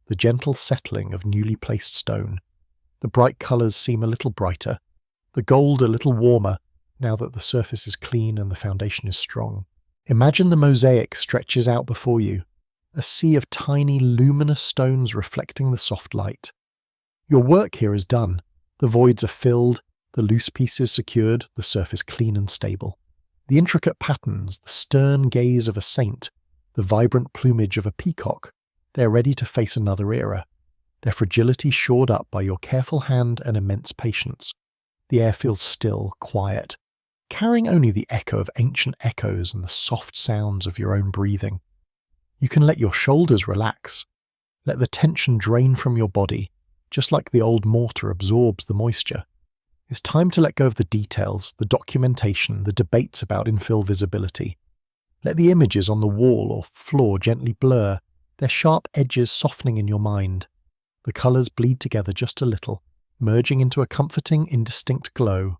the gentle settling of newly placed stone. The bright colours seem a little brighter, the gold a little warmer, now that the surface is clean and the foundation is strong. Imagine the mosaic stretches out before you, a sea of tiny, luminous stones reflecting the soft light. Your work here is done. The voids are filled, the loose pieces secured, the surface clean and stable. The intricate patterns, the stern gaze of a saint, the vibrant plumage of a peacock, they're ready to face another era, their fragility shored up by your careful hand and immense patience. The air feels still, quiet, carrying only the echo of ancient echoes and the soft sounds of your own breathing. You can let your shoulders relax, let the tension drain from your body, just like the old mortar absorbs the moisture. It's time to let go of the details, the documentation, the debates about infill visibility. Let the images on the wall or floor gently blur, their sharp edges softening in your mind. The colours bleed together just a little, merging into a comforting, indistinct glow.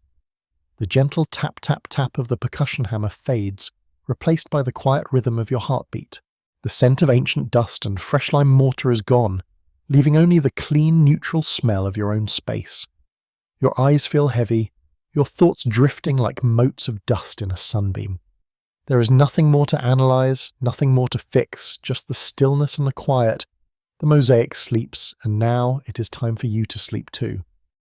The gentle tap-tap-tap of the percussion hammer fades, replaced by the quiet rhythm of your heartbeat. The scent of ancient dust and fresh-lime mortar is gone, leaving only the clean, neutral smell of your own space. Your eyes feel heavy, your thoughts drifting like motes of dust in a sunbeam. There is nothing more to analyze, nothing more to fix, just the stillness and the quiet. The mosaic sleeps, and now it is time for you to sleep too.